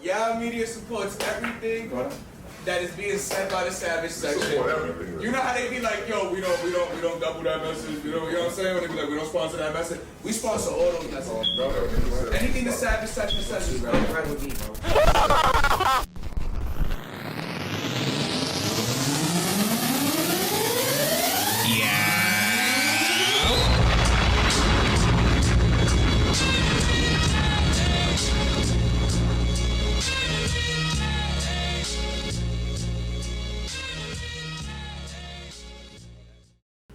Y'all media supports everything that is being said by the Savage section. You know how they be like, yo, we don't double that message. You know what I'm saying? When they be like, we don't sponsor that message. We sponsor all those messages, bro. Anything the Savage section says is right with me, bro.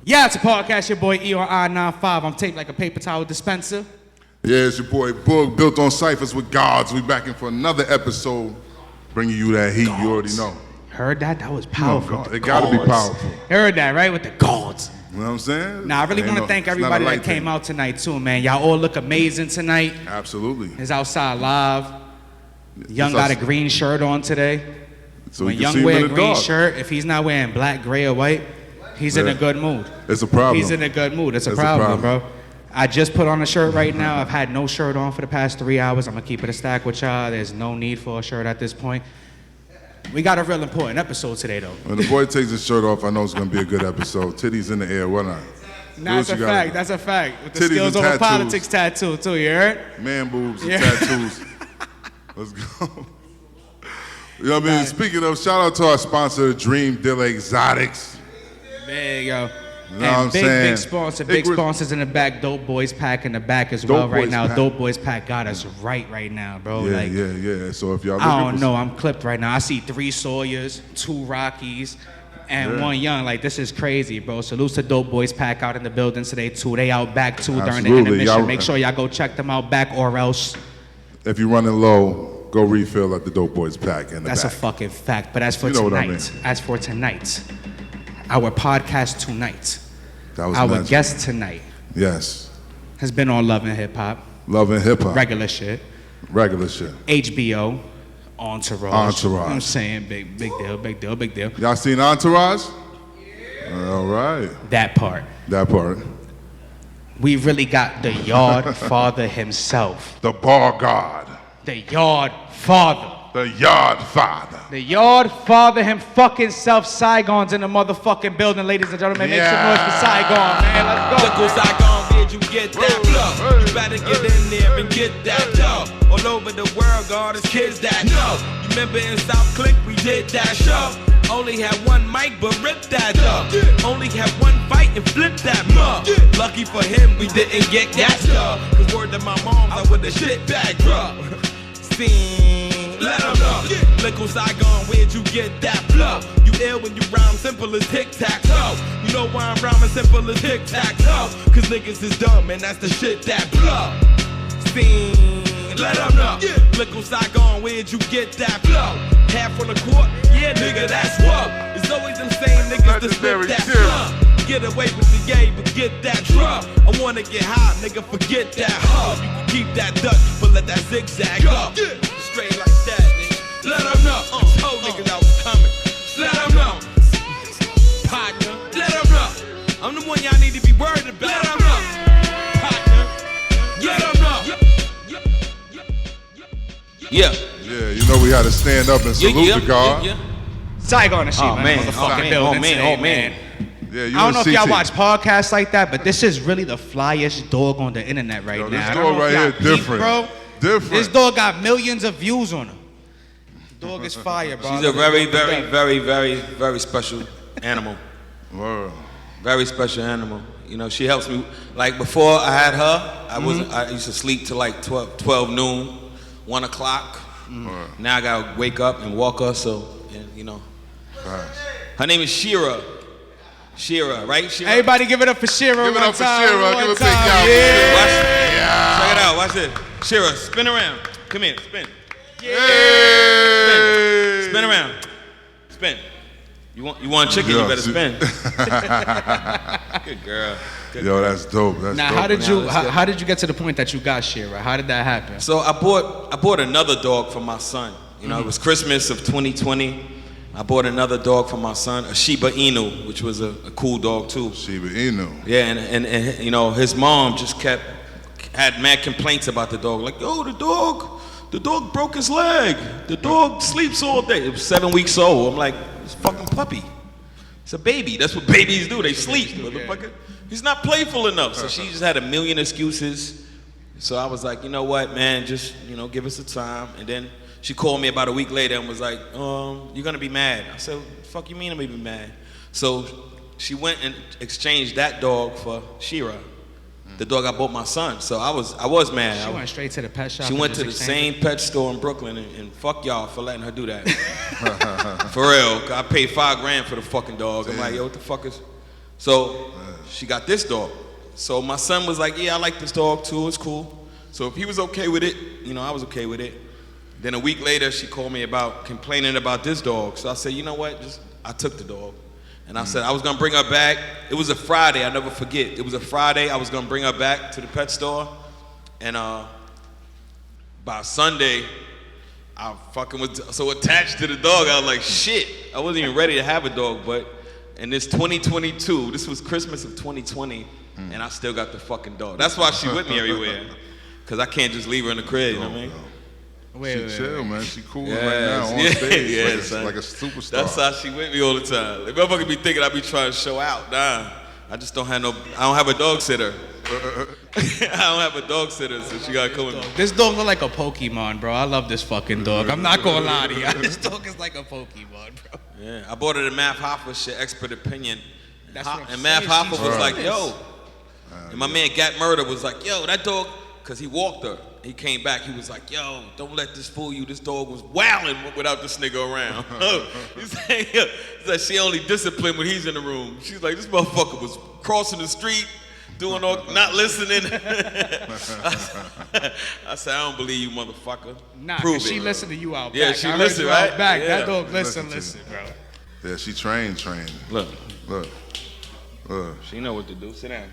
Yeah, it's a podcast. Your boy E on I-95. I'm taped like a paper towel dispenser. Yeah, it's your boy Boog, built on ciphers with gods. We back in for another episode, bringing you that heat. Gods. You already know. Heard that? That was powerful. It gotta be powerful. Heard that, right? With the gods. You know what I'm saying? Now, I really want to thank everybody that came out tonight, too, man. Y'all all look amazing tonight. Absolutely. It's outside live. Young got a green shirt on today. So when Young wear a green shirt, if he's not wearing black, gray, or white, he's in a good mood. It's a problem. He's in a good mood. It's a problem, bro. I just put on a shirt right now. I've had no shirt on for the past 3 hours. I'm going to keep it a stack with y'all. There's no need for a shirt at this point. We got a real important episode today, though. When the boy takes his shirt off, I know it's going to be a good episode. Titties in the air, why not? That's a fact. That's a fact. With the skills over politics tattoo, too. You heard? Man boobs and tattoos. Let's go. You know what I mean? Speaking of, shout out to our sponsor, Dream Dealer Exotics. There you go. You know what I'm saying? Big sponsors in the back. Dope Boys Pack in the back as well right now. Dope Boys Pack got us right now, bro. Yeah. So if y'all I don't know, I'm clipped right now. I see 3 Sawyers, 2 Rockies, and 1 Young. Like, this is crazy, bro. Salute to Dope Boys Pack out in the building today, too. They out back, too, during the intermission. Make sure y'all go check them out back, or else. If you're running low, go refill at the Dope Boys Pack in the back. That's a fucking fact. But as for tonight, our podcast tonight, our guest tonight, has been on Love and Hip Hop. Love and Hip Hop. Regular shit. HBO, Entourage. You know what I'm saying? Big deal. Y'all seen Entourage? Yeah. All right. That part. We really got the Yard Father himself. The Bar God. The Yard Father. The Yard Father. The Yard Father him fucking self. Siagon's in the motherfucking building, ladies and gentlemen. Make some noise for Siagon, man. Let's go. Look who Siagon, where'd you get that flow? You better get in there and get that dough. All over the world, God, there's kids that know. You remember in South Click, we did that show. Only had 1 mic, but ripped that up. Only had 1 fight and flipped that mug. Lucky for him, we didn't get that stuff. Cause word to my mom, I with the shit back, bro. Let 'em know. Look who Siagon, where'd you get that flow? You ill when you rhyme simple as tic-tac-toe. You know why I'm rhyming simple as tic-tac-toe? Cause niggas is dumb and that's the shit that blow. Let 'em know. Look who Siagon, where'd you get that flow? Half on the court, yeah nigga, that's what. It's always them same niggas that spit that slum. Get away with the yay, but get that drug. I wanna get high, nigga, forget that hug. You can keep that Dutch, but let that zigzag up. Straight like that, nigga. Let 'em know. Told niggas I was coming. Let 'em know. Partner, let 'em know. I'm the one y'all need to be worried about. Let 'em know. Partner, let 'em know. Yeah, you know we had to stand up and salute the God. Siagon and shit, man. Oh man. Yeah, I don't know if y'all watch podcasts like that, but this is really the flyest dog on the internet right now. This dog right here, different. Bro. Different. This dog got millions of views on him. The dog is fire, bro. She's a very special animal. Word. Very special animal. You know, she helps me. Like before I had her, I used to sleep till like 12 noon, 1 o'clock. Now I gotta wake up and walk her, so, you know. Her name is Shira. Shira, right? Shira? Everybody give it up for Shira. Give it up for Shira. Give it a big Check it out, watch this. Shira, spin around. Come here, spin. Yeah. Spin around. Spin. You want chicken, you better spin. Good girl. Yo, that's dope. Now, how did you get to the point that you got Shira? How did that happen? So I bought another dog for my son. You know, it was Christmas of 2020. I bought another dog for my son, a Shiba Inu, which was a cool dog too. Shiba Inu. Yeah, and you know, his mom just had mad complaints about the dog. Like, yo, the dog the dog broke his leg. The dog sleeps all day. It was 7 weeks old. I'm like, it's a fucking puppy. It's a baby. That's what babies do. They sleep, motherfucker. He's not playful enough. So she just had a million excuses. So I was like, you know what, man, just, give us the time. And then she called me about a week later and was like, you're gonna be mad. I said, what the fuck you mean I'm gonna be mad? So she went and exchanged that dog for Shira, the dog I bought my son. So I was mad. She went straight to the pet shop. She went to the same pet store in Brooklyn and fuck y'all for letting her do that. For real, 'cause I paid $5,000 for the fucking dog. I'm like, yo, what the fuck is? So she got this dog. So my son was like, yeah, I like this dog too, it's cool. So if he was okay with it, I was okay with it. Then a week later, she called me about complaining about this dog. So I said, you know what, I took the dog. And I said I was gonna bring her back. It was a Friday, I'll never forget. It was a Friday, I was gonna bring her back to the pet store. And by Sunday, I fucking was so attached to the dog, I was like, shit. I wasn't even ready to have a dog, but in this 2022, this was Christmas of 2020, and I still got the fucking dog. That's why she with me everywhere. Cause I can't just leave her in the crib, you know what I mean? She chill, man. She cool right now on stage. Like a superstar. That's how she with me all the time. If motherfuckers be thinking I be trying to show out, nah. I just don't have a dog sitter. I don't have a dog sitter, so she gotta come with me. This dog look like a Pokemon, bro. I love this fucking dog. I'm not gonna lie to you. This dog is like a Pokemon, bro. Yeah, I bought it at Math Hoffa shit, expert opinion. That's what I'm and Math saying. Hoffa was like, yo. And my man Gat Murder was like, yo, that dog, cause he walked her. He came back, he was like, yo, don't let this fool you. This dog was wilding without this nigga around. He's like, she only disciplined when he's in the room. She's like, this motherfucker was crossing the street, doing all, not listening. I said, I don't believe you, motherfucker. Nah, prove she it. listened to you out back. Yeah, she I heard listened, you right? out back. Yeah. That dog listen, bro. Yeah, she trained. Look. She know what to do. Sit down.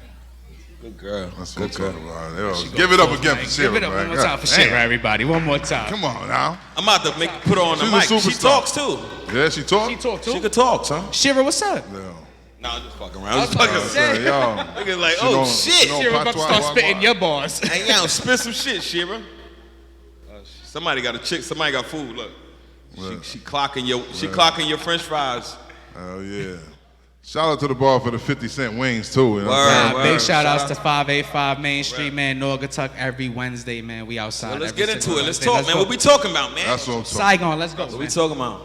Good girl. That's what I'm talking about. Yo, give it up again for Shira, Give it up one more time for Shira, everybody. One more time. Come on now. I'm about to put her on the She's a mic. She superstar. talks too. Yeah, she talk? She talk too? She could talk, son. Shira, what's up? Yeah. Nah, I'm just fucking around. I'm just fucking saying. Yo. Niggas like, She oh don't- shit. she don't Shira about to start patois, spitting wagwan. your bars. Hey, yo, spit some shit, Shira. Somebody got a chick. Somebody got food. Look, she clocking your French fries. Oh yeah. Shout out to the bar for the 50-cent wings too. You know what I'm saying? Big shout outs to 585 Main Street, man. Naugatuck every Wednesday, man. We outside. Well, let's every get into single it. Let's Wednesday. talk, man. What we talking about, man? That's what I'm talking. Siagon, let's go. What we man. talking about?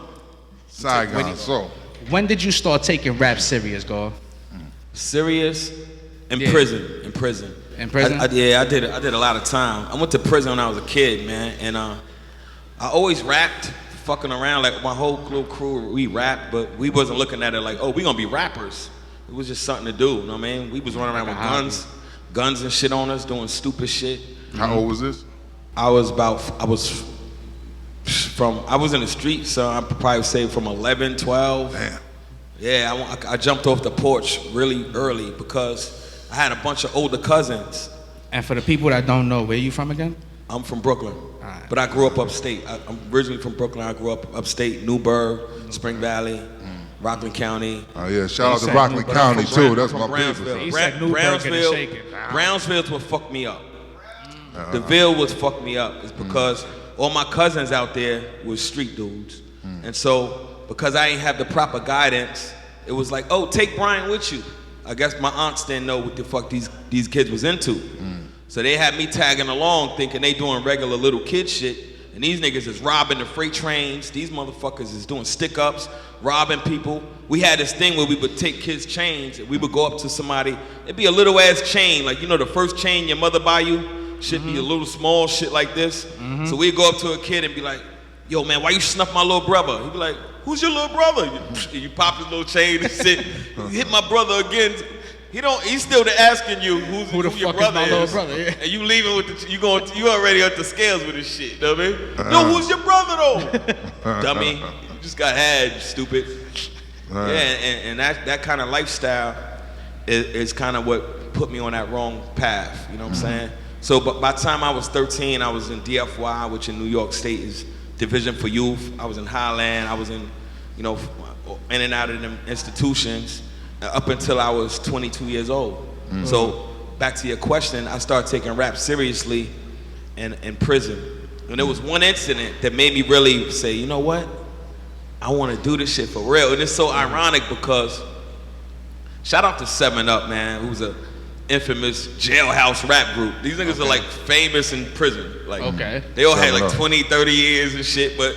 Siagon. So When did you start taking rap serious, Gar? Serious? In Yeah. prison. In prison. In prison? I did a lot of time. I went to prison when I was a kid, man, and I always rapped, fucking around. Like my whole little crew, we rapped, but we wasn't looking at it like, oh, we gonna be rappers. It was just something to do, you know what I mean? We was running around with guns and shit on us, doing stupid shit. how old was this? I was in the street, so I probably say from 11, 12. Damn. Yeah, I jumped off the porch really early because I had a bunch of older cousins. And for the people that don't know, where you from again? I'm from Brooklyn, but I grew up upstate. I'm originally from Brooklyn. I grew up upstate, Newburgh, Spring Valley, Rockland County. Oh yeah, shout out to said Rockland Newburgh. County From too. That's from my Brownsville. business. He said Newburgh and shake it. Brownsville's what fucked me up. The Ville was fucked me up. It's because all my cousins out there was street dudes. And so, because I ain't have the proper guidance, it was like, oh, take Brian with you. I guess my aunts didn't know what the fuck these kids was into. So they had me tagging along thinking they doing regular little kid shit. And these niggas is robbing the freight trains. These motherfuckers is doing stick-ups, robbing people. We had this thing where we would take kids' chains and we would go up to somebody. It'd be a little ass chain, like, you know, the first chain your mother buy you should be a little small shit like this. So we'd go up to a kid and be like, yo, man, why you snuff my little brother? He'd be like, who's your little brother? You pop his little chain and sit. You hit my brother again. He's still asking you who the your fuck is brother my little brother, yeah. And you leaving with you already at the scales with this shit, know what I mean? No, who's your brother though? Dummy, you just got had, you stupid. Yeah, and that kind of lifestyle is kind of what put me on that wrong path, you know what I'm saying? So but by the time I was 13, I was in DFY, which in New York State is Division for Youth. I was in Highland, I was in, you know, in and out of them institutions. Up until I was 22 years old. So back to your question, I started taking rap seriously in prison. And there was one incident that made me really say, you know what? I want to do this shit for real. And it's so ironic because, shout out to 7 Up, man, who's a infamous jailhouse rap group. These niggas are like famous in prison. Like, they all had like 20, 30 years and shit, but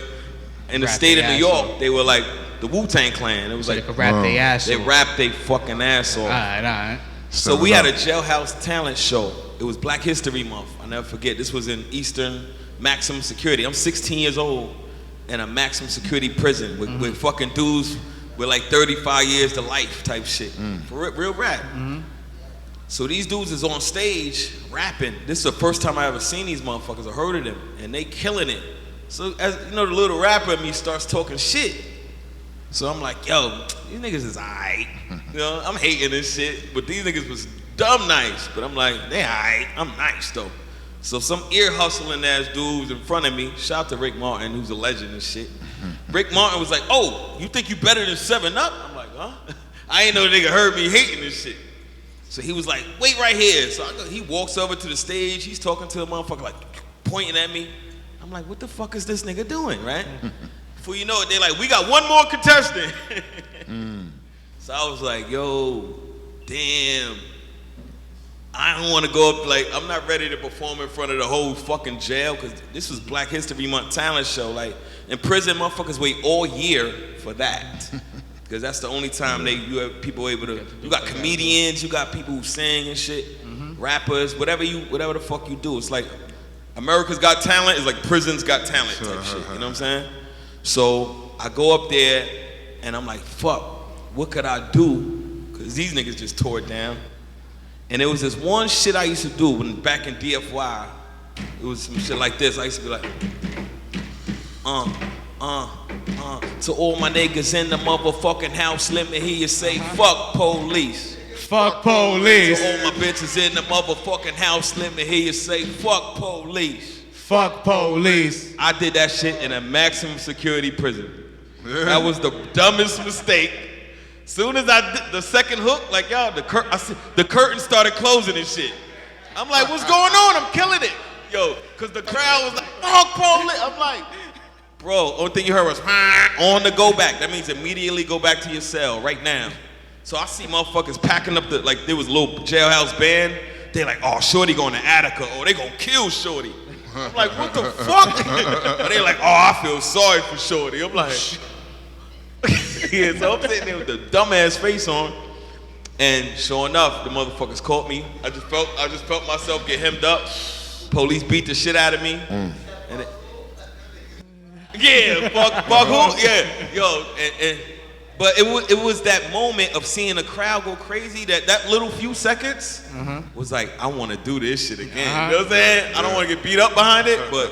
in the state of New York, they were like the Wu-Tang Clan. It was like, they could rap their ass off. They rapped their fucking ass off. All right. So we had a jailhouse talent show. It was Black History Month. I'll never forget. This was in Eastern Maximum Security. I'm 16 years old in a maximum security prison with fucking dudes with like 35 years to life type shit. For real rap. So these dudes is on stage rapping. This is the first time I ever seen these motherfuckers or heard of them, and they killing it. So as you know, the little rapper in me starts talking shit. So I'm like, yo, these niggas is aight. You know, I'm hating this shit, but these niggas was dumb nice. But I'm like, they aight. I'm nice though. So some ear hustling ass dudes in front of me, shout out to Rick Martin, who's a legend and shit. Rick Martin was like, oh, you think you better than 7 Up? I'm like, huh? I ain't know the nigga heard me hating this shit. So he was like, wait right here. So he walks over to the stage, he's talking to a motherfucker, like pointing at me. I'm like, what the fuck is this nigga doing, right? Before you know it, they're like, we got one more contestant. So I was like, yo, damn. I don't want to go up, like, I'm not ready to perform in front of the whole fucking jail, because this was Black History Month talent show. Like, in prison, motherfuckers wait all year for that. Because that's the only time you have people able to, you got comedians, you got people who sing and shit, rappers, whatever the fuck you do. It's like, America's Got Talent is like Prison's Got Talent type shit, you know what I'm saying? So I go up there and I'm like, fuck, what could I do? Because these niggas just tore it down. And it was this one shit I used to do when back in DFY. It was some shit like this. I used to be like, to all my niggas in the motherfucking house, let me hear you say, fuck police. Fuck police. To all my bitches in the motherfucking house, let me hear you say, fuck police. Fuck police. I did that shit in a maximum security prison. That was the dumbest mistake. Soon as I did the second hook, like y'all, the curtain started closing and shit. I'm like, what's going on? I'm killing it. Yo, cause the crowd was like, fuck police. I'm like, bro, only thing you heard was on the go back. That means immediately go back to your cell right now. So I see motherfuckers packing up like there was a little jailhouse band. They like, oh, Shorty going to Attica. Oh, they gonna kill Shorty. I'm like, what the fuck? And they like, oh, I feel sorry for Shorty. I'm like, yeah, so I'm sitting there with the dumbass face on. And sure enough, the motherfuckers caught me. I just felt myself get hemmed up. Police beat the shit out of me. And fuck who? Yeah, yo, but it was that moment of seeing the crowd go crazy, that little few seconds was like, I want to do this shit again. You know what I'm saying? I don't want to get beat up behind it, but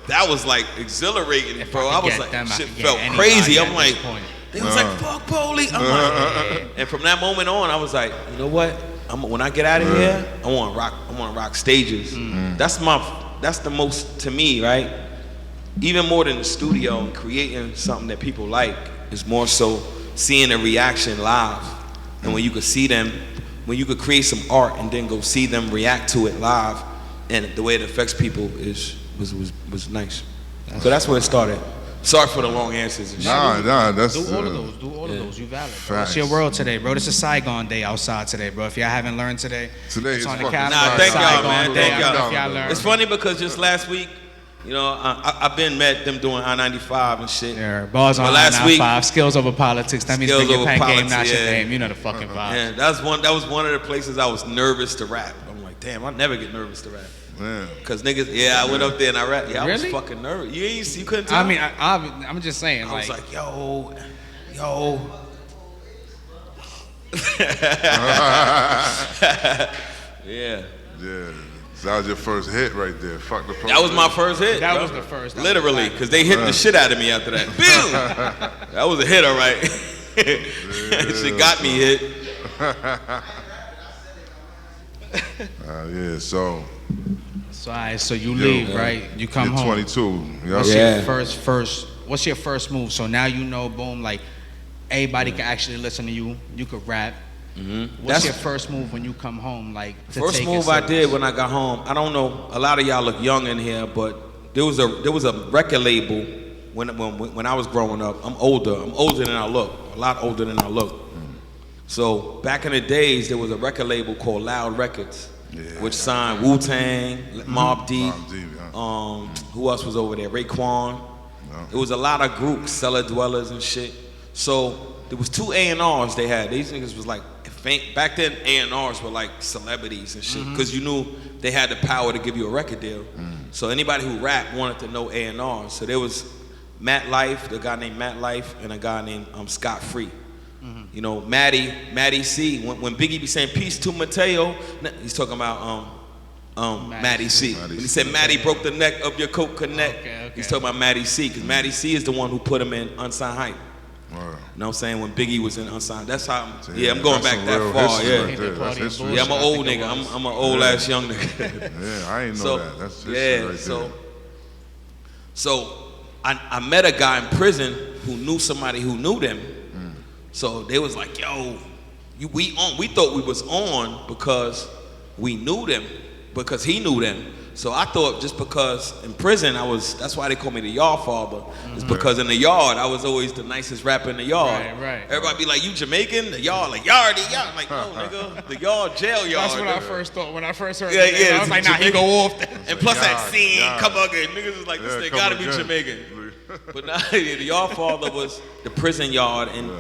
that was like exhilarating, bro. I was like, shit felt crazy. I'm like, they was like, fuck police. I'm like, and from that moment on, I was like, you know what? When I get out of here, I want to rock stages. That's the most, to me, right? Even more than the studio and creating something that people like is more so seeing a reaction live. And when you could see them, when you could create some art and then go see them react to it live, and the way it affects people was nice. So that's where it started. Sorry for the long answers and shit. Nah, that's... Do all of those. You valid, bro. It's your world today, bro. This is Siagon Day outside today, bro. If y'all haven't learned today, it's on the fucking calendar. Nah, thank y'all, man. Thank y'all. It's funny because just last week, you know, I've been met them doing I-95 and shit. Yeah, bars on I-95, skills over politics. That means bring your pen game, not your name. You know the fucking vibe. Yeah, that was one of the places I was nervous to rap. I'm like, damn, I never get nervous to rap. Man. Cause niggas, I went up there and I rapped. Yeah, I was fucking nervous. You couldn't tell? I mean, I'm just saying. I was like, yo. Yeah. So that was your first hit right there. Fuck the That was my first hit. That was the first. Literally, because they hit the shit out of me after that. Boom! That was a hit, all right. Shit got me hit. So all right, so you leave, right? You come you're home. 22. What's your first? What's your first move? So now you know, boom, like everybody can actually listen to you. You could rap. What's your first move when you come home? Like first move I did when I got home. I don't know. A lot of y'all look young in here, but there was a record label when I was growing up. I'm older than I look, a lot older than I look. So back in the days, there was a record label called Loud Records, which signed Wu-Tang, Mobb Deep. Who else was over there? Raekwon. It was a lot of groups, Cellar Dwellers and shit. So there was 2 A&Rs they had. These niggas was like, back then A&Rs were like celebrities and shit, because you knew they had the power to give you a record deal. So anybody who rapped wanted to know A&Rs. So there was Matt Life, the guy named Matt Life, and a guy named Scott Free. You know, Matty C. When Biggie be saying peace to Mateo, he's talking about Matty C. When he said Matty broke the neck of your coke connect, he's talking about Matty C, because Matty C is the one who put him in Unsigned Hype. You know what I'm saying? When Biggie was in Unsigned, that's how. I'm going back that far. Yeah, I'm an old nigga. I'm an old ass young nigga. Yeah, I ain't know that. That's right there. So I met a guy in prison who knew somebody who knew them. So they was like, yo, we thought we was on because we knew them, because he knew them. So I thought just because in prison that's why they call me the Yard Father. It's because in the yard, I was always the nicest rapper in the yard. Right. Everybody be like, you Jamaican? The yard, like, Yardy, yard. I'm like, no, nigga, the yard, jail yard. That's what I first thought when I first heard it. I was like, nah, he go off. And plus that scene, come again. Niggas is like, this nigga gotta be Jamaican. But now, the Yard Father was the prison yard. And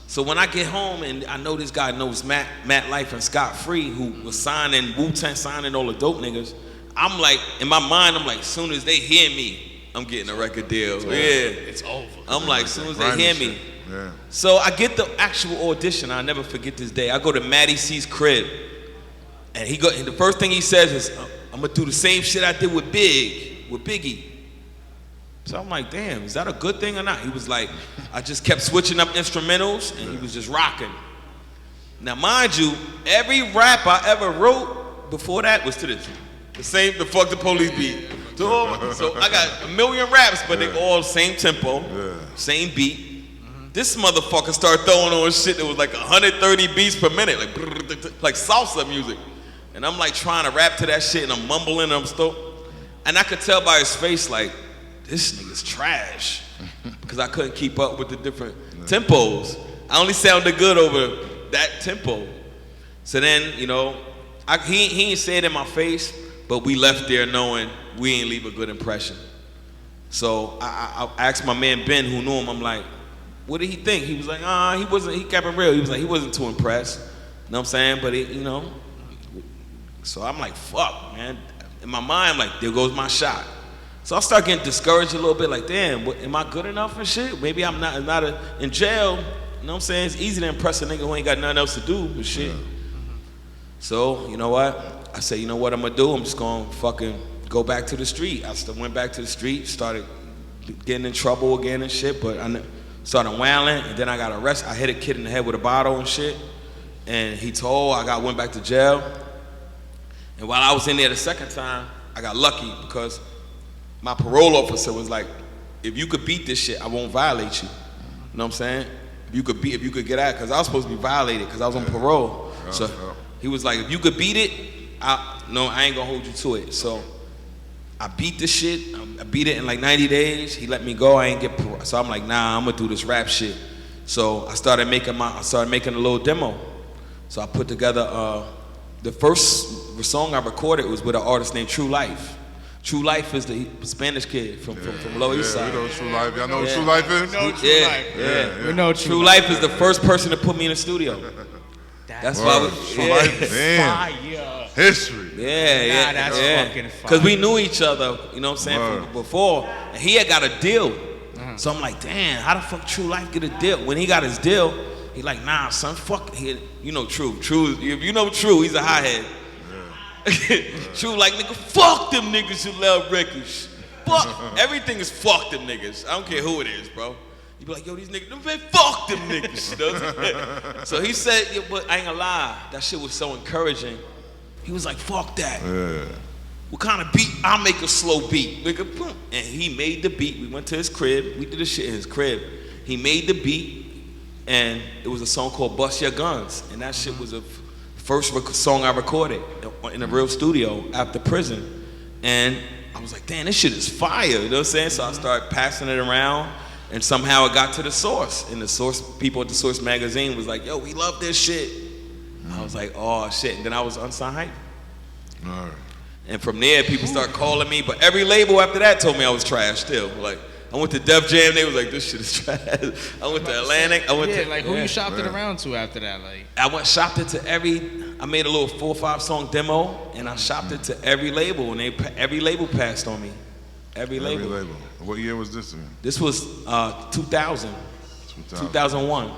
so when I get home and I know this guy knows Matt Life and Scott Free, who was signing Wu-Tang, signing all the dope niggas, I'm like, in my mind, I'm like, as soon as they hear me, I'm getting a record deal. It's over. I'm like, as soon as they hear me. So I get the actual audition. I'll never forget this day. I go to Matty C's crib, and the first thing he says is, I'm gonna do the same shit I did with Biggie. So I'm like, damn, is that a good thing or not? He was like, I just kept switching up instrumentals, and he was just rocking. Now, mind you, every rap I ever wrote before that was to this. The Fuck the Police beat. So I got a million raps, but they all same tempo, same beat. This motherfucker started throwing on shit that was like 130 beats per minute, like salsa music. And I'm like trying to rap to that shit, and I'm mumbling, and I'm still. And I could tell by his face, like, this nigga's trash, because I couldn't keep up with the different tempos. I only sounded good over that tempo. So then, you know, he ain't say it in my face, but we left there knowing we ain't leave a good impression. So I asked my man Ben, who knew him, I'm like, what did he think? He was like, he kept it real. He was like, he wasn't too impressed. You know what I'm saying? But you know, so I'm like, fuck, man. In my mind, I'm like, there goes my shot. So I start getting discouraged a little bit, like, damn, am I good enough and shit? Maybe I'm not in jail. You know what I'm saying? It's easy to impress a nigga who ain't got nothing else to do with shit. So, you know what? I said, you know what I'm gonna do? I'm just gonna fucking go back to the street. I went back to the street, started getting in trouble again and shit, but I started wailing, and then I got arrested. I hit a kid in the head with a bottle and shit, and I went back to jail. And while I was in there the second time, I got lucky because my parole officer was like, if you could beat this shit, I won't violate you. You know what I'm saying? If you could get out, because I was supposed to be violated because I was on parole. So he was like, if you could beat it, I ain't gonna hold you to it. So I beat the shit. I beat it in like 90 days. He let me go. I ain't get parole. So I'm like, nah, I'm gonna do this rap shit. So I started making a little demo. So I put together the first song I recorded was with an artist named True Life. True Life is the Spanish kid from Lower East Side. We know True Life. Y'all know what True Life is? We know True Life is the first person to put me in the studio. That's why True Life, damn. History. That's fucking fire. Because we knew each other, you know what I'm saying, from before. And he had got a deal. So I'm like, damn, how the fuck True Life get a deal? When he got his deal, he like, nah, son, fuck. You know True. If you know True, he's a hothead. True like, nigga, fuck them niggas who love records. Fuck. Everything is fuck them niggas. I don't care who it is, bro. You be like, yo, these niggas, man, fuck them niggas. You know? So he said, yeah, but I ain't gonna lie, that shit was so encouraging. He was like, fuck that. What kind of beat? I'll make a slow beat. Nigga, boom. And he made the beat. We went to his crib. We did the shit in his crib. He made the beat, and it was a song called Bust Your Guns. And that shit was the first song I recorded in a real studio after prison. And I was like, damn, this shit is fire, you know what I'm saying? So I started passing it around, and somehow it got to the Source. And the Source, people at the Source magazine was like, yo, we love this shit. I was like, oh shit, and then I was unsigned hype. All right. And from there, people start calling me, but every label after that told me I was trash still. Like, I went to Def Jam, they was like, this shit is trash. I went to Atlantic, who you shopped it around to after that? Like, I shopped it to I made a little 4 or 5 song demo, and I shopped it to every label, and every label passed on me. Every label. What year was this in? This was 2001.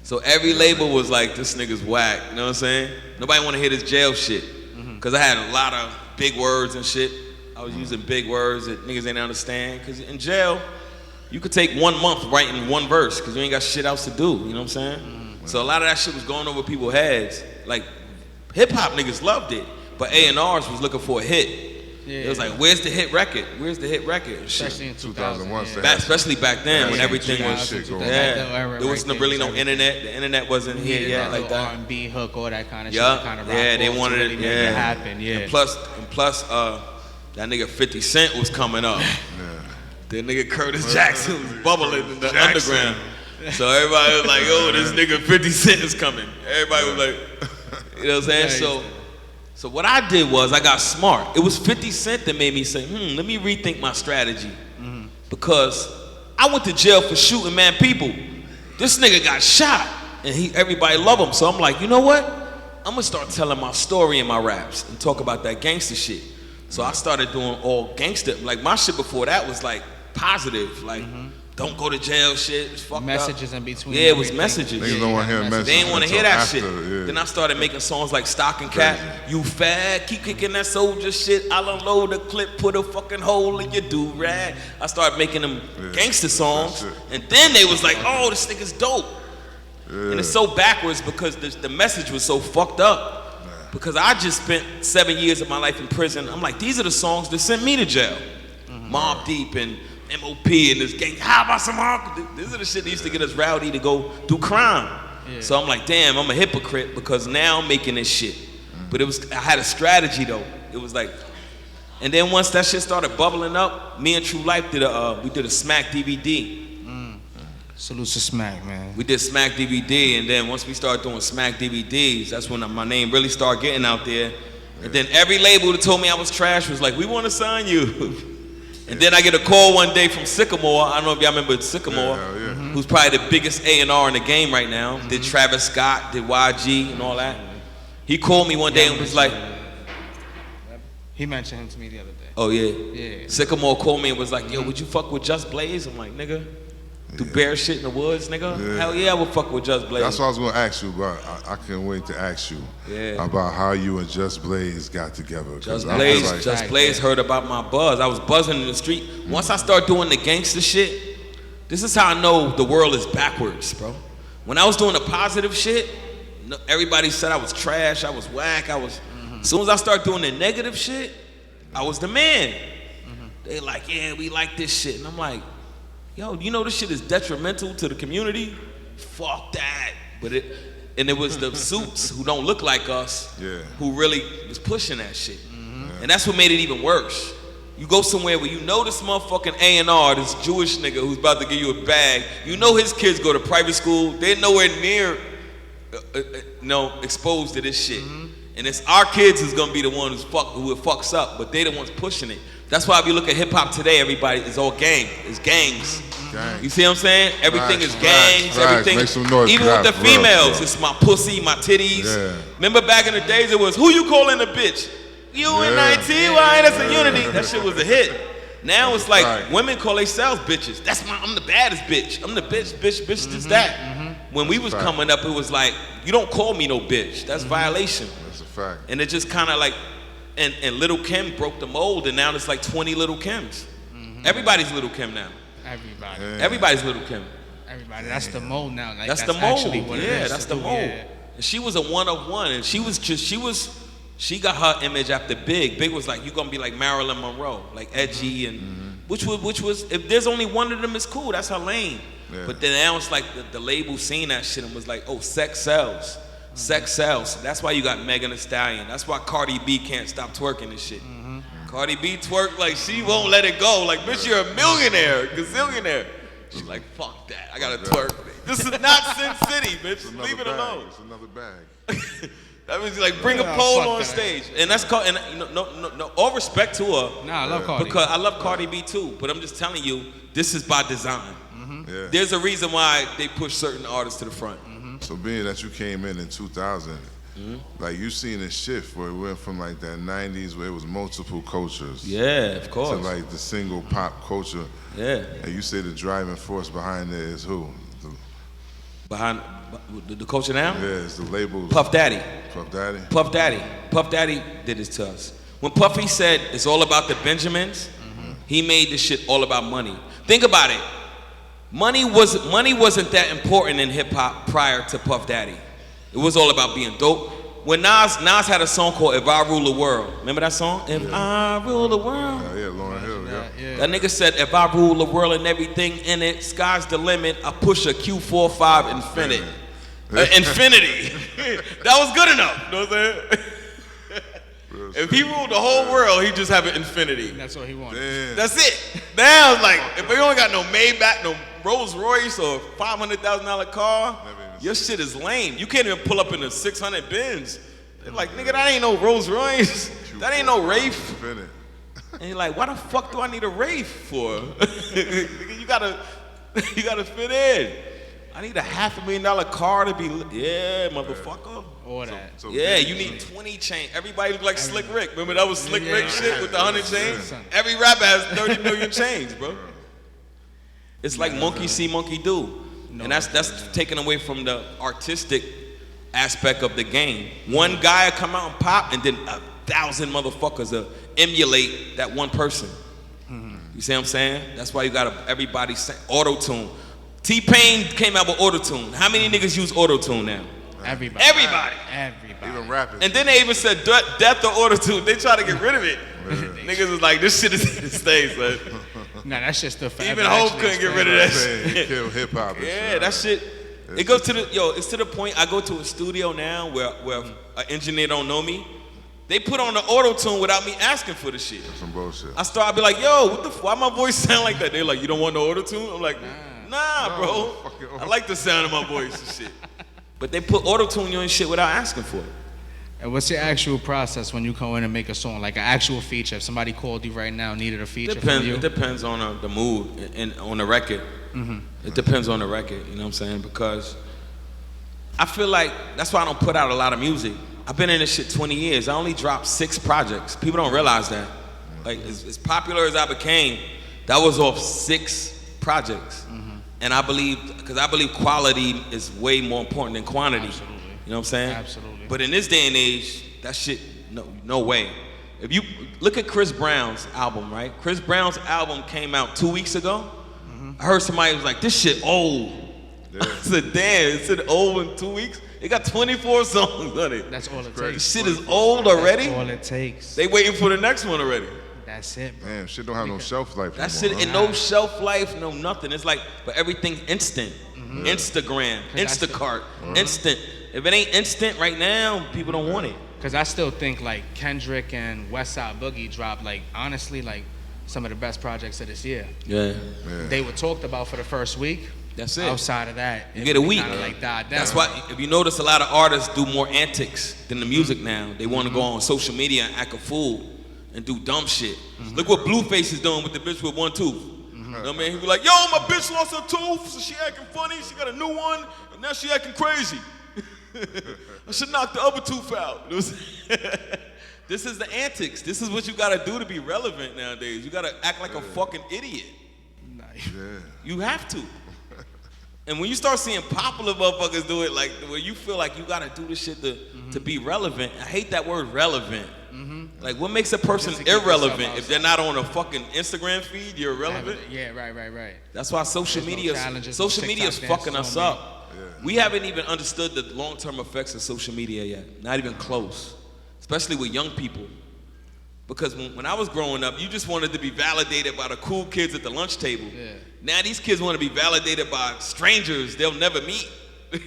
So every label was like, this nigga's whack, you know what I'm saying? Nobody want to hear this jail shit. Because I had a lot of big words and shit. I was using big words that niggas ain't understand. Because in jail, you could take 1 month writing 1 verse because you ain't got shit else to do, you know what I'm saying? So a lot of that shit was going over people's heads. Like, hip-hop niggas loved it, but A&Rs was looking for a hit. It was like, where's the hit record? Where's the hit record? Especially in 2001. Especially back then when everything was shit going on. There wasn't really no internet. The internet wasn't here yet like that. R&B hook, all that kind of shit. Kind of they wanted it. Make it happen. And plus, that nigga 50 Cent was coming up. The nigga Curtis Jackson was bubbling in the underground. So everybody was like, "Yo, this nigga 50 Cent is coming." Everybody was like, you know what I'm saying? So what I did was I got smart. It was 50 Cent that made me say, let me rethink my strategy. Because I went to jail for shooting mad people. This nigga got shot and everybody love him. So I'm like, you know what? I'm gonna start telling my story in my raps and talk about that gangster shit. So I started doing all gangster. Like my shit before that was like positive. Like, don't go to jail shit. It's fucked messages up. in between. Yeah, it was messages. Niggas don't want to hear messages. They ain't want to hear that shit. Yeah. Then I started making songs like Stock and Cat. You fat, keep kicking that soldier shit. I'll unload the clip, put a fucking hole in your do-rag. I started making them gangster songs. And then they was like, oh, this nigga's dope. And it's so backwards because the message was so fucked up. Because I just spent 7 years of my life in prison. I'm like, these are the songs that sent me to jail. Mobb Deep and MOP and this gang. How about some hardcore? These are the shit that used to get us rowdy to go do crime. So I'm like, damn, I'm a hypocrite because now I'm making this shit. But I had a strategy though. It was like, and then once that shit started bubbling up, me and True Life did a Smack DVD. Salute to Smack, man. We did Smack DVD, and then once we started doing Smack DVDs, that's when my name really started getting out there. And then every label that told me I was trash was like, we want to sign you. And then I get a call one day from Sycamore. I don't know if y'all remember Sycamore, who's probably the biggest A&R in the game right now. Did Travis Scott, did YG and all that. He called me one day and was like, he mentioned him to me the other day. Oh yeah. Sycamore called me and was like, yo, would you fuck with Just Blaze? I'm like, nigga, do bear shit in the woods, nigga? Hell yeah, I would fuck with Just Blaze. That's what I was gonna ask you about. I can't wait to ask you about how you and Just Blaze got together. Just Blaze heard about my buzz. I was buzzing in the street. Once I started doing the gangster shit, this is how I know the world is backwards, bro. When I was doing the positive shit, everybody said I was trash, I was whack, As soon as I started doing the negative shit, I was the man. They like, yeah, we like this shit. And I'm like, yo, you know this shit is detrimental to the community? Fuck that. And it was the suits who don't look like us who really was pushing that shit. And that's what made it even worse. You go somewhere where you know this motherfucking A&R, this Jewish nigga who's about to give you a bag, you know his kids go to private school, they're nowhere near exposed to this shit. And it's our kids who's gonna be the one who it fucks up, but they the ones pushing it. That's why if you look at hip hop today, everybody is all gang. It's gangs. You see what I'm saying? Everything is gangs. Everything. Make some noise. Even with the females, it's my pussy, my titties. Remember back in the days, it was who you calling a bitch? UNITY. That's a unity. That shit was a hit. Now it's like women call themselves bitches. I'm the baddest bitch. I'm the bitch. Is that. When we was coming up, it was like, you don't call me no bitch. That's violation. That's a fact. And it just kind of like, and Little Kim broke the mold, and now there's like 20 Little Kims. Everybody's Little Kim now. Everybody's Little Kim. Everybody. That's the mold now. Like, that's the mold. What that's the mold. And she was a one of one, and she got her image after Big. Big was like, you're gonna be like Marilyn Monroe, like edgy, and which was if there's only one of them, it's cool. That's her lane. But then now it's like the label seen that shit and was like, oh, sex sells. Sex sells. That's why you got Megan Thee Stallion. That's why Cardi B can't stop twerking and shit. Cardi B twerk like she won't let it go. Like, bitch, you're a millionaire, gazillionaire. She's like, fuck that. I gotta twerk. This is not Sin City, bitch. Leave it alone. It's another bag. That means like bring a pole on stage, and that's called. And no, all respect to her. Nah, I love Cardi. Because I love Cardi B too. But I'm just telling you, this is by design. Yeah. There's a reason why they push certain artists to the front. So being that you came in 2000, like you seen a shift where it went from like that 90s where it was multiple cultures. Yeah, of course. To like the single pop culture. Yeah. And you say the driving force behind it is who? Behind the culture now? Yeah, it's the labels. Puff Daddy. Puff Daddy? Puff Daddy. Puff Daddy did this to us. When Puffy said it's all about the Benjamins, he made this shit all about money. Think about it. Money wasn't that important in hip hop prior to Puff Daddy. It was all about being dope. When Nas had a song called If I Rule the World. Remember that song? If I rule the world. Yeah, Lauryn Hill, yeah. That nigga said, if I rule the world and everything in it, sky's the limit, I push a Q45 Infinity. Infinity. That was good enough. You know what I'm saying? If he ruled the whole world, he'd just have an infinity. That's what he wanted. Damn. That's it. Now it's like, if you only got no Maybach, no Rolls Royce or $500,000 car, your shit is lame. You can't even pull up in a 600 Benz. They're like, nigga, that ain't no Rolls Royce. That ain't no Wraith. And you're like, why the fuck do I need a Wraith for? Nigga, you gotta fit in. I need a $500,000 car to be, yeah, motherfucker. All that. So Yeah, you need 20 chains. Everybody look like Slick Rick. Remember that was Slick Rick shit with the 100 chains? Every rapper has 30 million chains, bro. It's like monkey see, monkey do. And that's taken away from the artistic aspect of the game. One guy come out and pop, and then 1,000 motherfuckers emulate that one person. You see what I'm saying? That's why you gotta everybody say auto-tune. T-Pain came out with auto-tune. How many niggas use auto-tune now? Everybody. Even rappers. And then they even said death or auto-tune. They try to get rid of it. Niggas is like, this shit is here to stay, son. Nah, that's just the fact. Even Hope couldn't get rid of that shit. Kill hip hop. Yeah, that shit. It goes to it's to the point I go to a studio now where an engineer don't know me. They put on the auto-tune without me asking for the shit. Some bullshit. I be like, yo, what the why my voice sound like that? They're like, you don't want no auto-tune? I'm like, nah, bro. I like the sound of my voice and shit. But they put auto-tune you and shit without asking for it. And what's your actual process when you go in and make a song, like an actual feature? If somebody called you right now, needed a feature from you? It depends on the mood and on the record. It depends on the record, you know what I'm saying? Because I feel like that's why I don't put out a lot of music. I've been in this shit 20 years. I only dropped 6 projects. People don't realize that. Like, as popular as I became, that was off 6 projects. And I believe quality is way more important than quantity. Absolutely. You know what I'm saying? Absolutely. But in this day and age, that shit, no way. If you look at Chris Brown's album, right? Chris Brown's album came out 2 weeks ago. I heard somebody was like, this shit old. Yeah. I said, damn, is it old in 2 weeks? It got 24 songs on it. That's all it takes. This shit is old already? That's all it takes. They waiting for the next one already. That's it, bro. Damn, shit don't have no shelf life. That anymore, shit, and no shelf life, no nothing. It's like, but everything's instant. Instagram, Instacart, instant. If it ain't instant right now, people don't want it. Because I still think like Kendrick and Westside Boogie dropped like, honestly, like some of the best projects of this year. Yeah. They were talked about for the first week. That's it. Outside of that, you get a week. Like died down. That's why, if you notice, a lot of artists do more antics than the music now. They want to go on social media and act a fool and do dumb shit. Look what Blueface is doing with the bitch with one tooth. You know what I mean? He be like, yo, my bitch lost her tooth, so she acting funny, she got a new one, and now she acting crazy. I should knock the other tooth out. This is the antics. This is what you gotta do to be relevant nowadays. You gotta act like a fucking idiot. Nice. Yeah. You have to. And when you start seeing popular motherfuckers do it, like where you feel like you gotta do this shit to be relevant. I hate that word relevant. Like, what makes a person irrelevant? If they're not on a fucking Instagram feed, you're irrelevant. Yeah, right. That's why social media is fucking us up. Yeah. We haven't even understood the long-term effects of social media yet. Not even close. Especially with young people. Because when I was growing up, you just wanted to be validated by the cool kids at the lunch table. Yeah. Now these kids want to be validated by strangers they'll never meet.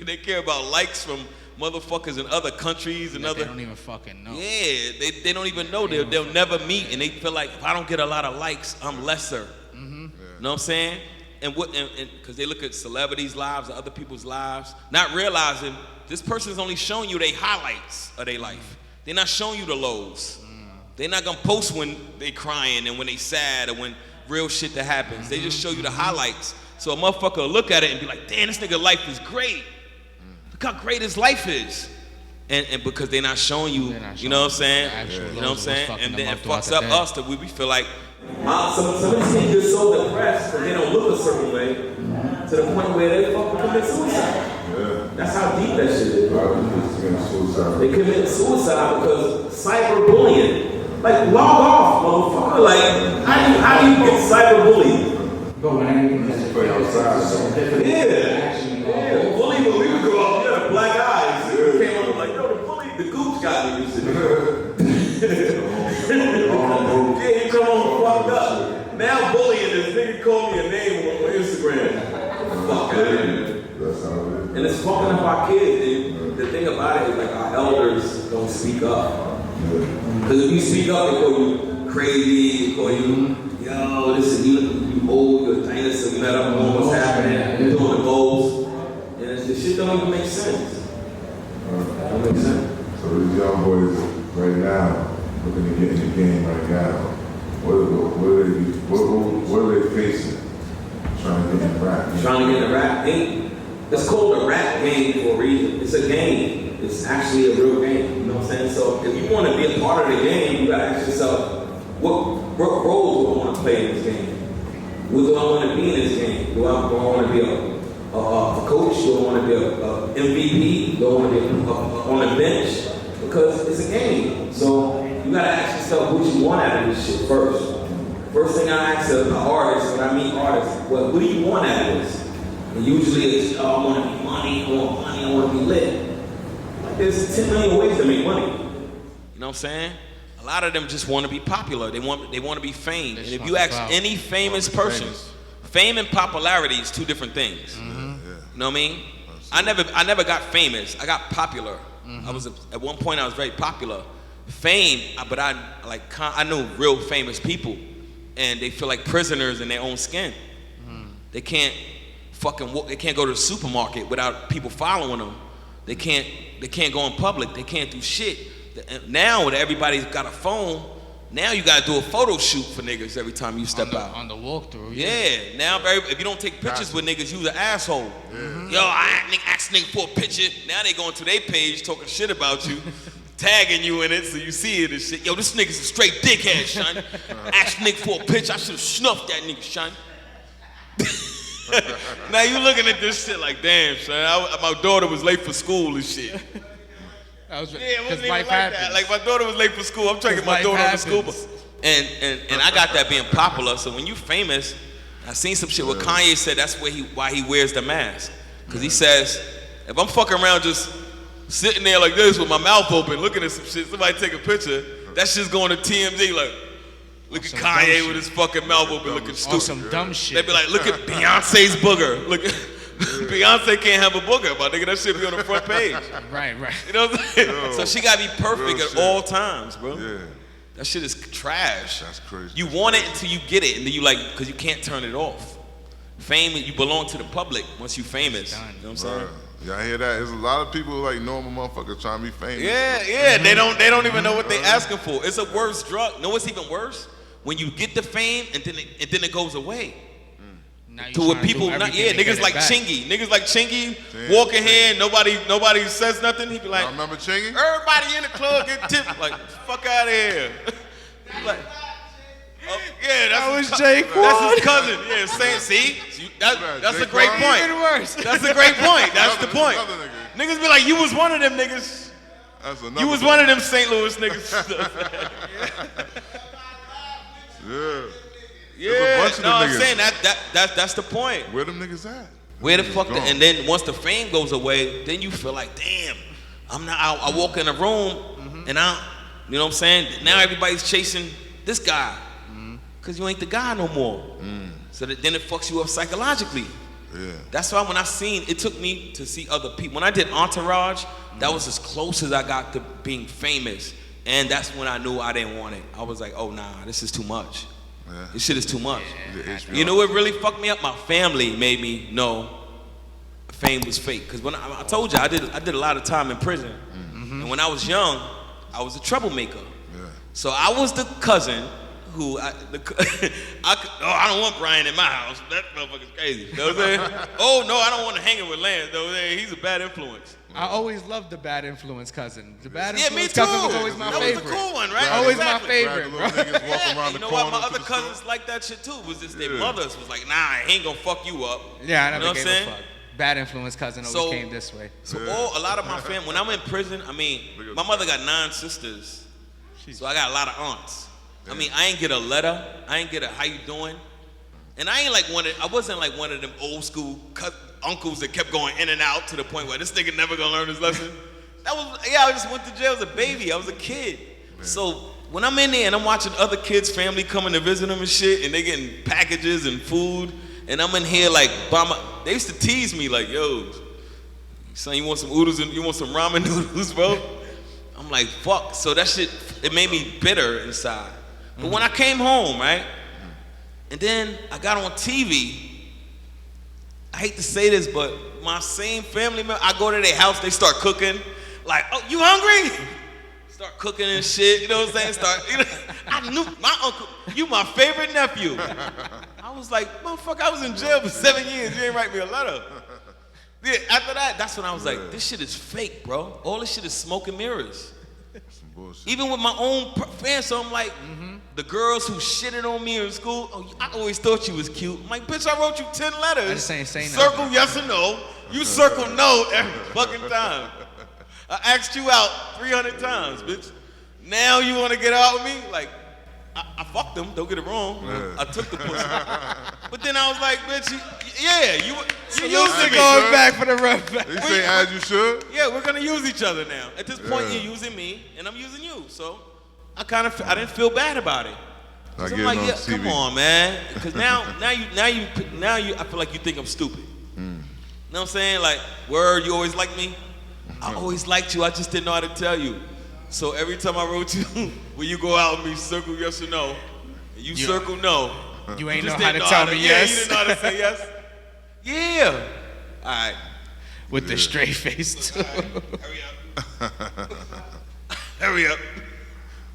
They care about likes from motherfuckers in other countries and other. They don't even fucking know. Yeah, they don't even know. They'll never meet, and they feel like if I don't get a lot of likes, I'm lesser. You know what I'm saying? And because they look at celebrities' lives or other people's lives, not realizing this person's only showing you their highlights of their life. They're not showing you the lows. They're not gonna post when they crying and when they sad or when real shit that happens. They just show you the highlights. So a motherfucker will look at it and be like, damn, this nigga life is great. Look how great his life is. And because they're not showing you, you know what I'm saying? You know what I'm saying? And then it fucks up us that we feel like. Some of these niggas get so depressed because they don't look a certain way to the point where they fucking commit suicide. That's how deep that shit is. They commit suicide because cyberbullying. Like, log off, motherfucker. Like, how do you get cyberbullied? Yeah. Bully, when we would grow up, we had black eyes. We came up like, yo, the bully, the gooch got me. Yeah, he come on fucked up. Now bullying, this nigga called me a name on Instagram. Fuck that. And it's fucking up our kids. The thing about it is like our elders don't speak up. Because if you speak up, they call you crazy, they call you, yo, listen, you old, you're a dinosaur, you're not up on what's happening, you're doing the goals. And the shit don't even make sense. Don't make sense. So these young boys right now, looking to get in the game right now, what are they facing? Trying to get in the rap. Trying to get in the rap game. It's called a rap game for a reason. It's a game. It's actually a real game. You know what I'm saying? So if you want to be a part of the game, you gotta ask yourself, what role do I want to play in this game? What do I want to be in this game? Do I want to be a coach? Do I want to be a MVP? Do I want to be on the bench? Because it's a game. So you gotta ask yourself what you want out of this shit first. First thing I ask an artist, when I meet artists, well, what do you want out of this? And usually it's, I want to be money, I want to be lit. Like there's 10 million ways to make money. You know what I'm saying? A lot of them just want to be popular. They want to be famed. And if you ask any famous person, fame and popularity is two different things. You know what I mean? I never got famous. I got popular. I was at one point I was very popular. Fame, but I knew real famous people, and they feel like prisoners in their own skin. They can't they can't go to the supermarket without people following them. They can't go in public. They can't do shit. Now that everybody's got a phone, now you gotta do a photo shoot for niggas every time you step out. On the walkthrough. Yeah. Now if you don't take pictures with niggas, you's an asshole. Yo, I asked nigga for a picture. Now they going to their page talking shit about you. Tagging you in it so you see it and shit. Yo, this nigga's a straight dickhead, son. Asked nigga for a picture. I should have snuffed that nigga, son. Now you looking at this shit like, damn, son. My daughter was late for school and shit. It wasn't even like that. Like my daughter was late for school. I'm trying to get my daughter on the school bus. And I got that being popular. So when you famous, I seen some shit where Kanye said that's why he wears the mask. Because he says, if I'm fucking around just sitting there like this with my mouth open, looking at some shit, somebody take a picture, that shit's going to TMZ like, look at Kanye with his fucking mouth open looking stupid. Some dumb shit. They be like, look at Beyonce's booger. Look at Beyonce can't have a booger, but nigga, that shit be on the front page. Right. You know what I'm saying? So she gotta be perfect at all times, bro. Yeah. That shit is trash. That's crazy. You want it until you get it, and then you because you can't turn it off. Fame, you belong to the public once you famous. You know what I'm saying? Yeah, I hear that. There's a lot of people like normal motherfuckers trying to be famous. Yeah. They don't even know what they asking for. It's a worse drug. Know what's even worse? When you get the fame and then it goes away. To what people, niggas like Chingy. Niggas like Chingy walking here, nobody says nothing. He be like, remember Chingy? Everybody in the club get tipped. Like, fuck out of here. Like, that was Jay Quan. That's his cousin. Yeah, see? That's a great point. Even worse. That's a great point. That's the point. Niggas be like, you was one of them niggas. You was one of them St. Louis niggas. I'm saying that's the point. Where them niggas at? Where the fuck? And then once the fame goes away, then you feel like, damn, I'm not. I walk in a room and you know what I'm saying? Now everybody's chasing this guy because you ain't the guy no more. So then it fucks you up psychologically. Yeah. That's why when I seen, it took me to see other people. When I did Entourage, that was as close as I got to being famous. And that's when I knew I didn't want it. I was like, oh nah, this is too much. Yeah. This shit is too much. Yeah. You know what really fucked me up? My family made me know fame was fake. Because when I told you, I did a lot of time in prison. Mm-hmm. And when I was young, I was a troublemaker. Yeah. So I was the cousin who, I don't want Brian in my house. That motherfucker's crazy. You know what I'm saying? Oh, no, I don't want to hang it with Lance. Though. He's a bad influence. I always loved the bad influence cousin. The bad me influence too. cousin was always my favorite. That was the cool one, right? Always exactly. my favorite, bro. You know what? My other cousins like that shit too. Was just their mothers was like, nah, I ain't gonna fuck you up. Yeah, I never you know gave a fuck. Bad influence cousin always came this way. So a lot of my family, when I'm in prison, I mean, my mother got 9 sisters, so I got a lot of aunts. I mean, I ain't get a letter. I ain't get a how you doing. And I wasn't like one of them old school uncles that kept going in and out to the point where this nigga never gonna learn his lesson. I just went to jail as a baby. I was a kid. Man. So when I'm in there and I'm watching other kids' family coming to visit them and shit, and they getting packages and food, and I'm in here like, they used to tease me like, yo, son, you want some oodles and you want some ramen noodles, bro? I'm like, fuck. So that shit, it made me bitter inside. But when I came home, right, and then I got on TV, I hate to say this, but my same family member, I go to their house, they start cooking. Like, oh, you hungry? Start cooking and shit, you know what I'm saying? I knew my uncle, you my favorite nephew. I was like, motherfucker, I was in jail for 7 years, you ain't write me a letter. Yeah, after that, that's when I was like, this shit is fake, bro. All this shit is smoke and mirrors. Some bullshit. Even with my own fans, so I'm like, the girls who shitted on me in school, oh, I always thought you was cute. I'm like, bitch, I wrote you 10 letters. I just ain't say Circle nothing. yes or no. You circle no every fucking time. I asked you out 300 times, bitch. Now you want to get out with me? Like, I fucked them, don't get it wrong. Yeah. I took the pussy. But then I was like, bitch, you using going back for the rough back. You say as you should? Yeah, we're gonna use each other now. At this point, you're using me, and I'm using you. So I didn't feel bad about it. I'm like, yeah, come on, man. Because now you, I feel like you think I'm stupid. You know what I'm saying? Like, word, you always liked me. I always liked you. I just didn't know how to tell you. So every time I wrote you, when you go out with me, circle yes or no, and you circle no. You ain't know how to tell me yes. Yeah, you didn't know how to say yes. Yeah. All right. With the straight face too. Hurry up. Hurry up.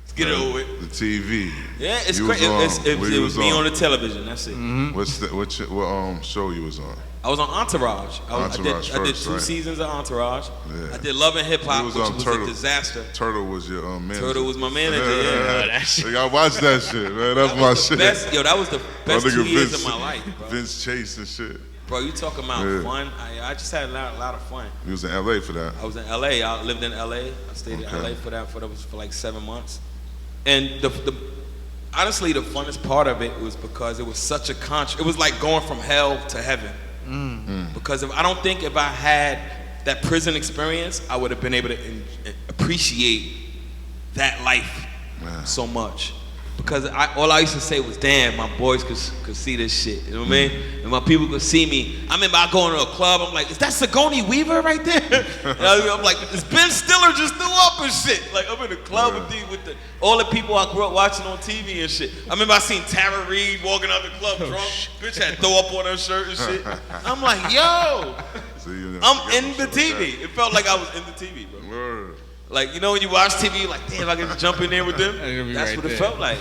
Let's get it over with. The TV. Yeah, it's crazy. It was me on the television. That's it. What show you was on? I was on Entourage. I did 2 seasons of Entourage. Yeah. I did Love and Hip Hop, which was a disaster. Turtle was your manager. Turtle was my manager. Yeah. That shit. I watched that shit, man. That's my shit. That was the best 2 years of my life, bro. Vince Chase and shit. Bro, you talking about fun? I just had a lot of fun. You was in LA for that? I was in LA. I lived in LA. I stayed in LA for like 7 months. And honestly, the funnest part of it was because it was such a it was like going from hell to heaven. Because if I had that prison experience, I would have been able to appreciate that life so much. Because all I used to say was, damn, my boys could see this shit. You know what I mean? And my people could see me. I remember I going to a club, I'm like, is that Sigourney Weaver right there? I'm like, is Ben Stiller just threw up and shit? Like, I'm in the club with all the people I grew up watching on TV and shit. I remember I seen Tara Reid walking out the club drunk. Bitch had throw up on her shirt and shit. I'm like, yo, I'm in the TV. It felt like I was in the TV, bro. Word. Like, you know when you watch TV, you're like, damn, I can jump in there with them. That's what it felt like.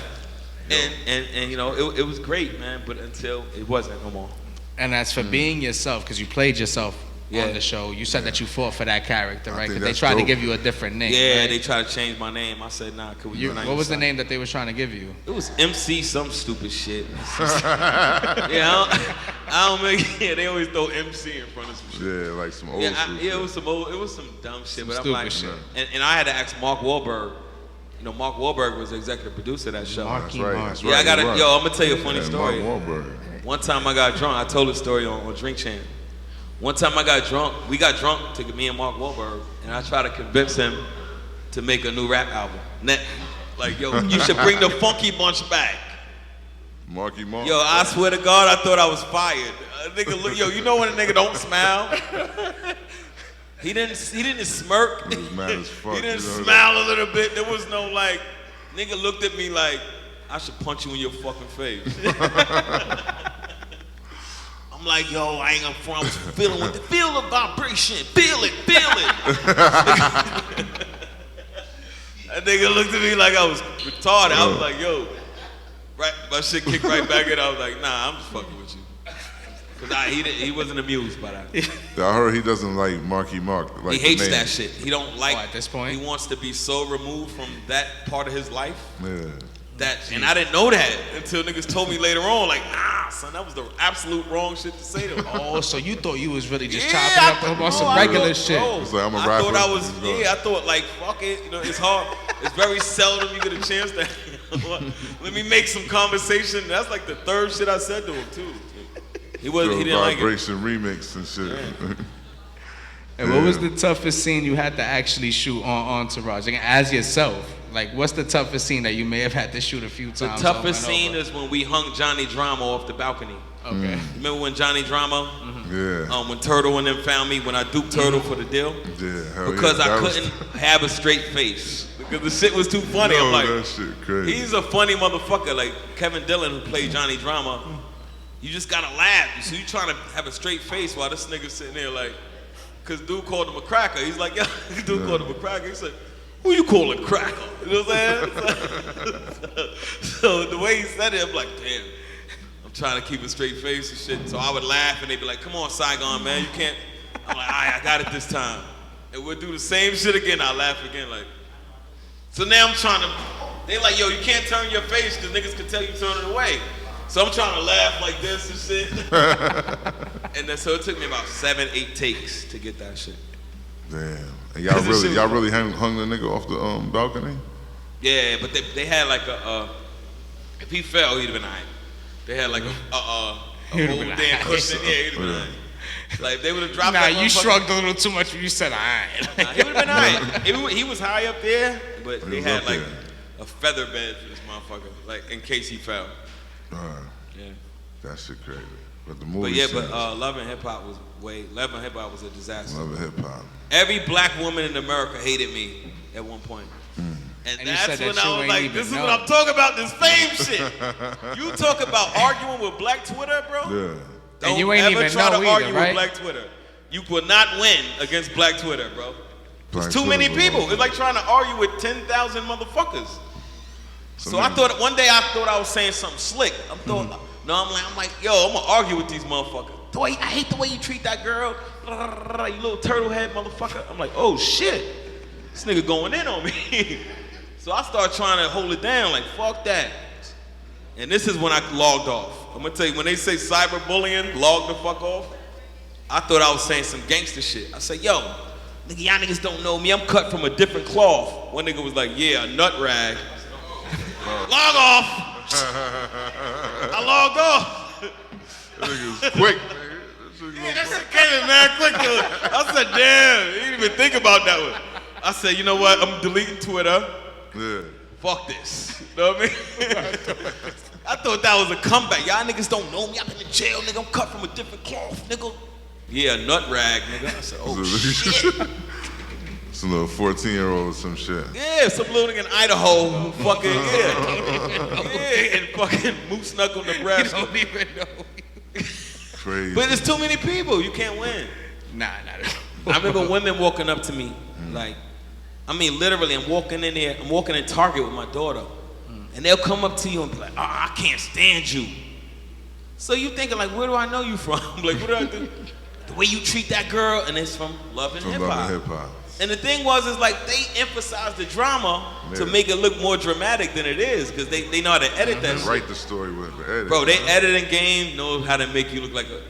And you know, it was great, man, but until it wasn't no more. And as for being yourself, because you played yourself on the show, you said that you fought for that character, right? Because they tried to give you a different name. Yeah, right? They tried to change my name. I said, nah, could we what was the name that they was trying to give you? It was MC some stupid shit. I don't make. Yeah, they always throw MC in front of some shit. Yeah, like some old school shit. It was some dumb shit. But I'm like, and I had to ask Mark Wahlberg. You know, Mark Wahlberg was the executive producer of that show. That's right. That's right. Yeah, I'm gonna tell you a funny story. Mark Wahlberg. One time I got drunk. I told the story on Drink Champ. One time I got drunk. We got drunk to me and Mark Wahlberg, and I tried to convince him to make a new rap album. Like, yo, you should bring the Funky Bunch back. Marky Mark. Yo, I swear to God, I thought I was fired. Nigga, look, yo, you know when a nigga don't smile? He didn't smirk. He was mad as fuck. He didn't smile a little bit. There was no like, nigga looked at me like, I should punch you in your fucking face. I'm like, yo, I ain't gonna front. I was feeling with the feel the vibration. Feel it. That nigga looked at me like I was retarded. I was like, yo, right, my shit kicked right back in. I was like, nah, I'm just fucking with you. Cause he wasn't amused by that. I heard he doesn't like Marky Mark. Like he hates that shit. He don't like. At this point, he wants to be so removed from that part of his life. Yeah. And I didn't know that until niggas told me later on. Like, son, that was the absolute wrong shit to say to him. Oh, so you thought you was really just chopping up on some regular shit? It's like, I'm a rapper. I thought I was. I thought like, fuck it. You know, it's hard. It's very seldom you get a chance to. Let me make some conversation. That's like the third shit I said to him too. He didn't like it. Vibration remix and shit. Yeah. And what was the toughest scene you had to actually shoot on Entourage? Like, as yourself, like, what's the toughest scene that you may have had to shoot a few times? The toughest scene is when we hung Johnny Drama off the balcony. Okay. Remember when Johnny Drama? Yeah. When Turtle and them found me when I duped Turtle for the deal? Yeah. Because I couldn't have a straight face. Because the shit was too funny. I'm like, that shit crazy. He's a funny motherfucker. Like Kevin Dillon, who played Johnny Drama. You just gotta laugh. So you trying to have a straight face while this nigga sitting there like, cause dude called him a cracker. He's like, yo, dude called him a cracker. He said, who you calling cracker? You know what I'm saying? So the way he said it, I'm like, damn. I'm trying to keep a straight face and shit. So I would laugh and they'd be like, come on, Siagon, man, you can't. I'm like, all right, I got it this time. And we'll do the same shit again. I'll laugh again, like. So now I'm trying to, they like, yo, you can't turn your face because niggas can tell you turn it away. So I'm trying to laugh like this and shit. And then so it took me about 7-8 takes to get that shit. Damn. And y'all really hung the nigga off the balcony? Yeah, but they had like if he fell, he'd have been alright. They had like a whole damn cushion. Yeah, he'd have been alright. Like they would have dropped. Nah, you shrugged a little too much when you said alright. Nah, he would have been alright. He was high up there, but they had like a feather bed for this motherfucker, like in case he fell. Yeah. That shit crazy. But the movie. But Love and Hip Hop was Love and Hip Hop was a disaster. Love and Hip Hop. Every black woman in America hated me at one point. And that's when I was like, this is what I'm talking about, this fame shit. You talk about arguing with Black Twitter, bro? Yeah. And you ain't even try know to either, argue right? with Black Twitter. You will not win against Black Twitter, bro. There's too many people. It's like trying to argue with 10,000 motherfuckers. So I thought one day I was saying something slick. I'm like, yo, I'm gonna argue with these motherfuckers. I hate the way you treat that girl. You little turtle head motherfucker. I'm like, oh shit, this nigga going in on me. So I started trying to hold it down, like fuck that. And this is when I logged off. I'm gonna tell you, when they say cyberbullying, log the fuck off. I thought I was saying some gangster shit. I said, yo, nigga, y'all niggas don't know me. I'm cut from a different cloth. One nigga was like, yeah, a nut rag. Log off. I logged off. That nigga's quick. Yeah, that shit came in mad quick though. I said, damn, he didn't even think about that one. I said, you know what? I'm deleting Twitter. Yeah. Fuck this. You know what I mean? I thought that was a comeback. Y'all niggas don't know me. I've been in jail, nigga. I'm cut from a different cloth, nigga. Yeah, nut rag, nigga. I said, oh shit. Some little 14-year-old or some shit. Yeah, some little nigga in Idaho who fucking, yeah, and fucking Moose Knuckle, Nebraska. You don't even know. Crazy. But there's too many people. You can't win. Nah, not at I remember women walking up to me, like, I mean, literally, I'm walking in there, I'm walking in Target with my daughter, and they'll come up to you and be like, oh, I can't stand you. So you thinking, like, where do I know you from? Like, what do I do? The way you treat that girl, and it's from Love and Hip Hop. And the thing was, is like, they emphasize the drama to make it look more dramatic than it is, because they know how to edit that shit. Write the story with the edit. Bro, they editing game know how to make you look like a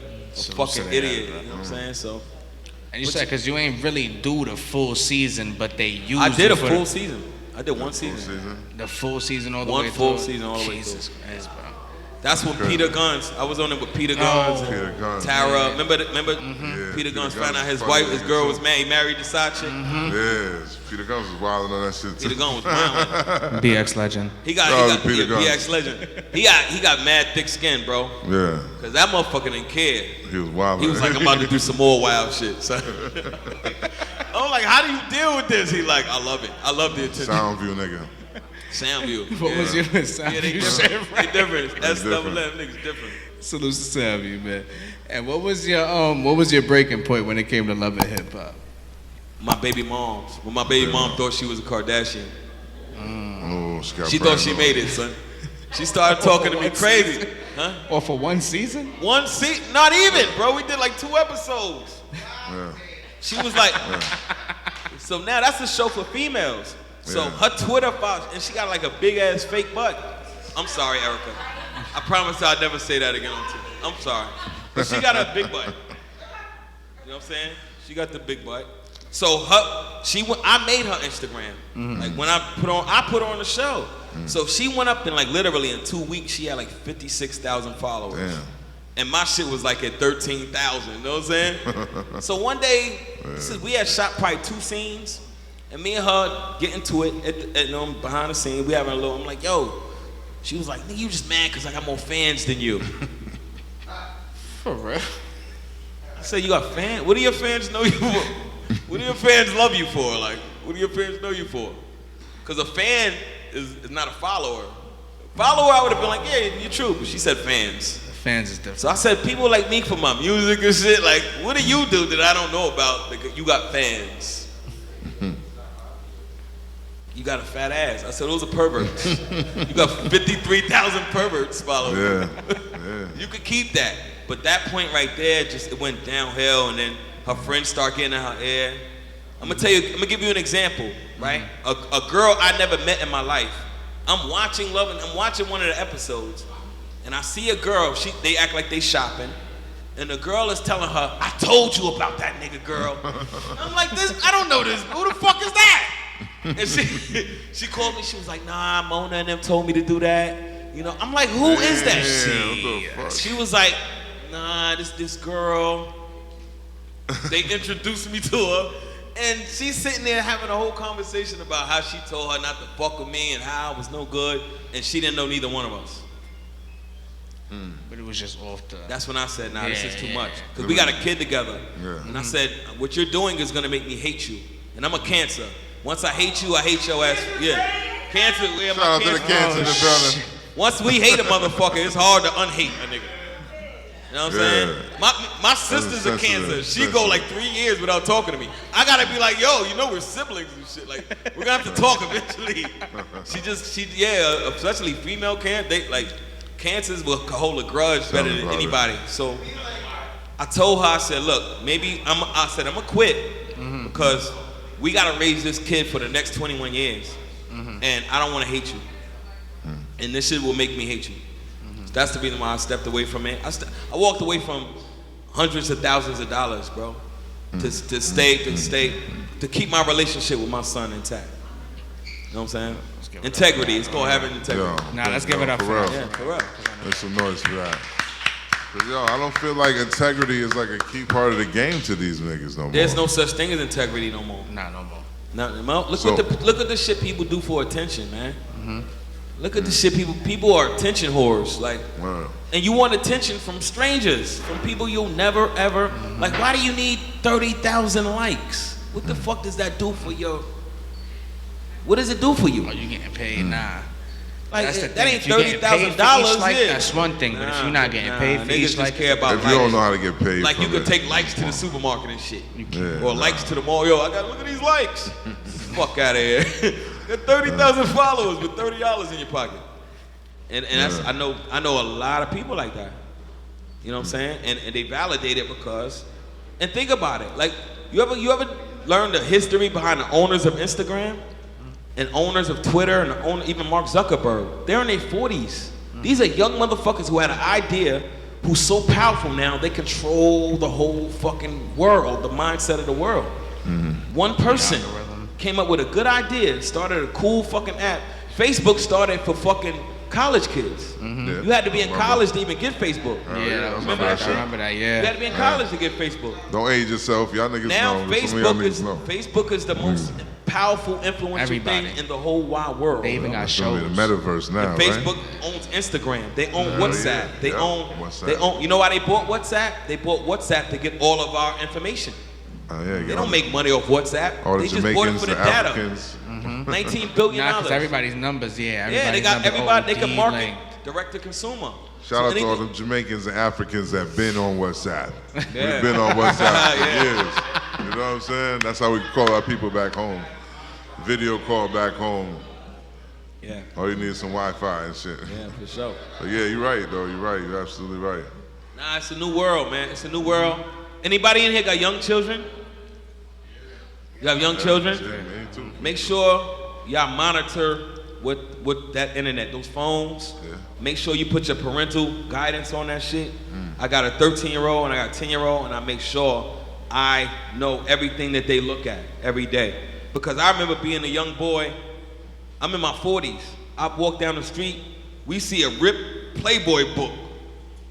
fucking idiot, you know what I'm saying? So. And you said, because you ain't really do the full season, but they used I did it a full season. I did one season. The full season all the way way through. One full through. season all the way Jesus through. Christ, bro. That's when Peter Guns. I was on it with Peter Guns and Peter Guns. Tara. Remember Yeah, Peter Guns found out his funny his nigga, girl too. was mad. He married the side chick. Yes, Peter Guns was wilding on that shit too. Peter Guns was wilding. BX legend. He got Peter Guns. BX legend. He got mad thick skin, bro. Yeah, Cause that motherfucker didn't care. he was wilding. He was like, I'm about to do some more wild shit. So I'm like, how do you deal with this? He like, I love it. I love the attention. Soundview nigga. Soundview. What was your sound? Yeah, they different. They different. That's double M niggas different. Salute to Savvy, man. And what was your breaking point when it came to love and hip hop? My baby moms. When my baby mom thought she was a Kardashian. Oh, She thought she made it, son. She started talking to me crazy. Huh? Or for one season? One seat? Not even, bro. We did like 2 episodes. Yeah. She was like, so now that's a show for females. So her Twitter follows, and she got like a big ass fake butt. I'm sorry, Erica. I promise I'll never say that again on TV. I'm sorry. But she got a big butt. You know what I'm saying? She got the big butt. So I made her Instagram. Like when I put her on the show. So she went up and like literally in 2 weeks she had like 56,000 followers. Damn. And my shit was like at 13,000. You know what I'm saying? So one day, we had shot probably 2 scenes, and me and her get into it behind the scene. We having a little. I'm like, yo. She was like, nigga, you just mad because I got more fans than you. For real? I said, you got fans? What do your fans know you for? What do your fans love you for? Like, what do your fans know you for? Because a fan is not a follower. Follower, I would have been like, yeah, you're true. But she said fans. Fans is different. So I said, people like me for my music and shit. Like, what do you do that I don't know about? Like, you got fans. You got a fat ass. I said, those are perverts. You got 53,000 perverts following you. Yeah. You could keep that. But that point right there, it went downhill, and then her friends start getting in her ear. I'm gonna give you an example, right? A girl I never met in my life. I'm watching one of the episodes, and I see a girl, they act like they shopping, and the girl is telling her, I told you about that nigga, girl. I'm like, I don't know this. Who the fuck is that? And she called me, she was like, nah, Mona and them told me to do that. You know, I'm like, who is that? She was like, nah, this girl. They introduced me to her, and she's sitting there having a whole conversation about how she told her not to fuck with me and how I was no good, and she didn't know neither one of us. But it was just off the... That's when I said, nah, this is too much. Because we got a kid together. Yeah. And I said, what you're doing is going to make me hate you. And I'm a Cancer. Once I hate you, I hate your ass. Yeah. Cancer, we have Shout out my to the Cancer in the building. Once we hate a motherfucker, it's hard to unhate a nigga. You know what I'm saying? My sister's a Cancer. She go like 3 years without talking to me. I gotta be like, yo, you know we're siblings and shit. Like, we're gonna have to talk eventually. Especially female Cancers will hold a grudge better than anybody. So I told her, I said, look, maybe I'm gonna quit because we gotta raise this kid for the next 21 years, and I don't want to hate you, and this shit will make me hate you. So that's the reason why I stepped away from it. I walked away from hundreds of thousands of dollars, bro, to keep my relationship with my son intact. You know what I'm saying? Integrity. It's called having integrity. Let's give it up for real. Yeah, for real. Make some noise for that. Cause I don't feel like integrity is like a key part of the game to these niggas no more. There's no such thing as integrity no more. Nah, no more. Look at the shit people do for attention, man. Look at the shit people are attention whores, like, and you want attention from strangers, from people you'll never ever like. Why do you need 30,000 likes? What the fuck does that do for your? What does it do for you? Are you getting paid? Nah. Like, That's the that thing. ain't If you getting paid for $30,000. each like, Yeah. that's one thing. But if you're not getting paid for niggas each just like, care about if you don't know how to get paid, like you from could it. take likes to the supermarket and shit, Yeah, or likes to the mall. Yo, I got look at these likes. Fuck out of here. Got 30,000 followers with $30 in your pocket, and that's I know a lot of people like that. You know what I'm saying? And they validate it because, and think about it. Like you ever learn the history behind the owners of Instagram? And owners of Twitter and even Mark Zuckerberg, they're in their 40s. These are young motherfuckers who had an idea, who's so powerful now, they control the whole fucking world, the mindset of the world. One person came up with a good idea, started a cool fucking app. Facebook started for fucking college kids. You had to be in college to even get Facebook. Yeah, remember that shit? I remember that. Yeah. You had to be in college to get Facebook. Don't age yourself, y'all niggas Now know. Facebook is the most powerful, influential thing in the whole wide world. They even got It's shows. gonna be the metaverse now, And Facebook owns Instagram. They own WhatsApp. They own. WhatsApp. They own. You know why they bought WhatsApp? They bought WhatsApp to get all of our information. They don't make money off WhatsApp. All They the just bought it Jamaicans, for the the data. Africans. $19 billion. Nah, 'cause everybody's numbers, Yeah, they got everybody. They can market direct to consumer. Shout out to all them Jamaicans and Africans that been on WhatsApp. We've been on WhatsApp for years. You know what I'm saying? That's how we call our people back home. Video call back home. Yeah. All you need is some Wi-Fi and shit. Yeah, for sure. But yeah, you're right though. You're right. You're absolutely right. Nah, it's a new world, man. It's a new world. Anybody in here got young children? You have young children? Yeah, me too. Make sure y'all monitor with that internet, those phones. Yeah. Make sure you put your parental guidance on that shit. I got a 13-year-old and I got a 10-year-old, and I make sure I know everything that they look at every day. Because I remember being a young boy, I'm in my 40s. I walk down the street, we see a ripped Playboy book.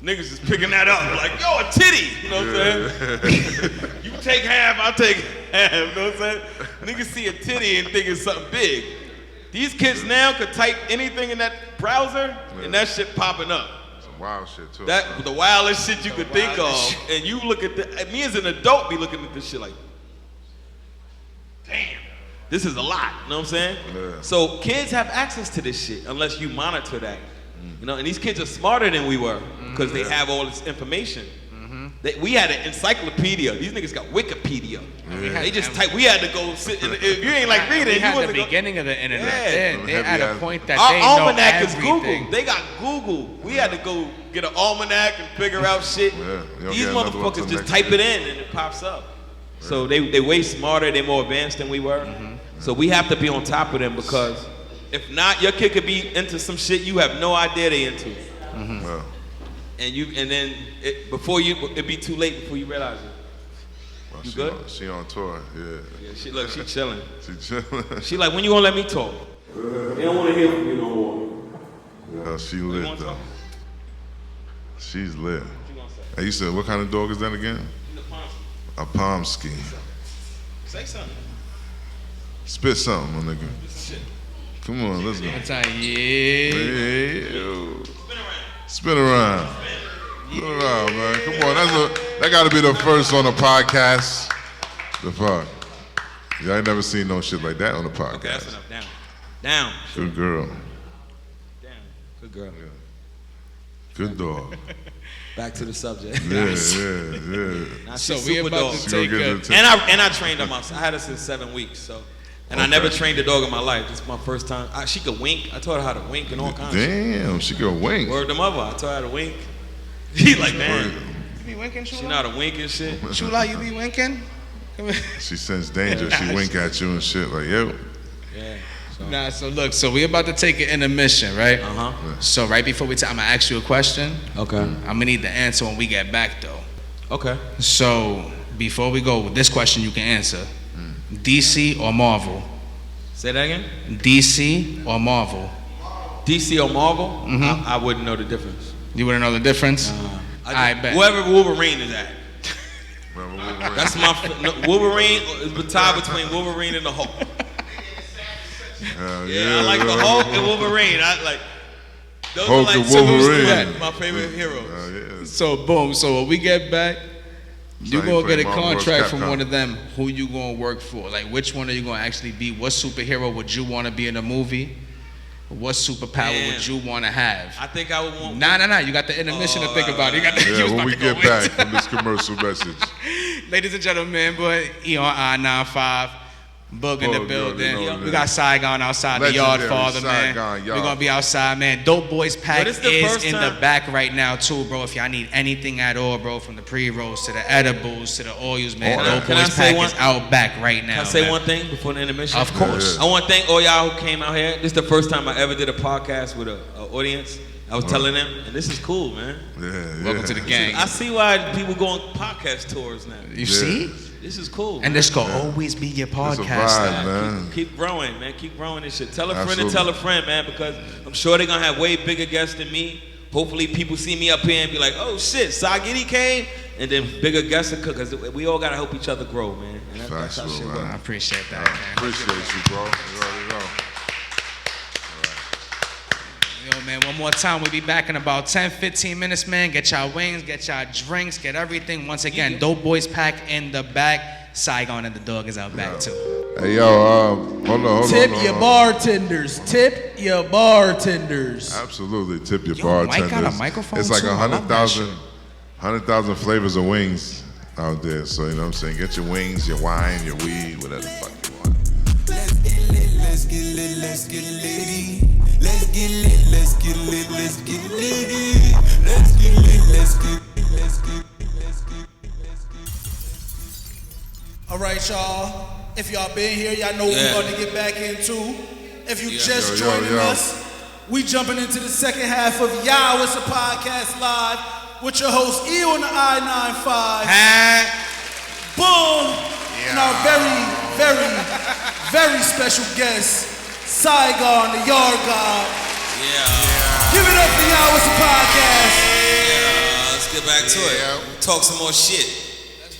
Niggas is picking that up like, yo, a titty. You know what I'm saying? You take half, I'll take half. You know what I'm saying? Niggas see a titty and think it's something big. These kids now could type anything in that browser and that shit popping up. Some wild shit too. The wildest shit you could think of. And you look at me as an adult be looking at this shit like, damn, this is a lot. You know what I'm saying? Yeah. So kids have access to this shit unless you monitor that. You know, and these kids are smarter than we were because they have all this information. We had an encyclopedia. These niggas got Wikipedia. They just type. We had to go sit. If you ain't like reading, we had you wasn't the beginning of the internet. Yeah. They're at a point that Our they know almanac is everything. Google. They got Google. We had to go get an almanac and figure out shit. You don't These get another one till motherfuckers just next type year. it in and it pops up. So they way smarter. They're more advanced than we were. So we have to be on top of them because if not, your kid could be into some shit you have no idea they into. Well, And then it'd be too late before you realize it. You good? She on tour, yeah. Yeah, she chilling. She chilling. She like, when you gonna let me talk? They don't want to hear from you no more. Yeah, she lit want though. some? She's lit. What you gonna say? Hey, you said what kind of dog is that again? She's a Pomsky. A Pomsky. Say something. Spit something, my nigga. Shit. Come on, let's go. One time, yeah. Hey, yo. Spin around. Spin around, man. Come on, that got to be the first on the podcast. The fuck. Yeah, I ain't never seen no shit like that on the podcast. Okay, that's enough. Down. Good girl. Down. Good girl. Good dog. Back to the subject. Yeah. Nah, So she's we super about dog. to She gonna take get a... the attention. And I trained her myself. I had her since 7 weeks. So, and I never trained a dog in my life. This is my first time. She could wink. I taught her how to wink and all kinds of shit. Damn, she could wink. Word to mother. I taught her how to wink. She like, man. You be winking, She Chula? know how to wink and shit. Chula, you be winking? Come here. She sense danger. She wink at you and shit like, yo. Yeah. Nah, so look, so we about to take an intermission, right? So right before we I'm gonna ask you a question. Okay. I'm gonna need the answer when we get back though. Okay. So before we go with this question, you can answer. DC or Marvel? Say that again. DC or Marvel? DC or Marvel? I wouldn't know the difference. You wouldn't know the difference? I bet. Whoever Wolverine is at. Remember Wolverine? That's my Wolverine is the tie between Wolverine and the Hulk. Yeah, I like the Hulk and Wolverine. Those Hulk are like and two Wolverine. my favorite heroes. Yeah. So boom. So when we get back, you So gonna you get a play Marvel vs. contract from Capcom. one of them. Who you gonna work for? Like which one are you gonna actually be? What superhero would you want to be in a movie? What superpower would you want to have? I think I would want. Nah. You got the intermission to think about. You got the. Yeah, when we get back from this commercial message. Ladies and gentlemen, boy, on I-95, Boog in the Boog, building. you know We that. got Siagon outside the yard, Legendary father, man. Saigon We're yard. gonna be outside, man. Dope Boys Pack But is it's the first in time- the back right now, too, bro. If y'all need anything at all, bro, from the pre-rolls to the edibles to the oils, man, All that. Dope Can I Boys say Pack one- is out back right now. Can I say man. one thing before the intermission? Of course. I want to thank all y'all who came out here. This is the first time I ever did a podcast with an audience. I was telling them, and this is cool, man. Yeah. Welcome to the gang. I see why people go on podcast tours now. You see? This is cool. And this will always be your podcast. It's a vibe, man. Keep growing, man. Keep growing this shit. Tell a friend and tell a friend, man, because I'm sure they're gonna have way bigger guests than me. Hopefully people see me up here and be like, oh shit, Sagini came, and then bigger guests because we all gotta help each other grow, man. And that's how shit works. I appreciate that, man. Appreciate you, bro. You already know. Yo, man, one more time. We'll be back in about 10, 15 minutes, man. Get y'all wings, get y'all drinks, get everything. Once again, Dope Boys Pack in the back. Siagon and the dog is out back, too. Hey, yo, hold on. Tip your bartenders. Tip your bartenders. Absolutely, tip your Yo, bartenders. Mike got a microphone It's like too? I love that shit. 100,000 flavors of wings out there. So, you know what I'm saying? Get your wings, your wine, your weed, whatever the fuck you want. Let's get lit, let's get lit, let's get litty. Let's get lit, let's get lit, let's get litty. Let's get lit, let's get lit, let's get lit, let's get lit, let's get lit. All right, y'all. If y'all been here, y'all know what we're about to get back into. If you just joining us, we jumping into the second half of Y'all It's a Podcast Live with your host, E on the I-95. Boom! And our very special guest, Siagon, the Yard God. Give it up for Y'all It's a Podcast. Let's get back to it. Talk some more shit.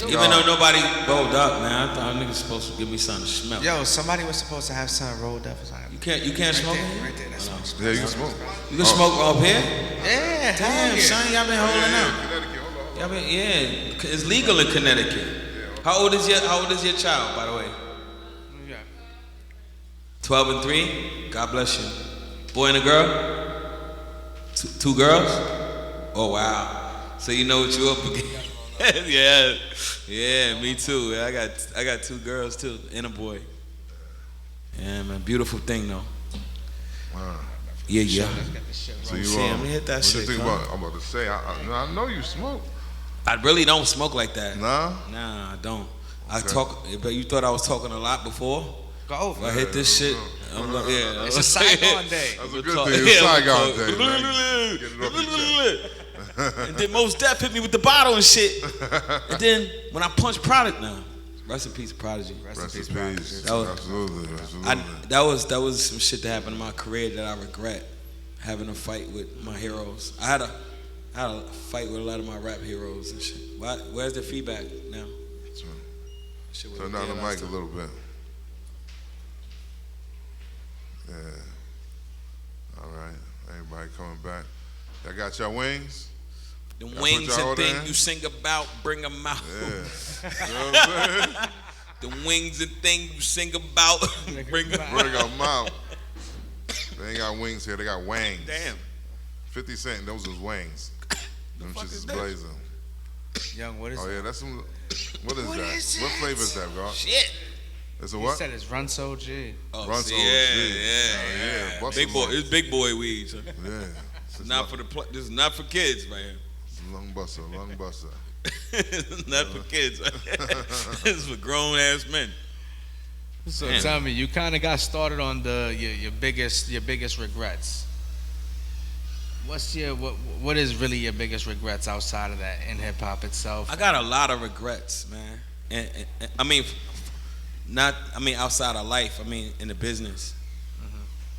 Even though nobody rolled up, man, I thought niggas supposed to give me something to smell. Yo, somebody was supposed to have something rolled up or something. You can't smoke? Right there, that's what Yeah, you can smoke. You can smoke up here? Yeah, Damn, son, y'all been holding out. Connecticut, hold on. Y'all been, it's legal in Connecticut. How old is your child, by the way? 12 and 3? God bless you. Boy and a girl? Two girls? Oh, wow. So you know what you up against. Yeah, me too. I got 2 girls too, and a boy. Yeah, man, beautiful thing though. Wow. Yeah. So you let me hit that what shit. You think about, I'm about to say, I know you smoke. I really don't smoke like that. Nah? Nah, I don't. Okay. I talk, but you thought I was talking a lot before? Go over. I hit this shit. I'm like, yeah. It's a Saigon day. That's a good thing. It's Saigon day, man. Get it off your chest. And then Mos Def hit me with the bottle and shit. And then when I punched Prodigy, rest in peace, Prodigy. Rest in peace. That was- Absolutely. That was some shit that happened in my career that I regret. Having a fight with my heroes. I had a fight with a lot of my rap heroes and shit. Where's the feedback now? Shit was Turn down the dead mic last a time. little bit. Yeah. All right. Everybody coming back. Y'all got your wings? The Y'all wings put y'all and order things in? you sing about, bring them out. Yeah. You know what I'm saying? The wings and things you sing about, bring them out. Bring them out. They ain't got wings here. They got wangs. Damn. 50 Cent, those is wangs. Them fuck shits is is that? blazing. Young, what is Oh, it? yeah, that's some. What is that? What flavor is that, bro? Shit. It's a He what? said it's Run So G. Oh, Run see, Soul G. yeah. Bust Big some boy, lungs. it's big boy weed. Son. Yeah. It's not for this is not for kids, man. Lung buster, lung buster. It's not for kids. This is for grown ass men. So Man. tell me, you kind of got started on your biggest regrets. What is really your biggest regrets outside of that in hip hop itself? I got a lot of regrets, man. And I mean, outside of life. I mean, in the business.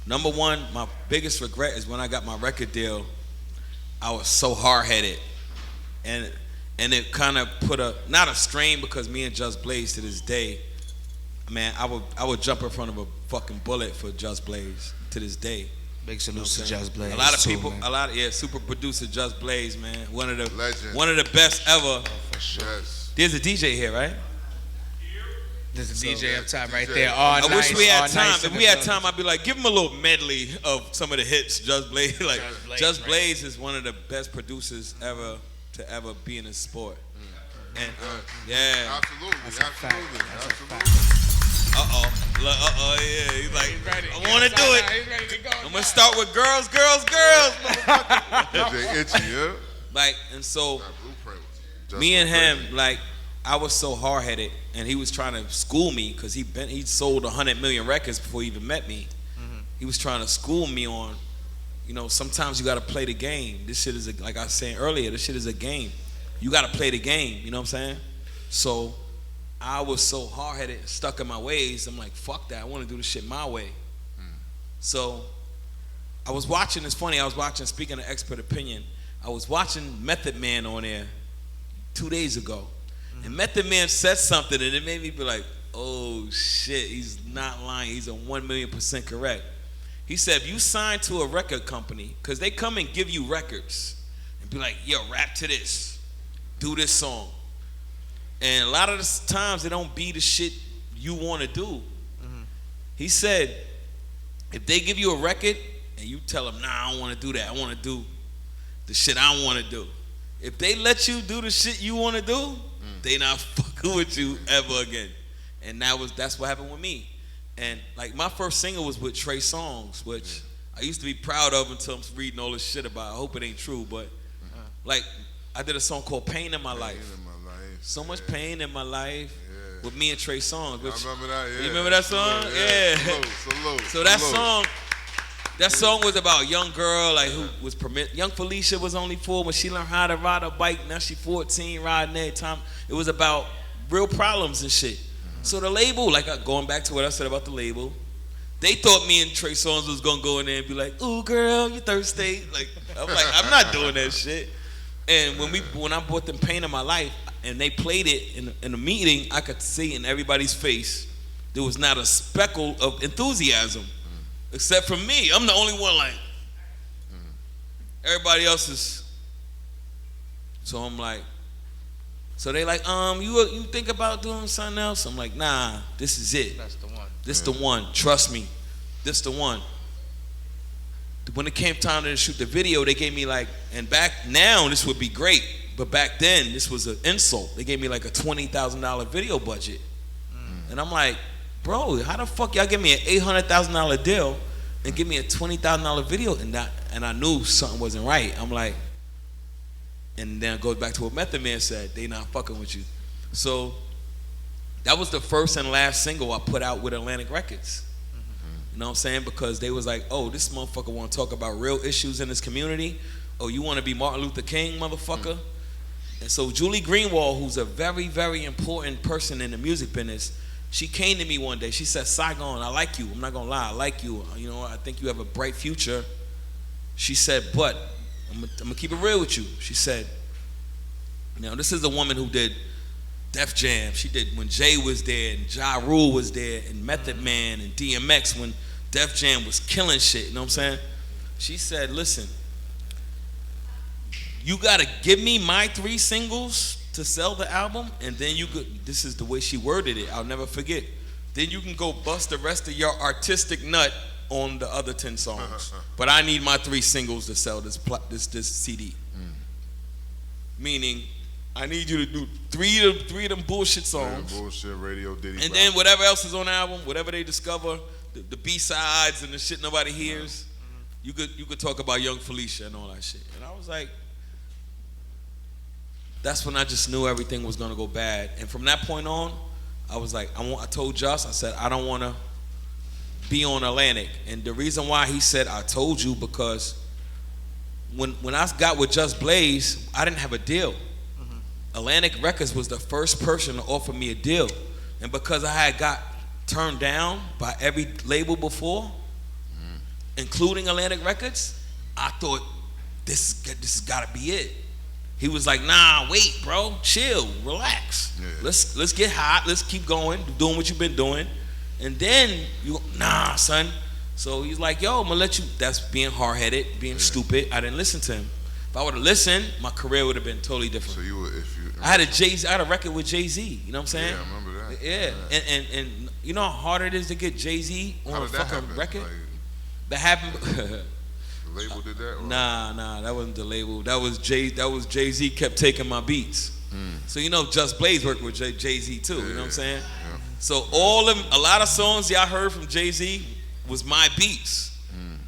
Number one, my biggest regret is when I got my record deal. I was so hard headed, and it kind of put not a strain because me and Just Blaze to this day, man, I would jump in front of a fucking bullet for Just Blaze to this day. Big salutes to Just Blaze. A lot of too, people, man. super producer Just Blaze, man, one of the Legend. one of the best ever. Yes. There's a DJ here, right? There's a DJ up top right DJ. there. All I nice, wish we had all time. nice in If the we had building. time, I'd be like, give him a little medley of some of the hits. Just Blaze, like Just Blaze is one of the best producers ever to ever be in the sport. And yeah. Absolutely. Yeah. He's like, I want to do it. I'm gonna start with girls. DJ Itchy, yeah? Like, and so That blueprint. Just me and blueprint. him, like, I was so hard headed, and he was trying to school me because he sold 100 million records before he even met me. He was trying to school me on, sometimes you got to play the game. This shit is like I was saying earlier. This shit is a game. You got to play the game. You know what I'm saying? So I was so hard-headed and stuck in my ways. I'm like, fuck that. I want to do the shit my way. So I was watching, it's funny, I was watching, speaking of expert opinion, I was watching Method Man on there 2 days ago. And Method Man said something and it made me be like, oh shit, he's not lying. He's 1,000,000% correct. He said, if you sign to a record company, because they come and give you records and be like, yo, rap to this, do this song. And a lot of the times they don't be the shit you want to do. He said, if they give you a record and you tell them, nah, I don't want to do that. I want to do the shit I want to do. If they let you do the shit you want to do, they not fucking with you ever again. And that's what happened with me. And like my first single was with Trey Songz, which I used to be proud of until I'm reading all this shit about. I hope it ain't true, but like I did a song called Pain in My Life. So much pain in my life with me and Trey Songz. I remember that, You remember that song? Yeah. Salute. So that song was about a young girl like who was young Felicia was only 4 when she learned how to ride a bike. Now she 14 riding every time. It was about real problems and shit. So the label, like going back to what I said about the label, they thought me and Trey Songz was gonna go in there and be like, ooh girl, you thirsty. Like I'm like, I'm not doing that shit. And when I brought them Pain in My Life and they played it in a meeting, I could see in everybody's face there was not a speckle of enthusiasm. Except for me. I'm the only one like, everybody else is. So I'm like, so they like, you think about doing something else? I'm like, nah, this is it. That's the one. This the one. Trust me. This the one. When it came time to shoot the video, they gave me like, and back now this would be great, but back then this was an insult. They gave me like a $20,000 video budget. And I'm like, bro, how the fuck y'all give me an $800,000 deal and give me a $20,000 video? And I knew something wasn't right. I'm like, and then it goes back to what Method Man said, they not fucking with you. So that was the first and last single I put out with Atlantic Records. You know what I'm saying? Because they was like, oh, this motherfucker want to talk about real issues in this community. Oh, you want to be Martin Luther King, motherfucker? And so Julie Greenwald, who's a very, very important person in the music business, she came to me one day. She said, Siagon, I like you. I'm not going to lie. I like you. You know, I think you have a bright future. She said, but I'm going to keep it real with you. She said, now this is a woman who did Def Jam. She did when Jay was there and Ja Rule was there and Method Man and DMX when Def Jam was killing shit. You know what I'm saying? She said, listen, you got to give me my 3 singles to sell the album, and then you could, this is the way she worded it, I'll never forget. Then you can go bust the rest of your artistic nut on the other 10 songs. But I need my 3 singles to sell this CD. Meaning, I need you to do 3 of them bullshit songs. Bullshit, radio, Diddy. And then whatever else is on the album, whatever they discover, the B-sides and the shit nobody hears, you could talk about Young Felicia and all that shit. And I was like, that's when I just knew everything was gonna go bad. And from that point on, I was like, I told Josh, I said, I don't wanna be on Atlantic. And the reason why he said, I told you, because when I got with Just Blaze, I didn't have a deal. Atlantic Records was the first person to offer me a deal. And because I had got turned down by every label before, including Atlantic Records, I thought, this has gotta be it. He was like, nah, wait, bro, chill, relax. Yeah. Let's get hot, let's keep going, doing what you've been doing. And then you, nah, son. So he's like, yo, I'm gonna let you, that's being hard-headed, being stupid. I didn't listen to him. If I would've listened, my career would've been totally different. So I had a record with Jay-Z, you know what I'm saying? Yeah, I remember that. Yeah. And you know how hard it is to get Jay-Z on a fucking record? Like, that happened. The label did that? Or? Nah, that wasn't the label. That was Jay-Z kept taking my beats. So you know Just Blaze worked with Jay-Z too, you know what I'm saying? Yeah. So a lot of songs y'all heard from Jay-Z was my beats.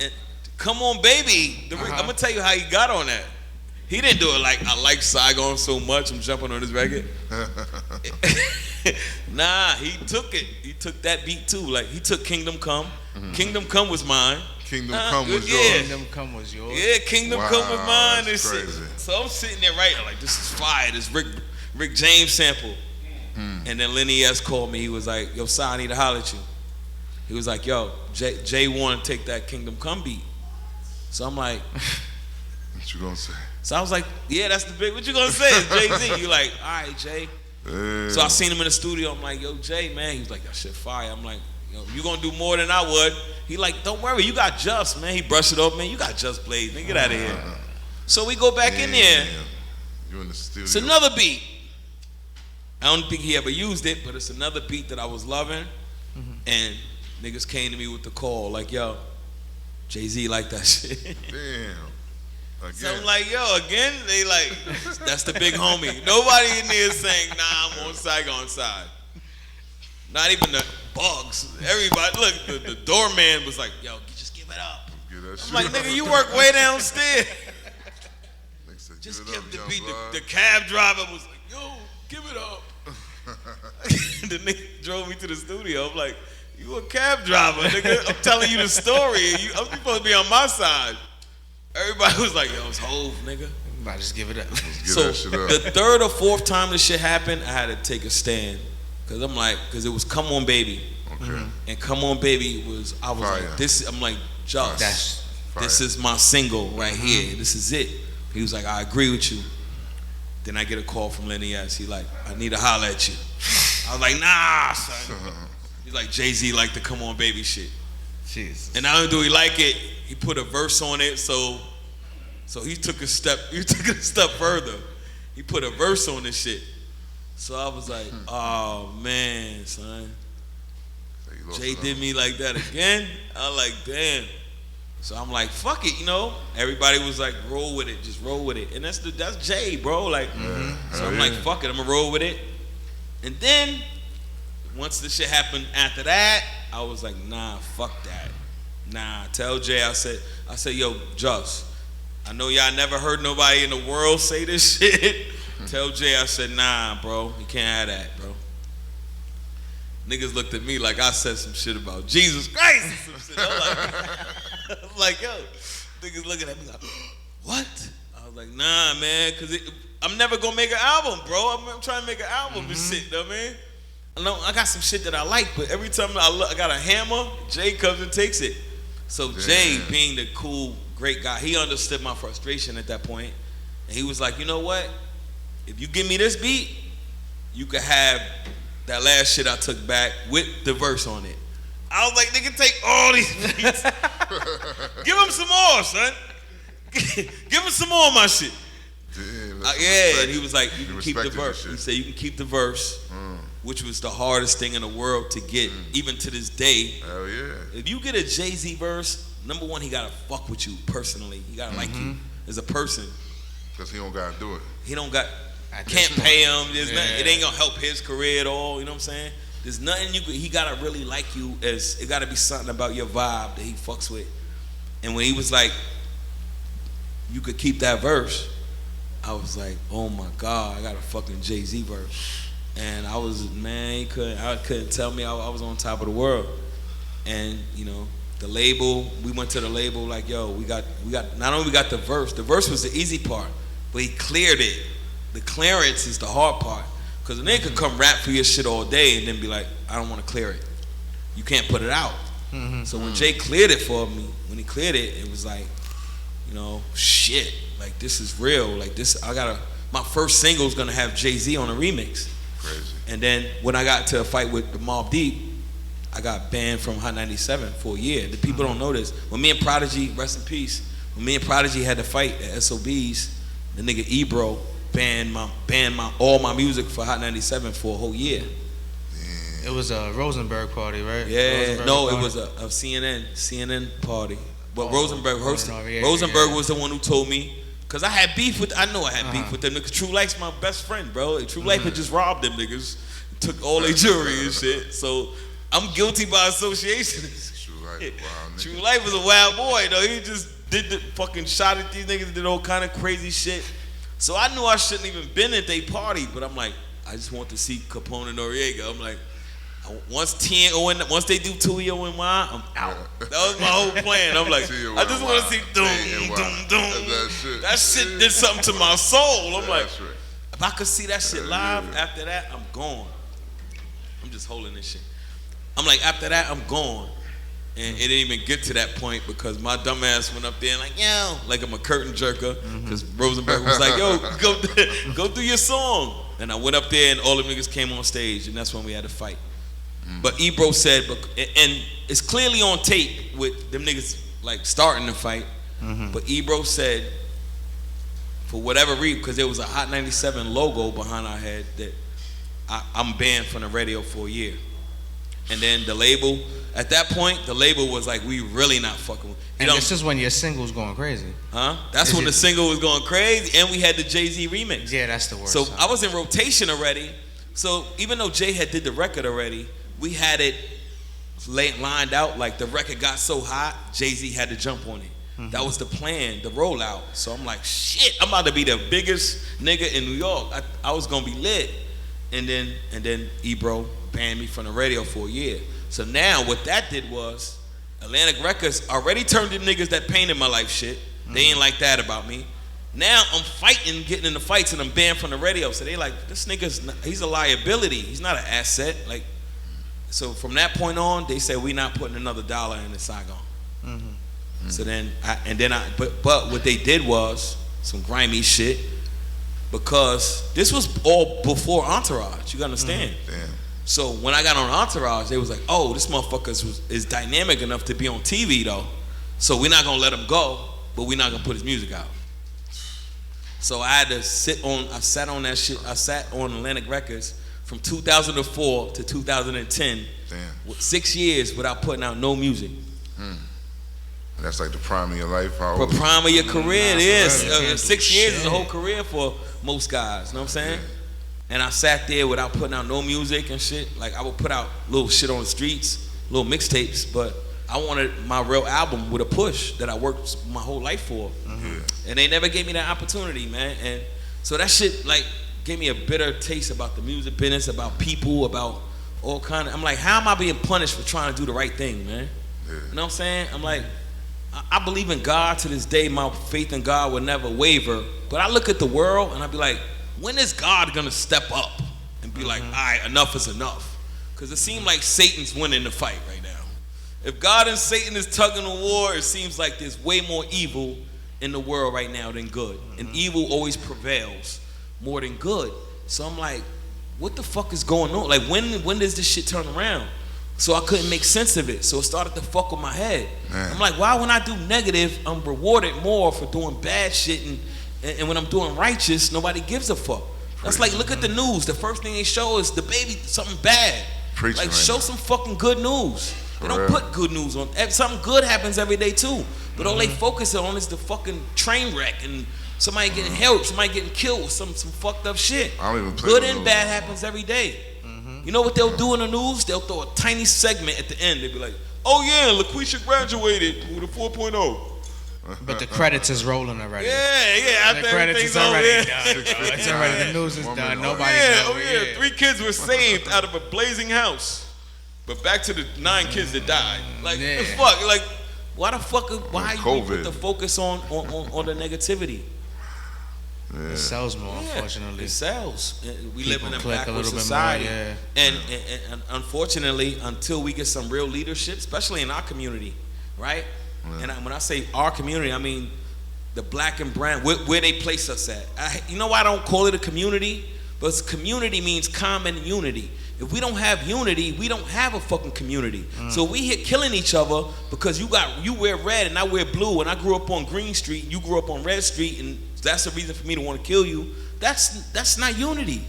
And Come On Baby, I'm gonna tell you how he got on that. He didn't do it like, I like Siagon so much, I'm jumping on his record. Nah, he took it. He took that beat too. Like, he took Kingdom Come. Kingdom Come was mine. Kingdom Come was yours. Kingdom Come was yours. Yeah, Kingdom Come was mine. That's crazy. So I'm sitting there writing like, this is fire. This Rick James sample. And then Lenny S called me. He was like, yo, Si, I need to holler at you. He was like, yo, J1 take that Kingdom Come beat. So I'm like, what you gonna say? So I was like, yeah, that's the big, what you gonna say? It's Jay-Z. You like, all right, Jay. Yeah. So I seen him in the studio. I'm like, yo, Jay, man. He was like, that shit fire. I'm like, yo, you gonna do more than I would. He like, don't worry, you got Just, man. He brushed it off, man. You got Just Blaze, man. Get out of here. So we go back in there. You in the studio. It's another beat. I don't think he ever used it, but it's another beat that I was loving. And niggas came to me with the call, like, yo, Jay-Z like that shit. Damn. Again. So I'm like, yo, again? They like, that's the big homie. Nobody in there saying, nah, I'm on Siagon side. Not even the bugs. Everybody, look, the doorman was like, yo, just give it up. I'm like, nigga, you work way downstairs. Just give the beat. The cab driver was like, yo, give it up. The nigga drove me to the studio. I'm like, you a cab driver, nigga. I'm telling you the story. I'm supposed to be on my side. Everybody was like, yo, it's Hove, nigga. Might just give it up. So the third or fourth time this shit happened, I had to take a stand. Cause I'm like, cause it was Come On Baby. Okay. And Come On Baby was, I was fire. Like, this, I'm like, Just, this is my single right here. This is it. He was like, I agree with you. Then I get a call from Lenny S. He like, I need to holler at you. I was like, nah, son. He's like, Jay-Z like the Come On Baby shit. Jesus. And not only do he like it, he put a verse on it, so he took a step further. He put a verse on this shit. So I was like, oh man, son. Jay did me like that again? I was like, damn. So I'm like, fuck it, you know. Everybody was like, roll with it, just roll with it. And that's Jay, bro. Like, so I'm like, fuck it, I'm gonna roll with it. And then once the shit happened after that, I was like, nah, fuck that. Nah, tell Jay, I said, yo, Just, I know y'all never heard nobody in the world say this shit. Tell Jay, I said, nah, bro, you can't have that, bro. Niggas looked at me like I said some shit about Jesus Christ or some shit. I'm like, yo, niggas looking at me like, what? I was like, nah, man, because I'm never going to make an album, bro. I'm trying to make an album and shit, you know what I mean? I got some shit that I like, but every time I got a hammer, Jay comes and takes it. So Jay, being the cool, great guy, he understood my frustration at that point. And he was like, you know what? If you give me this beat, you could have that last shit I took back with the verse on it. I was like, nigga, take all these beats. Give him some more, son. Give him some more of my shit. Yeah, and he was like, you can keep the verse. He said, you can keep the verse, which was the hardest thing in the world to get, even to this day. Hell yeah. If you get a Jay-Z verse, number one, he gotta fuck with you personally. He gotta like you as a person. Because he don't gotta do it. He don't got, can't pay him. There's nothing, it ain't gonna help his career at all, you know what I'm saying? There's nothing he gotta really like you as, it gotta be something about your vibe that he fucks with. And when he was like, you could keep that verse, I was like, oh my God, I got a fucking Jay-Z verse. And I was, man, I couldn't tell me I was on top of the world. And, you know, the label, we went to the label like, yo, we got, not only we got the verse was the easy part, but he cleared it. The clearance is the hard part. Because a nigga could come rap for your shit all day and then be like, I don't want to clear it. You can't put it out. So when Jay cleared it for me, when he cleared it, it was like, you know, shit, like this is real. Like this, my first single is gonna have Jay-Z on a remix. Crazy. And then when I got to a fight with the Mobb Deep, I got banned from Hot 97 for a year. The people don't know this. When me and Prodigy, rest in peace, when me and Prodigy had to fight at SOBs, the nigga Ebro banned all my music for Hot 97 for a whole year. It was a Rosenberg party, right? Yeah, no, it was a CNN party. But Rosenberg hosted. Rosenberg was the one who told me, because I had beef with, I know I had beef with them niggas. True Life's my best friend, bro. True Life had just robbed them niggas, took all their jewelry and shit. So I'm guilty by association. True Life was a wild boy, though. He just did the fucking shot at these niggas, did all kind of crazy shit. So I knew I shouldn't even been at their party, but I'm like, I just want to see Capone and Noriega. I'm like, once they do 2EO and Y, I'm out. That was my whole plan. I'm like, I just want to see doom. That shit did something to my soul. I'm like, if I could see that shit live after that, I'm gone. I'm just holding this shit. I'm like, after that, I'm gone. And it didn't even get to that point because my dumb ass went up there and like, yo, like I'm a curtain jerker. Because Rosenberg was like, yo, go do your song. And I went up there and all the niggas came on stage and that's when we had to fight. But Ebro said, and it's clearly on tape with them niggas like starting the fight. But Ebro said, for whatever reason, because there was a Hot 97 logo behind our head, that I'm banned from the radio for a year. And then the label, at that point, the label was like, we really not fucking with. And this is when your single's going crazy. Huh? That's when the single was going crazy, and we had the Jay-Z remix. Yeah, that's the worst. So I was in rotation already. So even though Jay had did the record already, we had it lined out. Like the record got so hot, Jay-Z had to jump on it. That was the plan, the rollout. So I'm like, shit, I'm about to be the biggest nigga in New York. I was gonna be lit. And then Ebro banned me from the radio for a year. So now what that did was, Atlantic Records already turned the niggas that painted my life shit. They ain't like that about me. Now I'm fighting, getting into fights, and I'm banned from the radio. So they like, this nigga's, he's a liability. He's not an asset. Like, so from that point on, they said we not putting another dollar in the Siagon. So then, but what they did was some grimy shit, because this was all before Entourage. You gotta understand. Damn. So when I got on Entourage, they was like, "Oh, this motherfucker is dynamic enough to be on TV though, so we're not gonna let him go, but we're not gonna put his music out." So I had to I sat on that shit. I sat on Atlantic Records from 2004 to 2010. Damn. With 6 years without putting out no music. That's like the prime of your life. For prime of your career, it is. 6 years is a whole career for most guys. You know what I'm saying? And I sat there without putting out no music and shit. Like I would put out little shit on the streets, little mixtapes, but I wanted my real album with a push that I worked my whole life for. And they never gave me that opportunity, man. And so that shit like gave me a bitter taste about the music business, about people, about all kind of. I'm like, how am I being punished for trying to do the right thing, man? You know what I'm saying? I'm like, I believe in God to this day. My faith in God will never waver. But I look at the world and I be like, when is God gonna step up and be like, all right, enough is enough? Because it seems like Satan's winning the fight right now. If God and Satan is tugging a war, it seems like there's way more evil in the world right now than good. And evil always prevails more than good. So I'm like, what the fuck is going on? Like, when does this shit turn around? So I couldn't make sense of it. So it started to fuck with my head. I'm like, why when I do negative, I'm rewarded more for doing bad shit, and when I'm doing righteous, nobody gives a fuck. That's like, look at the news. The first thing they show is the baby, something bad. Like, show some fucking good news. They don't put good news on. Something good happens every day too. But all they focus on is the fucking train wreck and somebody getting helped, somebody getting killed, some fucked up shit. I don't even play good and bad happens every day. You know what they'll do in the news? They'll throw a tiny segment at the end. They'll be like, oh yeah, LaQuisha graduated with a 4.0. But the credits is rolling already. Yeah. The credits is already done. It's already, the news is done. Nobody knows. 3 kids were saved out of a blazing house. But back to the 9 kids that died. Like, the fuck? Like, why the fuck? Why you put the focus on the negativity? It sells more, unfortunately. It sells. We People live in a click backward little bit society. more, And unfortunately, until we get some real leadership, especially in our community, right? And when I say our community, I mean the black and brown, where they place us at. You know why I don't call it a community? Because community means common unity. If we don't have unity, we don't have a fucking community. So we here killing each other because you wear red and I wear blue, and I grew up on Green Street, you grew up on Red Street, and that's the reason for me to want to kill you. That's not unity.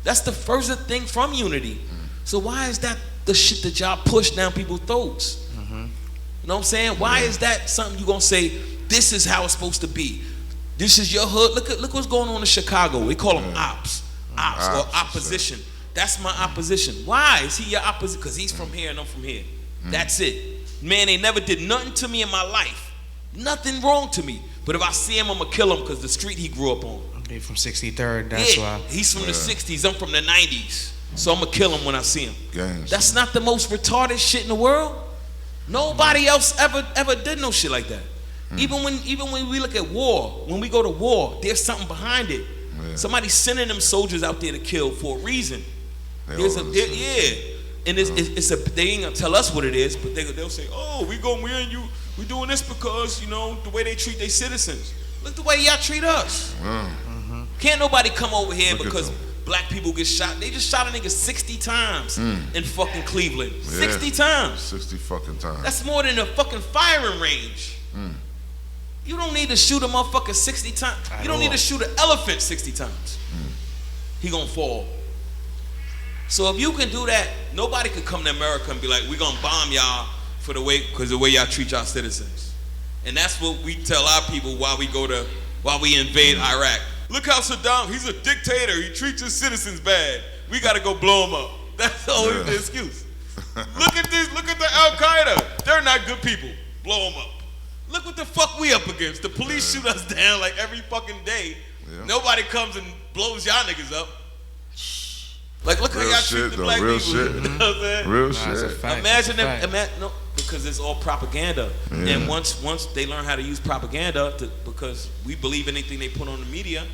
That's the further thing from unity. So why is that the shit that y'all push down people's throats? You know what I'm saying? Why is that something you gonna say, this is how it's supposed to be? This is your hood. Look what's going on in Chicago. They call them ops or opposition. That's my opposition. Why is he your opposite? Because he's from here and I'm from here. That's it. Man, they never did nothing to me in my life. Nothing wrong to me. But if I see him, I'm going to kill him because the street he grew up on. He's from 63rd, that's why. He's from the 60s. I'm from the 90s. So I'm going to kill him when I see him. Gangs. That's not the most retarded shit in the world. Nobody else ever did no shit like that. Even when we look at war, when we go to war, there's something behind it. Somebody's sending them soldiers out there to kill for a reason. They ain't gonna tell us what it is, but they'll say, oh, we doing this because, the way they treat their citizens. Look the way y'all treat us. Can't nobody come over here because black people get shot. They just shot a nigga 60 times in fucking Cleveland. 60 times. 60 fucking times. That's more than a fucking firing range. You don't need to shoot a motherfucker 60 times. You don't need to shoot an elephant 60 times. He gonna fall. So if you can do that, nobody could come to America and be like, we gonna bomb y'all because the way y'all treat y'all citizens. And that's what we tell our people while we invade Iraq. Look how Saddam, he's a dictator. He treats his citizens bad. We gotta go blow him up. That's always the excuse. Look at the Al-Qaeda. They're not good people. Blow them up. Look what the fuck we up against. The police shoot us down like every fucking day. Yeah. Nobody comes and blows y'all niggas up. Like, look how y'all treat the black people. Shit. You know what I'm saying? Real shit. Imagine because it's all propaganda. Yeah. And once they learn how to use propaganda, because we believe anything they put on the media.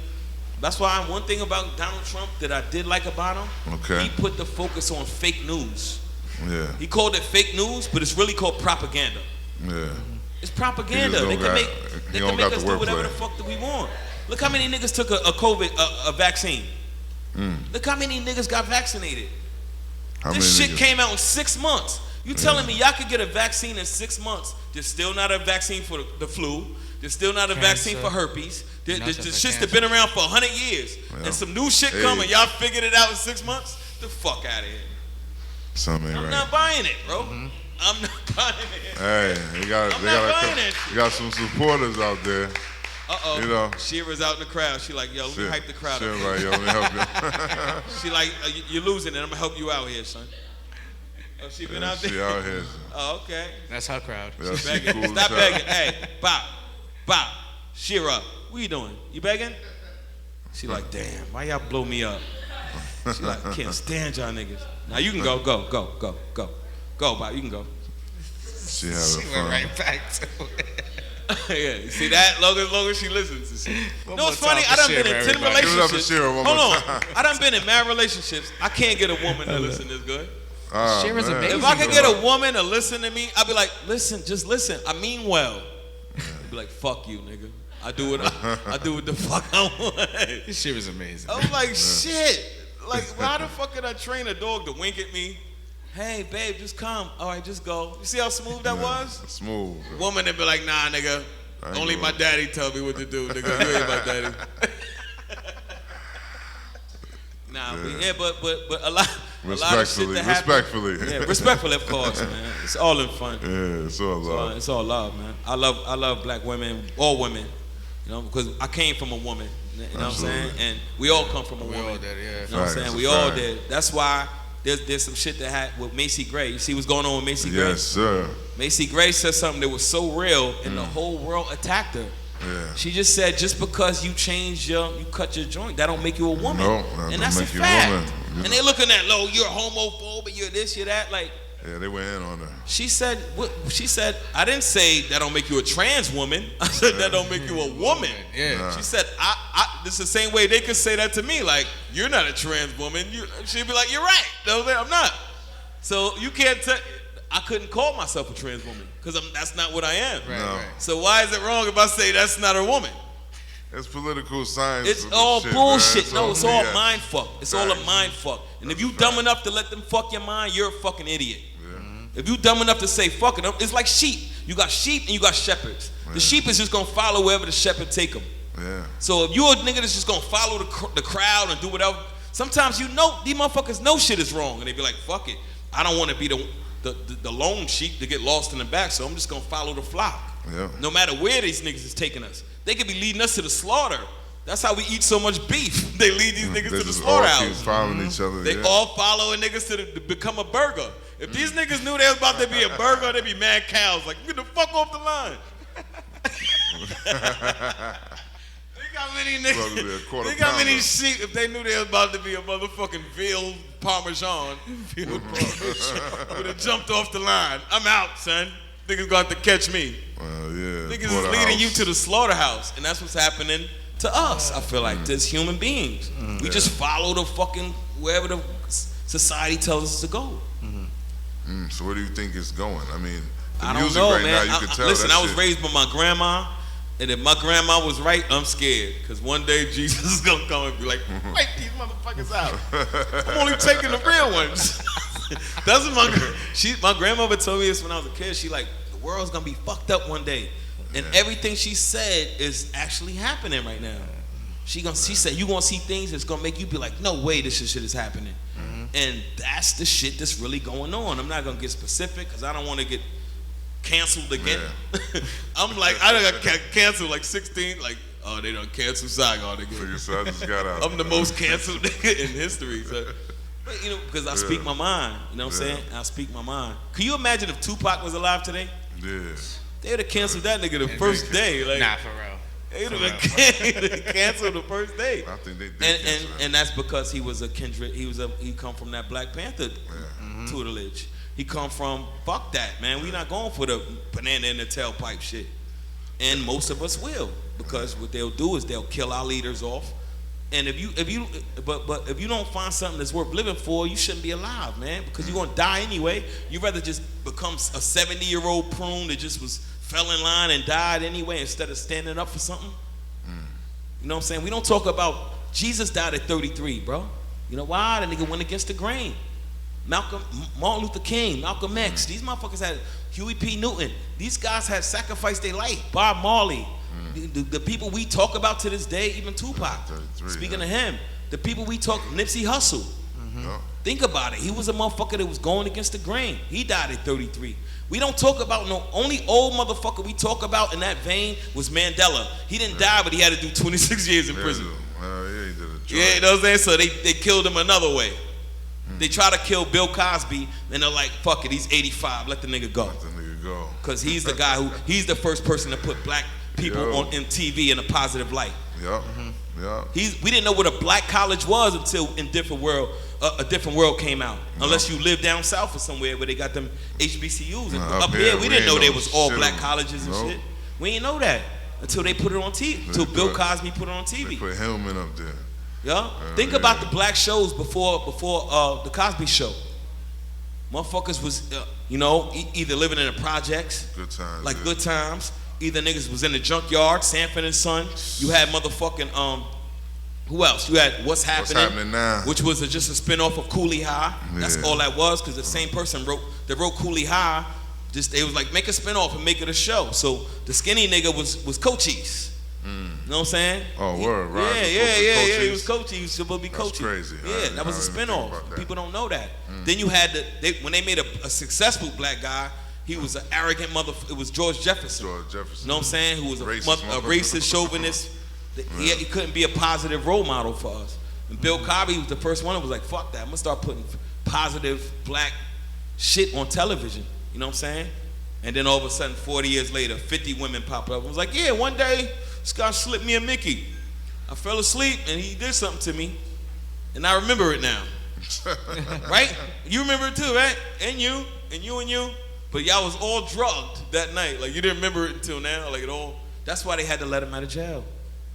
That's why one thing about Donald Trump that I did like about him, he put the focus on fake news. Yeah. He called it fake news, but it's really called propaganda. Yeah. It's propaganda. They can make us do whatever the fuck that we want. Look how many niggas took a vaccine. Look how many niggas got vaccinated. This shit came out in 6 months. You telling me y'all could get a vaccine in 6 months? There's still not a vaccine for the flu. There's still not a vaccine for herpes. The shit's that been around for 100 years. Yeah. And some new shit coming. Y'all figured it out in 6 months? The fuck out of here. I'm not buying it, bro. I'm not buying it. Hey, you got some supporters out there. Shira's out in the crowd. She like, yo, let me hype the crowd up. Like, yo, let me help you. She like, you're losing it. I'm gonna help you out here, son. Oh, she been out there? She out here. Oh, okay. That's her crowd. Yeah, she begging. Cool. Stop begging. Hey, Bob, Shira, what you doing? You begging? She like, damn, why y'all blow me up? She like, I can't stand y'all niggas. Now you can go, Bob, you can go. She went right back to it. Yeah, you see that? Long as she listens. No, it's funny. I done been in 10 relationships. Hold on. I done been in mad relationships. I can't get a woman to listen this good. Shira's amazing. If I could get a woman to listen to me, I'd be like, listen, just listen. I mean well. I'd be like, fuck you, nigga. I do what the fuck I want. This shit was amazing. I was like, shit. Like, how the fuck could I train a dog to wink at me? Hey, babe, just come. All right, just go. You see how smooth that was? Smooth. Woman would be like, nah, nigga. Only my daddy tell me what to do, nigga. You ain't my daddy. But a lot of shit that happens. Respectfully, of course, man. It's all in fun. Yeah, it's all love. It's all love, man. I love black women, all women. Because I came from a woman. You know what I'm saying? And we all come from a woman. We all did, yeah. You know what I'm saying? We all did. That's why there's some shit that had with Macy Gray. You see what's going on with Macy Gray? Yes, sir. Macy Gray said something that was so real, and the whole world attacked her. Yeah. She just said, just because you cut your joint, that don't make you a woman. No, and that's a fact. And they looking at, you're homophobic, you're this, you're that, like. Yeah, they went in on her. She said, I didn't say that don't make you a trans woman. I said that don't make you a woman. Yeah. Nah. She said, this is the same way they could say that to me. Like, you're not a trans woman. She'd be like, you're right. I'm not. So you can't tell. I couldn't call myself a trans woman because that's not what I am. Right, right. So why is it wrong if I say that's not a woman? It's political science. It's all bullshit. Man. It's all mind fuck. It's all a mind fuck. And if you dumb enough to let them fuck your mind, you're a fucking idiot. If you dumb enough to say fuck it, it's like sheep. You got sheep and you got shepherds. Yeah. The sheep is just gonna follow wherever the shepherd take them. Yeah. So if you a nigga that's just gonna follow the crowd and do whatever, sometimes these motherfuckers know shit is wrong and they be like, fuck it. I don't want to be the lone sheep to get lost in the back, so I'm just gonna follow the flock. Yeah. No matter where these niggas is taking us, they could be leading us to the slaughter. That's how we eat so much beef. They lead these niggas to the slaughterhouse. Following each other. They all following niggas to become a burger. If these niggas knew they was about to be a burger, they'd be mad cows. Like, get the fuck off the line. They got many niggas. They got many sheep. If they knew they was about to be a motherfucking veal parmesan, would have jumped off the line. I'm out, son. Niggas gonna have to catch me. Niggas is leading you to the slaughterhouse, and that's what's happening to us. I feel like as human beings, we just follow the fucking wherever the society tells us to go. So where do you think it's going? I mean, the I don't music know, right man. now, you can tell listen, that I was shit. raised by my grandma, and if my grandma was right, I'm scared. Because one day Jesus is going to come and be like, wait these motherfuckers out. I'm only taking the real ones. That's what my grandmother told me this when I was a kid. She like, the world's going to be fucked up one day. And everything she said is actually happening right now. She said, you're going to see things that's going to make you be like, no way this shit is happening. And that's the shit that's really going on. I'm not going to get specific because I don't want to get canceled again. I'm like, I done got canceled like 16, like, oh, they done canceled Siagon again. So I just got out. I'm the most canceled nigga in history. So, but, you know, because I speak my mind. You know what I'm saying? I speak my mind. Can you imagine if Tupac was alive today? Yeah. They would have canceled that nigga the first day. Like, nah, for real. They would have been canceled the first day. I think they did and that's because he was a kindred. He come from that Black Panther tutelage. He come from fuck that, man. We not going for the banana in the tailpipe shit. And most of us will, because what they'll do is they'll kill our leaders off. And if you don't find something that's worth living for, you shouldn't be alive, man, because you're gonna die anyway. You'd rather just become a 70-year-old prune that just fell in line and died anyway instead of standing up for something. You know what I'm saying? We don't talk about Jesus died at 33, bro. You know why? The nigga went against the grain. Martin Luther King, Malcolm X, these motherfuckers had Huey P. Newton. These guys had sacrificed their life. Bob Marley, the people we talk about to this day, even Tupac. Speaking of him, the people we talk, Nipsey Hussle. Think about it. He was a motherfucker that was going against the grain. He died at 33. We don't talk about only old motherfucker we talk about in that vein was Mandela. He didn't die, but he had to do 26 years in prison. He did a job. Yeah, you know what I'm saying? So they killed him another way. They try to kill Bill Cosby, and they're like, fuck it, he's 85, let the nigga go. Let the nigga go. Because he's the guy he's the first person to put black people on TV in a positive light. We didn't know what a black college was until a different world came out. Unless you live down south or somewhere where they got them HBCUs. And up here, we didn't know they was all black colleges and shit. We didn't know that until they put it on TV, until Bill Cosby put it on TV. They put Hillman up there. Think about the black shows before the Cosby Show. Motherfuckers was, either living in the projects, Good times, like Good Times. Either niggas was in the junkyard, Sanford and Son. You had motherfucking who else? You had What's Happening Now, which was just a spinoff of Coolie High. That's all that was, because the same person wrote Coolie High. They was like, make a spinoff and make it a show. So the skinny nigga was Cochise. You know what I'm saying? Oh, word, right? Yeah. He was Cochise. He was supposed to be Cochise. That's crazy. Yeah, that was a spinoff. People don't know that. Then you had when they made a successful black guy, he was an arrogant It was George Jefferson. You know what I'm saying? Who was a racist chauvinist. He couldn't be a positive role model for us. And Bill Cosby was the first one that was like, fuck that. I'm gonna start putting positive black shit on television. You know what I'm saying? And then all of a sudden, 40 years later, 50 women pop up and was like, yeah, one day, this guy slipped me a Mickey. I fell asleep and he did something to me. And I remember it now. Right? You remember it too, right? And you. But y'all was all drugged that night. Like, you didn't remember it until now, like, at all. That's why they had to let him out of jail.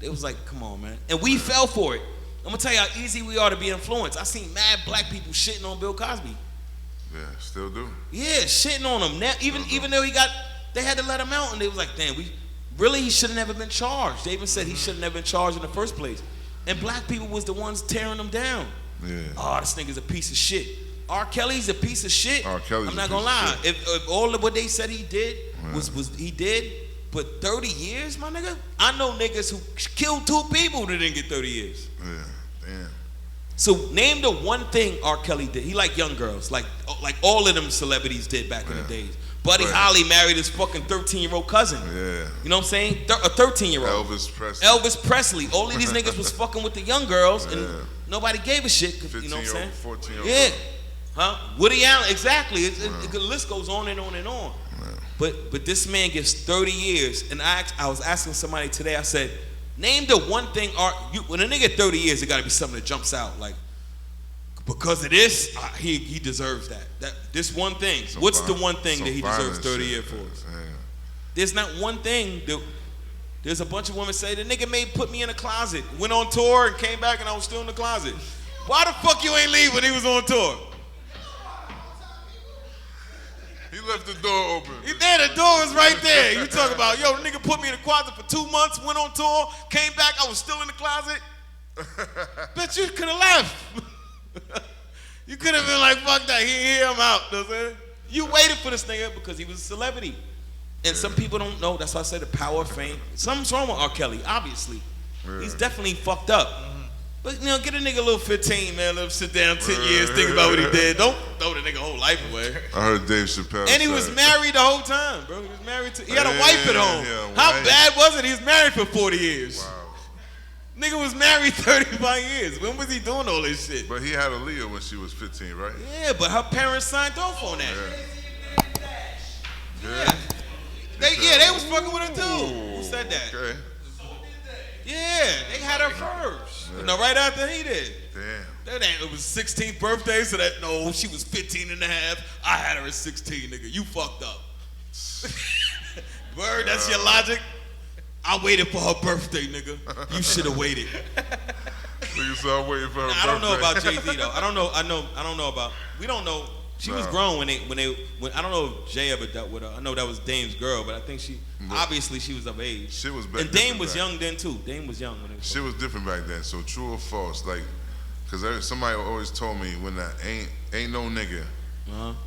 They was like, come on, man. And we fell for it. I'm gonna tell you how easy we are to be influenced. I seen mad black people shitting on Bill Cosby. Yeah, still do. Yeah, shitting on him. Now, even though they had to let him out, and they was like, damn, he should have never been charged. They even said he should have never been charged in the first place. And black people was the ones tearing him down. Yeah. Oh, this nigga's a piece of shit. R. Kelly's a piece of shit. I'm not gonna lie. If all of what they said he did was he did, but 30 years, my nigga? I know niggas who killed 2 people that didn't get 30 years. Yeah, damn. So name the one thing R. Kelly did. He liked young girls, like all of them celebrities did back in the days. Buddy Holly married his fucking 13-year-old cousin. Yeah. You know what I'm saying? A 13-year-old. Elvis Presley. All of these niggas was fucking with the young girls, and nobody gave a shit. You know what I'm saying? 14-year-old. Yeah. Huh? Woody Allen, exactly. The list goes on and on and on. But this man gets 30 years, and I was asking somebody today, I said, name the one thing, when a nigga 30 years, it gotta be something that jumps out, like, because of this, he deserves that. This one thing, what's the one thing that he deserves 30 years for? There's not one thing there's a bunch of women say, the nigga put me in a closet, went on tour and came back and I was still in the closet. Why the fuck you ain't leave when he was on tour? He left the door open. He there, the door was right there. You talk about, yo, the nigga put me in the closet for 2 months, went on tour, came back, I was still in the closet. Bitch, you could have left. You could have been like, fuck that, he ain't here, I'm out. You know what I'm saying? You waited for this nigga because he was a celebrity. And some people don't know, that's why I said the power of fame. Something's wrong with R. Kelly, obviously. He's definitely fucked up. But, you know, get a nigga a little 15, man, let him sit down 10 years, think about what he did. Don't throw the nigga whole life away. I heard Dave Chappelle. And he was married the whole time, bro. He was married to, he had a wife at home. How bad was it? He was married for 40 years. Wow. Nigga was married 35 years. When was he doing all this shit? But he had Aaliyah when she was 15, right? Yeah, but her parents signed off on that. Yeah. They was fucking with her too. Who said that? Okay. Yeah, they had her first. You know, right after he did. Damn. That ain't, it was 16th birthday, so that, no, she was 15 and a half. I had her at 16, nigga. You fucked up. Word, that's your logic? I waited for her birthday, nigga. You should have waited. Nigga said I'm waiting for her birthday. I don't know about Jay-Z though. I don't know about, we don't know. She was grown when I don't know if Jay ever dealt with her. I know that was Dame's girl, but I think obviously she was of age. Shit was back. And Dame was young then too. Dame was young when it was. Shit was different back then. So true or false? Like, cause somebody always told me when that ain't no nigga,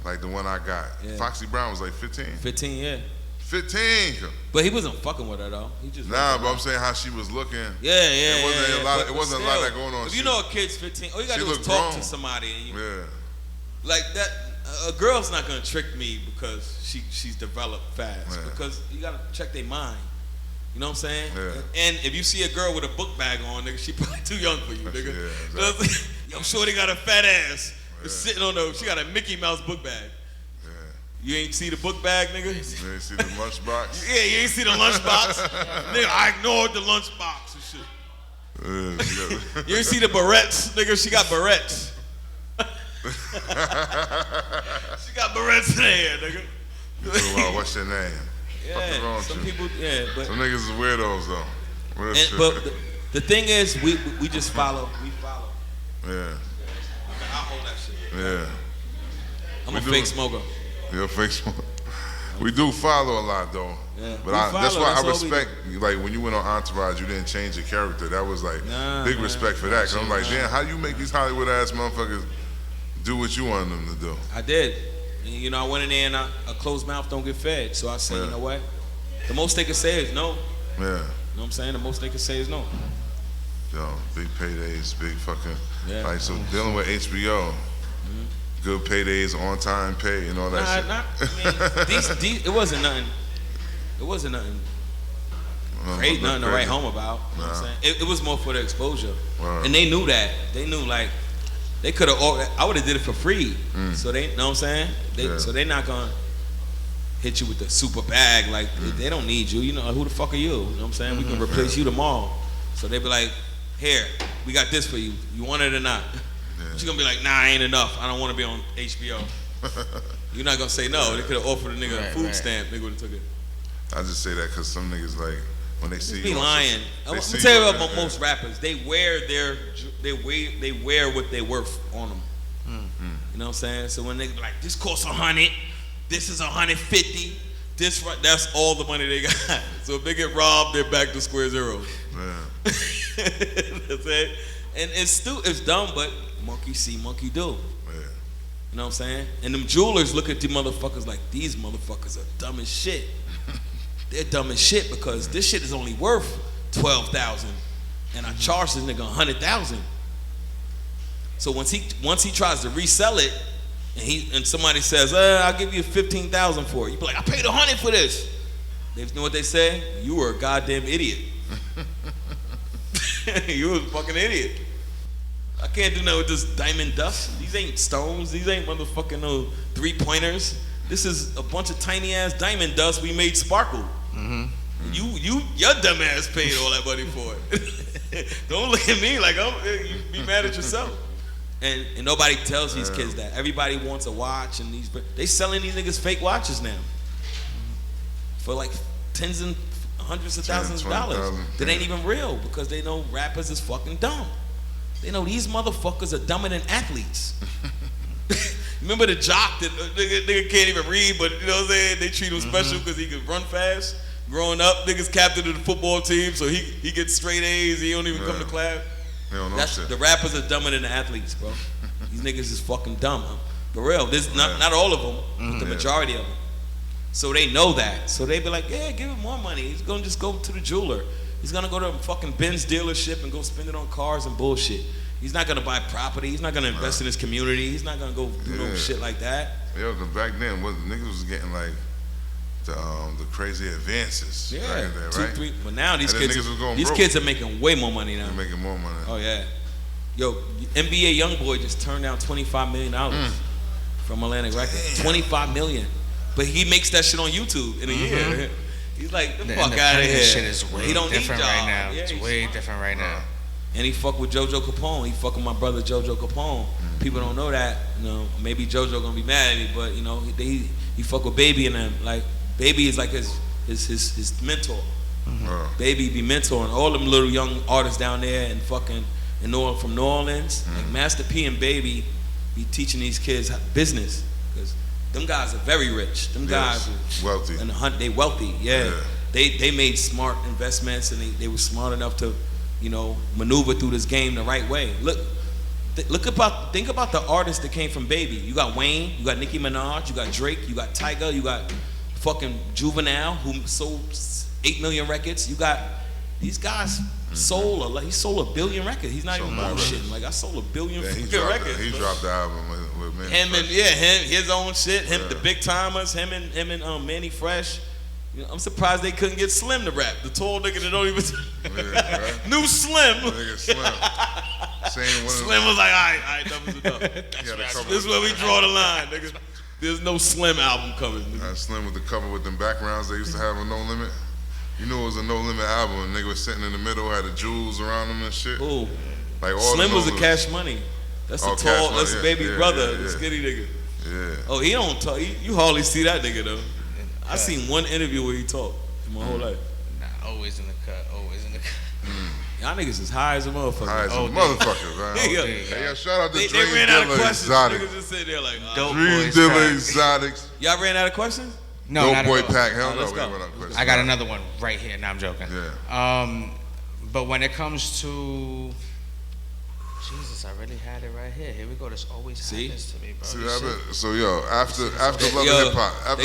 like the one I got. Yeah. Foxy Brown was like 15. 15, yeah. 15. But he wasn't fucking with her though. He just but I'm saying how she was looking. Yeah. It wasn't a lot that going on. If you know a kid's 15, all you gotta do is talk to somebody. And like that, a girl's not gonna trick me because she's developed fast. Because you gotta check their mind. You know what I'm saying? Yeah. And if you see a girl with a book bag on, nigga, she probably too young for you, nigga. Yeah, exactly. Yo, shorty got a fat ass. Yeah. Sitting on she got a Mickey Mouse book bag. Yeah. You ain't see the book bag, nigga? You ain't see the lunchbox? Yeah, you ain't see the lunchbox. Nigga, I ignored the lunchbox and shit. You ain't see the barrettes, nigga? She got barrettes. She got barrettes in there, nigga. Wow, what's your name? Yeah, some people, but some niggas is weirdos though. But the thing is, we just follow. We follow. Yeah. I'll hold that shit. Yeah. I'm a fake smoker. You're a fake smoker. We do follow a lot though. Yeah. But that's why I respect, like when you went on Entourage, you didn't change your character. That was like big respect for that. Cause I'm like, damn, how you make these Hollywood ass motherfuckers do what you want them to do? I did. And, you know, I went in there and a closed mouth don't get fed. So I said, you know what? The most they can say is no. Yeah. You know what I'm saying? The most they can say is no. Yo, big paydays, big fucking, like, so dealing with HBO, good paydays, on time pay, and all that shit. It wasn't nothing. It wasn't nothing great, nothing to write home about. You know what I'm saying? It was more for the exposure. And they knew that. They knew, like, they could have, I would have did it for free. So they, you know what I'm saying? So they're not going to hit you with the super bag. Like, they don't need you. You know, who the fuck are you? You know what I'm saying? We can replace you tomorrow. So they be like, here, we got this for you. You want it or not? But you're going to be like, nah, ain't enough. I don't want to be on HBO. You're not going to say no. They could have offered a nigga a food stamp. Nigga would have took it. I just say that because some niggas, like, when they see you. Be lying. I'm gonna tell you about most rappers. They wear what they worth on them. You know what I'm saying? So when they be like, this costs 100, this is 150, that's all the money they got. So if they get robbed, they're back to square zero. That's it. And it's dumb, but monkey see, monkey do. You know what I'm saying? And them jewelers look at the motherfuckers like, these motherfuckers are dumb as shit. They're dumb as shit because this shit is only worth $12,000, and I charge this nigga $100,000. So once he tries to resell it, and somebody says, "I'll give you $15,000 for it," you be like, "I paid $100 for this." They know what they say? You were a goddamn idiot. You was a fucking idiot. I can't do nothing with this diamond dust. These ain't stones. These ain't motherfucking no 3-pointers. This is a bunch of tiny ass diamond dust we made sparkle. Your dumb ass paid all that money for it. Don't look at me like you be mad at yourself. And nobody tells these kids that. Everybody wants a watch, and they selling these niggas fake watches now for like tens and hundreds of thousands of dollars. That ain't even real because they know rappers is fucking dumb. They know these motherfuckers are dumber than athletes. Remember the jock that nigga can't even read, but you know what I'm saying? They treat him special because he could run fast. Growing up, niggas captain of the football team, so he gets straight A's. He don't even come to class. They don't know shit. The rappers are dumber than the athletes, bro. These niggas is fucking dumb. For real. There's not all of them, but the majority of them. So they know that. So they be like, yeah, give him more money. He's gonna just go to the jeweler. He's gonna go to a fucking Benz dealership and go spend it on cars and bullshit. He's not gonna buy property. He's not gonna invest in his community. He's not gonna go do no shit like that. Yo, cause back then, niggas was getting like the crazy advances. Yeah, back then, 2, right? 3. But now these kids broke. kids are making way more money now. They're making more money. Oh yeah. Yo, NBA YoungBoy just turned down $25 million from Atlantic Records. $25 million, but he makes that shit on YouTube in a year. He's like, the fuck out of here. Shit is way different right now. Yeah, it's way different right now. And he fuck with JoJo Capone. He fuck with my brother JoJo Capone. People don't know that. You know, maybe JoJo gonna be mad at me, but you know, he fuck with Baby and them. Like Baby is like his mentor. Baby be mentoring all them little young artists down there and fucking from New Orleans. Like Master P and Baby be teaching these kids business, because them guys are very rich. Them guys are wealthy. And they wealthy. Yeah. They made smart investments, and they were smart enough to, you know, maneuver through this game the right way. Think about the artists that came from Baby. You got Wayne, you got Nicki Minaj, you got Drake, you got Tyga, you got fucking Juvenile, who sold 8 million records. You got these guys he sold $1 billion records. He's not even bullshitting. Like, I sold $1 billion records. He dropped the album with Manny Fresh. His own shit. The Big Timers. Him and Manny Fresh. You know, I'm surprised they couldn't get Slim to rap. The tall nigga that don't even. New Slim. Slim was like, all right, enough is enough. This is where we draw the line, nigga. There's no Slim album coming. Slim with the cover with them backgrounds they used to have on No Limit. You knew it was a No Limit album, and nigga was sitting in the middle, had the jewels around him and shit. Ooh. Like all Slim was a Cash Money. That's the tall, that's the Baby brother, the skinny nigga. Yeah. Oh, he don't talk. You hardly see that nigga though. I seen one interview where he talked in my whole life. Nah, always in the cut. Y'all niggas is high as a motherfucker. High as a motherfucker, man. Hey, shout out to they Dream ran out of Dealer questions. Exotic. Niggas just sitting there like, Dream Dealer Exotics. Y'all ran out of questions? No, Dope Boy Pack. Hell no, let's we go. ran out of questions. I got another one right here. Nah, I'm joking. Yeah. But when it comes to Jesus, I really had it right here. Here we go. This always happens to me, bro. See what happened? So yo, after Love and Hip Hop,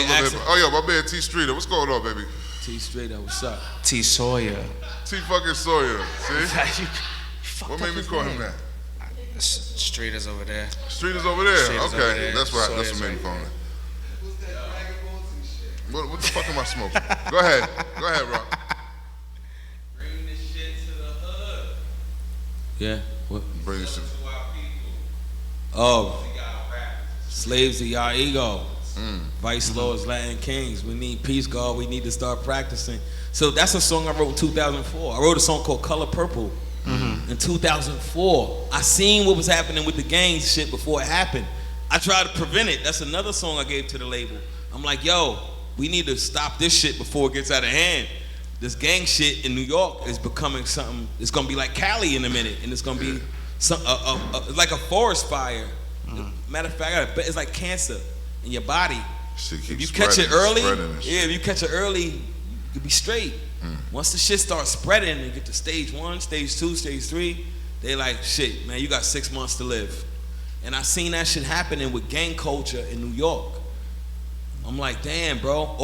oh yo, my man T Streeter, what's going on, baby? T Streeter, what's up? T Sawyer. T fucking Sawyer. See? What made me call him that? Streeter's over there. Streeter's over there. Streeter's Okay, over there. that's what made me call him. What the fuck am I smoking? Go ahead, bro. Bring this shit to the hood. Yeah. What? Bring this shit. Oh. Slaves to y'all ego. Vice Lords, Latin Kings. We need peace, God. We need to start practicing. So that's a song I wrote in 2004. I wrote a song called Color Purple in 2004. I seen what was happening with the gang shit before it happened. I tried to prevent it. That's another song I gave to the label. I'm like, yo, we need to stop this shit before it gets out of hand. This gang shit in New York is becoming something. It's gonna be like Cali in a minute, and it's gonna be it's like a forest fire. Matter of fact, it's like cancer in your body. If you catch it early, if you catch it early, you'll be straight. Once the shit starts spreading and get to stage 1, stage 2, stage 3, they like, shit, man, you got 6 months to live. And I seen that shit happening with gang culture in New York. I'm like, damn, bro.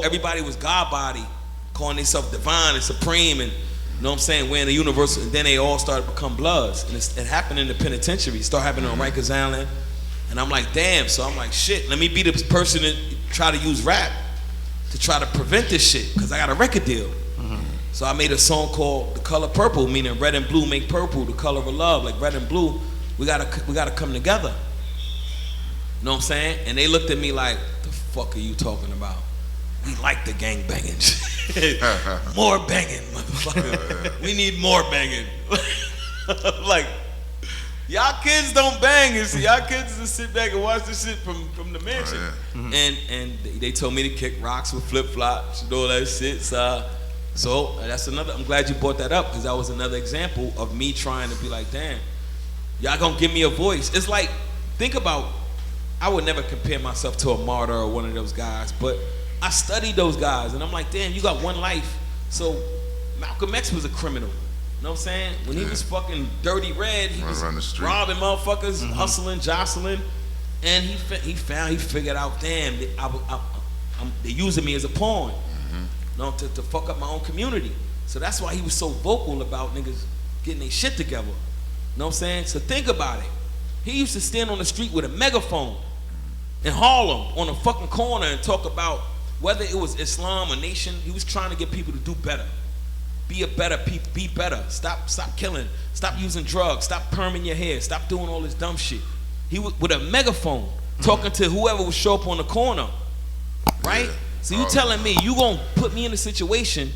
Everybody was God body, calling themselves divine and supreme, and you know what I'm saying, wearing the universal, and then they all started to become Bloods. And it happened in the penitentiary. It started happening on Rikers Island. And I'm like, damn. So I'm like, shit, let me be the person that try to use rap to try to prevent this shit, because I got a record deal. So I made a song called The Color Purple, meaning red and blue make purple, the color of love. Like red and blue, we gotta come together. You know what I'm saying? And they looked at me like, the fuck are you talking about? We like the gang banging shit. More banging, motherfucker. We need more banging. Like, y'all kids don't bang. Y'all kids just sit back and watch this shit from the mansion. And they told me to kick rocks with flip flops and all that shit. So that's another. I'm glad you brought that up, because that was another example of me trying to be like, damn. Y'all gonna give me a voice. It's like, think about, I would never compare myself to a martyr or one of those guys, but I studied those guys, and I'm like, damn, you got one life. So Malcolm X was a criminal. You know what I'm saying? When he was fucking Dirty Red, he was robbing motherfuckers, hustling, jostling, and he figured out, damn, they're using me as a pawn, to fuck up my own community. So that's why he was so vocal about niggas getting their shit together. You know what I'm saying? So think about it. He used to stand on the street with a megaphone in Harlem on a fucking corner and talk about whether it was Islam or nation. He was trying to get people to do better. Be better. Stop killing. Stop using drugs. Stop perming your hair. Stop doing all this dumb shit. He was with a megaphone talking to whoever would show up on the corner. Right? Yeah. So you telling me you gonna put me in a situation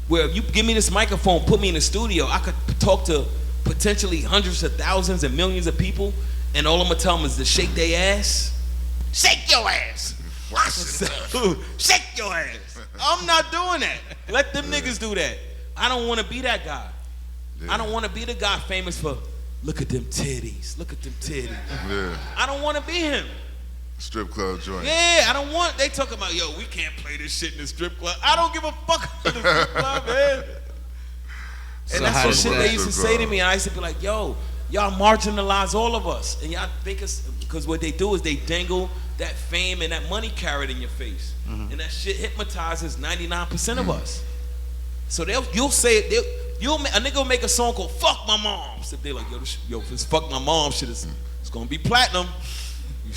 where if you give me this microphone, put me in the studio, I could talk to potentially hundreds of thousands and millions of people, and all I'm gonna tell them is to shake their ass? Shake your ass! Shake your ass! I'm not doing that. Let them niggas do that. I don't wanna be that guy. I don't wanna be the guy famous for, look at them titties, look at them titties. Yeah. I don't wanna be him. Strip club joint. Yeah, I don't want, they talking about, yo, we can't play this shit in the strip club. I don't give a fuck about the strip club, man. And that's the shit they used to say to me, and I used to be like, yo, y'all marginalize all of us. And y'all think it's, because what they do is they dangle that fame and that money carrot in your face. And that shit hypnotizes 99% of us. So you'll say it, a nigga will make a song called Fuck My Mom. So they're like, yo, if it's Fuck My Mom shit, it's gonna be platinum. You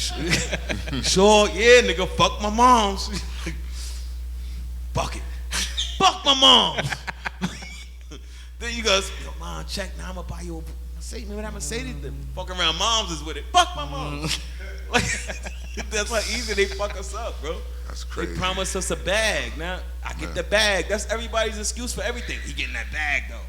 sure? Yeah, nigga, fuck my moms. Fuck it. Fuck my moms. Then you go, yo, mom, check now, I'm gonna buy you a Mercedes. Remember that Mercedes? Fucking around moms is with it. Fuck my moms. That's how easy they fuck us up, bro. That's crazy. They promise us a bag. Now, I get the bag. That's everybody's excuse for everything. He getting that bag, though.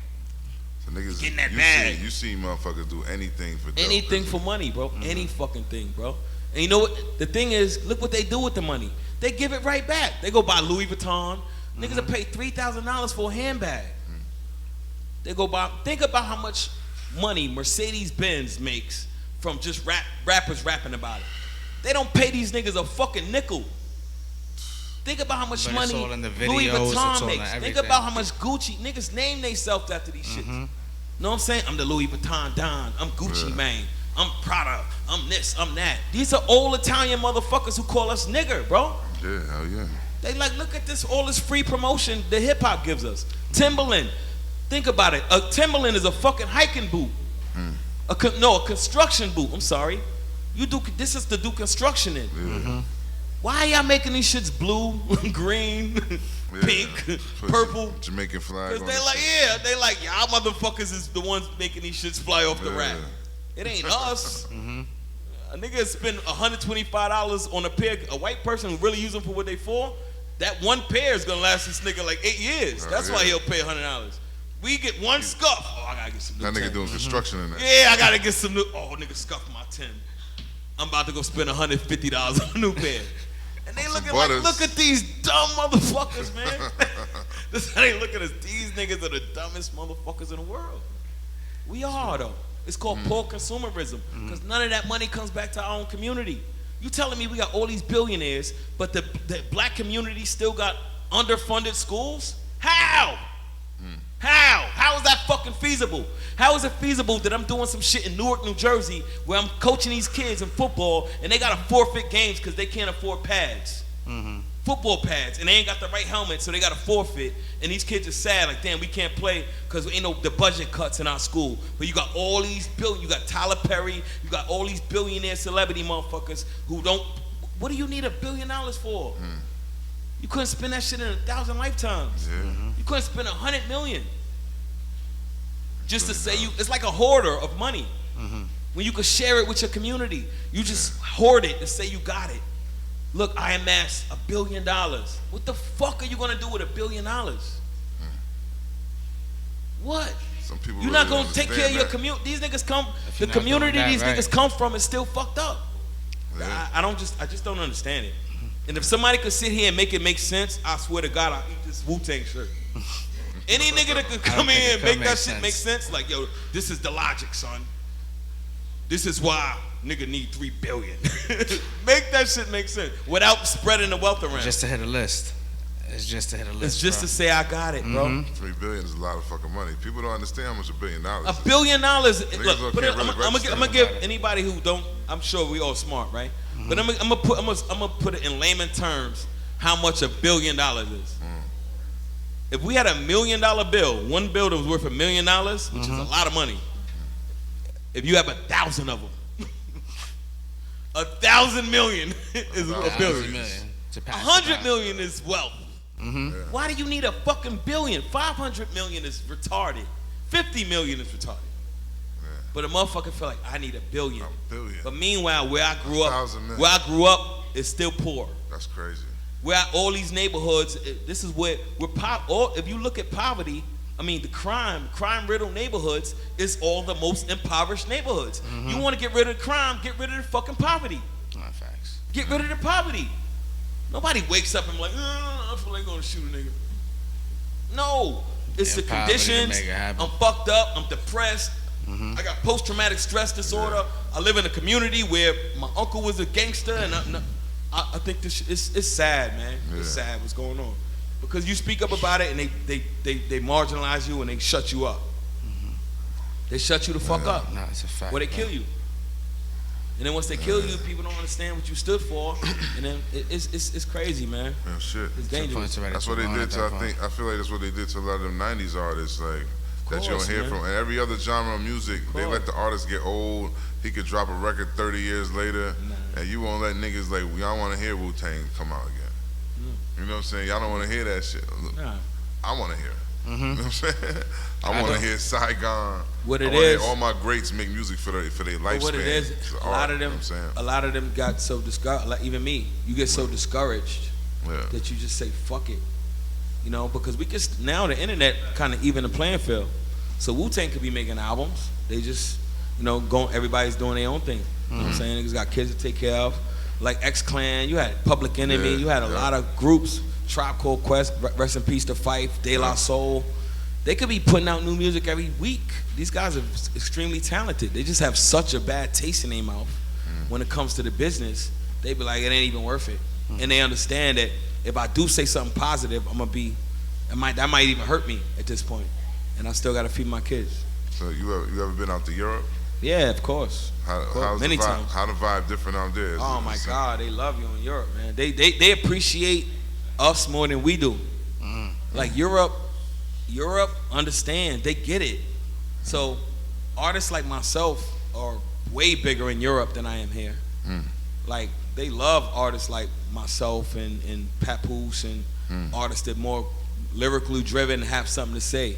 So niggas, getting that bag. You see motherfuckers do anything for dope. Anything for money, bro. Any fucking thing, bro. And you know what? The thing is, look what they do with the money. They give it right back. They go buy Louis Vuitton. Niggas will pay $3,000 for a handbag. They go buy. Think about how much money Mercedes-Benz makes from just rappers rapping about it. They don't pay these niggas a fucking nickel. Think about how much money Louis Vuitton makes. Think about how much Gucci niggas name themselves after these shits. Know what I'm saying? I'm the Louis Vuitton Don. I'm Gucci Mane. I'm Prada. I'm this. I'm that. These are old Italian motherfuckers who call us nigger, bro. Yeah, hell yeah. They like, look at this, all this free promotion the hip hop gives us. Timberland. Think about it. A Timberland is a fucking hiking boot. A construction boot. I'm sorry. This is to do construction in. Why are y'all making these shits blue, green, pink, purple? Jamaican flag. Because they like, y'all motherfuckers is the ones making these shits fly off the rack. It ain't us. A nigga spend $125 on a pair, a white person who really use them for what they for, that one pair is gonna last this nigga like 8 years. That's why he'll pay $100. We get one scuff. Oh, I gotta get some new That nigga doing construction in there. Yeah, I gotta get some new, nigga scuffed my 10. I'm about to go spend $150 on a new pair. And they looking like, look at these dumb motherfuckers, man. This how they looking at us. These niggas are the dumbest motherfuckers in the world. We are, though. It's called poor consumerism, because none of that money comes back to our own community. You telling me we got all these billionaires, but the black community still got underfunded schools? How? How is that fucking feasible? How is it feasible that I'm doing some shit in Newark, New Jersey, where I'm coaching these kids in football, and they gotta forfeit games because they can't afford pads? Football pads, and they ain't got the right helmet, so they gotta forfeit, and these kids are sad, like, damn, we can't play because ain't the budget cuts in our school. But you got all these you got Tyler Perry, you got all these billionaire celebrity motherfuckers who don't, what do you need $1 billion for? You couldn't spend that shit in 1,000 lifetimes. You couldn't spend 100 million. Just to say it's like a hoarder of money. When you could share it with your community, you just hoard it to say you got it. Look, I amassed $1 billion. What the fuck are you gonna do with $1 billion? What? Some people You're not gonna take care of your community. These niggas come. The community these niggas come from is still fucked up. I just don't understand it. And if somebody could sit here and make it make sense, I swear to God, I'll eat this Wu-Tang shirt. Any nigga that could come in and make that shit make sense, like, yo, this is the logic, son. This is why nigga need 3 billion. Make that shit make sense without spreading the wealth around. Just to hit a list. It's just to hit a list. It's just bro. to say I got it, bro. 3 billion is a lot of fucking money. People don't understand how much $1 billion is. $1 billion. Niggas Look, can't really I'm register gonna give anybody who don't. I'm sure we all smart, right? But I'm gonna put it in layman terms. How much $1 billion is? If we had $1 million bill, one bill that was worth $1 million, which is a lot of money. If you have 1,000 of them, 1,000 million is $1 billion. 100 million is wealth. Why do you need a fucking billion? 500 million is retarded. 50 million is retarded. But a motherfucker feel like I need $1 billion. But meanwhile, where I grew up is still poor. That's crazy. Where all these neighborhoods, this is where if you look at poverty, I mean the crime-riddled neighborhoods is all the most impoverished neighborhoods. You want to get rid of the crime, get rid of the fucking poverty. Not facts. Get rid of the poverty. Nobody wakes up and be like, I feel like going to shoot a nigga. No, it's the conditions. I'm fucked up. I'm depressed. I got post-traumatic stress disorder. I live in a community where my uncle was a gangster, and I think this it's sad, man. It's sad what's going on because you speak up about it, and they marginalize you and they shut you up. They shut you the fuck up. No, it's a fact. Or they kill you. And then once they kill you, people don't understand what you stood for, and then it's crazy, man. Yeah, shit. It's dangerous. That's what they did to. I feel like that's what they did to a lot of them '90s artists, like that you don't hear from. And every other genre of music, they let the artist get old. He could drop a record 30 years later, and you won't let niggas like y'all want to hear Wu-Tang come out again. You know what I'm saying? Y'all don't want to hear that shit. I want to hear it. You know what I'm saying? I want to hear Siagon. What it is, all my greats make music for their lifespan. What it is, a lot of them got so discouraged. Like even me, you get so discouraged that you just say fuck it, you know, because we just now the internet kind of even the playing field. So Wu-Tang could be making albums. They just, you know, everybody's doing their own thing. You know what I'm saying? Niggas got kids to take care of. Like X-Clan, you had Public Enemy, you had a lot of groups. Tribe Called Quest, rest in peace to Fife, De La Soul. They could be putting out new music every week. These guys are extremely talented. They just have such a bad taste in their mouth when it comes to the business. They be like, it ain't even worth it. And they understand that if I do say something positive, I'm gonna be, that might even hurt me at this point. And I still gotta feed my kids. So you ever been out to Europe? Yeah, of course. Many times. How the vibe different out there? Oh my God, they love you in Europe, man. They appreciate us more than we do. Like Europe understand, they get it. So artists like myself are way bigger in Europe than I am here. Like they love artists like myself and Papoose and artists that more lyrically driven and have something to say.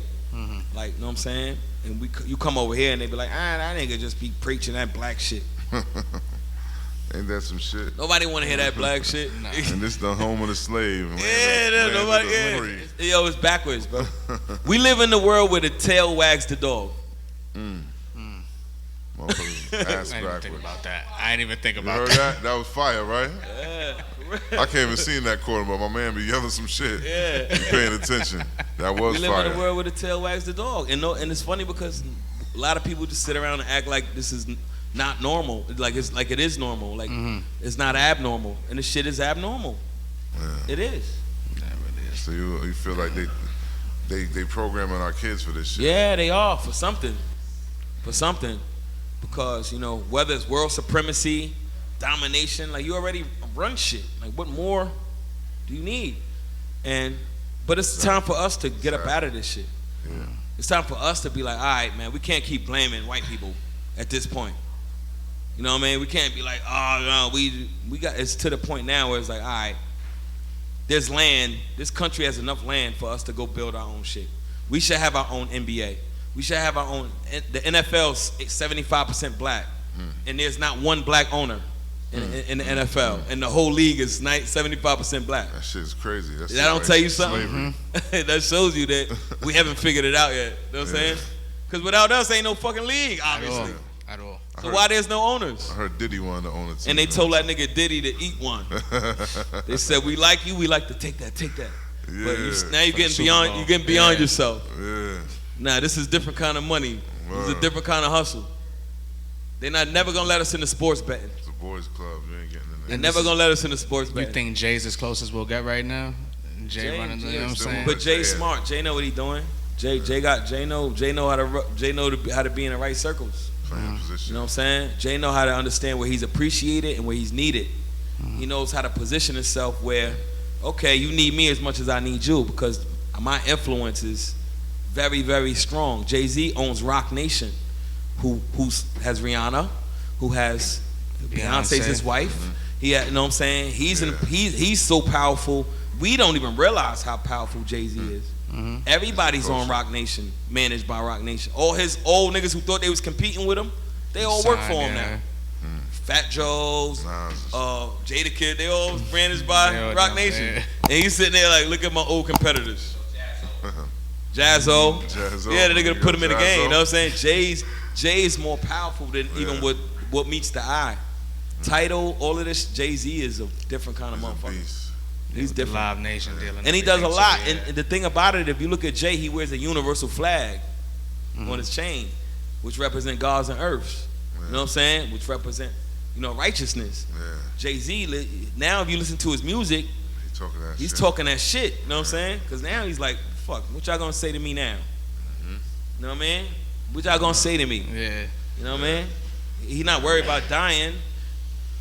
Like, you know what I'm saying? And you come over here and they be like, that nigga just be preaching that black shit. Ain't that some shit? Nobody want to hear that black shit. Nah. And this the home of the slave. Nobody. Yo, it's backwards, bro. We live in the world where the tail wags the dog. Ass I didn't even think about that. I didn't even think about you heard that. That was fire, right? Yeah. I can't even see that quarter, but my man be yelling some shit. Yeah. You paying attention. That was fire. We live in a world where the tail wags the dog. And it's funny because a lot of people just sit around and act like this is not normal. Like it is normal. Like it's not abnormal. And the shit is abnormal. Yeah. It is. Yeah, it really is. So you feel like they programming our kids for this shit? Yeah, they are for something. Because, you know, whether it's world supremacy, domination, like you already run shit. Like what more do you need? But it's time for us to get up out of this shit. Yeah. It's time for us to be like, all right, man, we can't keep blaming white people at this point. You know what I mean? We can't be like, oh no, we got. It's to the point now where it's like, all right, there's land. This country has enough land for us to go build our own shit. We should have our own NBA. We should have our own. The NFL's 75% black, and there's not one black owner in the NFL, and the whole league is 75% black. That shit is crazy. That don't tell you something. That shows you that we haven't figured it out yet. You know what I'm saying? Because without us, ain't no fucking league, obviously. At all. So why there's no owners? I heard Diddy wanted to own it too. And they told that nigga Diddy to eat one. They said, we like you, we like to take that. Yeah. But now you're getting beyond yourself. Yeah. Nah, this is different kind of money. Wow. This is a different kind of hustle. They're never gonna let us in the sports betting. It's a boys' club. You ain't getting in there. They're never gonna let us in the sports betting. You think Jay's as close as we'll get right now? Jay running, you know what I'm saying? But Jay's smart. Jay know what he doing. Jay know how to be in the right circles. You know what I'm saying? Jay know how to understand where he's appreciated and where he's needed. He knows how to position himself where, okay, you need me as much as I need you because my influence is very, very strong. Jay-Z owns Rock Nation, who has Rihanna, who has Beyonce's his wife. He had, you know what I'm saying? He's so powerful. We don't even realize how powerful Jay-Z is. Everybody's on Rock Nation, managed by Rock Nation. All his old niggas who thought they was competing with him, they all work for him now. Fat Joe's, Jada Kid, they all managed by Rock Nation. And he's sitting there like, look at my old competitors. Jazzo. Yeah, they're gonna put him in the game. You know what I'm saying? Jay's more powerful than even what meets the eye. Title, all of this, Jay-Z is a different kind of motherfucker. He's different. Live Nation dealing. And he does a lot. And the thing about it, if you look at Jay, he wears a universal flag on his chain, which represent gods and earths. You know what I'm saying? Which represent, righteousness. Jay-Z, now if you listen to his music, he's talking that shit. You know what I'm saying? Because now he's like, fuck, what y'all gonna say to me now? You know what I mean? What y'all gonna say to me? Yeah. You know what I mean? He not worried about dying.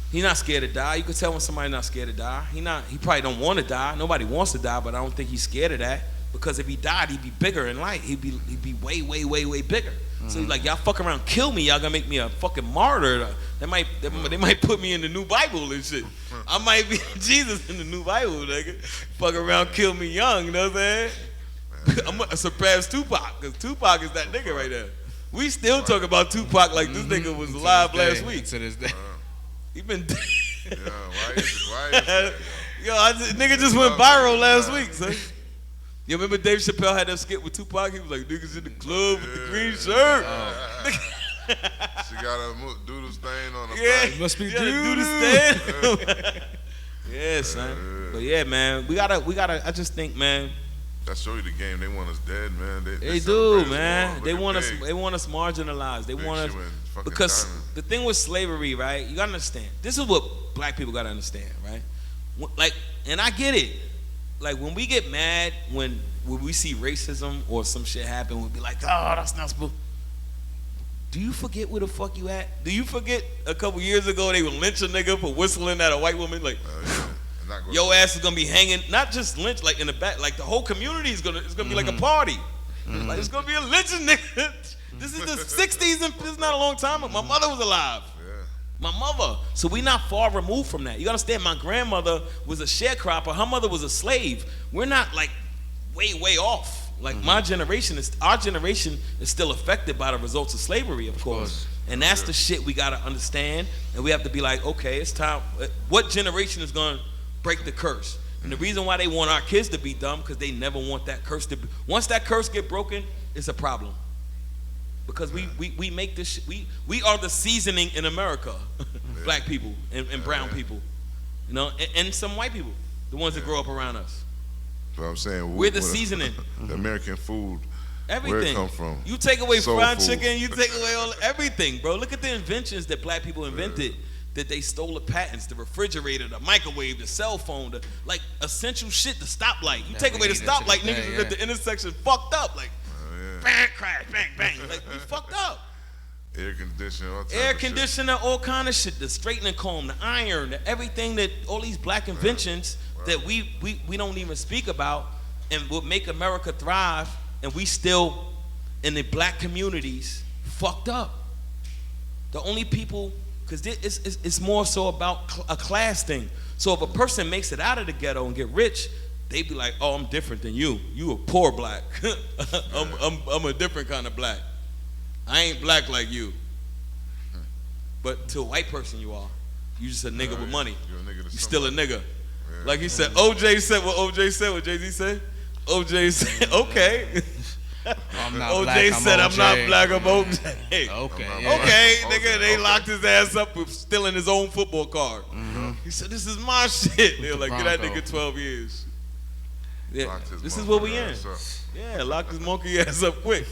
He not scared to die. You can tell when somebody not scared to die. He probably don't want to die. Nobody wants to die, but I don't think he's scared of that. Because if he died, he'd be bigger in light. He'd be way, way, way, way bigger. So he's like, y'all fuck around, kill me. Y'all gonna make me a fucking martyr. They might put me in the new Bible and shit. I might be Jesus in the new Bible, nigga. Fuck around, kill me young. You know what I'm saying? I'm gonna surpass Tupac, because Tupac is that nigga right there. We still talk about Tupac like this nigga was alive last week. To this day. He been dead. Why is that? Nigga just went viral last week, son. You remember Dave Chappelle had that skit with Tupac? He was like, niggas in the club with the green shirt. She got a doodle stain on her back. It must be doodle stain. Yeah, son. But yeah, man, we gotta. I just think, man. That show you the game. They want us dead, man. They do, man. They want us. They want us marginalized. They want us because the thing with slavery, right? You gotta understand. This is what black people gotta understand, right? Like, and I get it. Like when we get mad when we see racism or some shit happen, we'll be like, oh, that's not supposed. Do you forget where the fuck you at? Do you forget a couple years ago they would lynch a nigga for whistling at a white woman? Like, your ass is gonna be hanging, not just lynch, like in the back, like the whole community is gonna be like a party. Like it's gonna be a lynching nigga. This is the 60s and this is not a long time ago. My mother was alive. My mother. So we not far removed from that. You understand, my grandmother was a sharecropper. Her mother was a slave. We're not like way, way off. Like our generation is still affected by the results of slavery, of course. And that's the shit we gotta understand. And we have to be like, okay, it's time. What generation is gonna break the curse? And the reason why they want our kids to be dumb, because they never want that curse to be. Once that curse get broken, it's a problem. Because we make this shit, we are the seasoning in America. Black people and brown people. You know, and some white people, the ones that grow up around us. So I'm saying we're the seasoning. The American food. Everything. Where it come from? You take away Soul fried food. chicken, you take away everything, bro. Look at the inventions that black people invented. That they stole the patents, the refrigerator, the microwave, the cell phone, the like essential shit, the stoplight. You take away the stoplight, niggas at the intersection fucked up, like bang, crash, bang, bang. Like we fucked up. Air conditioner, all kind of shit. The straightening comb, the iron, everything that all these black inventions that we don't even speak about, and would make America thrive, and we still in the black communities fucked up. The only people, because it's more so about a class thing. So if a person makes it out of the ghetto and get rich, they be like, oh, I'm different than you. You a poor black. I'm a different kind of black. I ain't black like you. But to a white person you are. You just a nigga with money. You still a nigga. Like he said, OJ said what Jay-Z said? OJ said, okay. I'm not OJ black, said, I'm not black, I'm OJ. Okay. Okay, nigga, they locked his ass up with stealing his own football card. He said, this is my shit. They were like, get that nigga 12 years. Yeah, this is what we in. Yeah, locked his monkey ass up quick.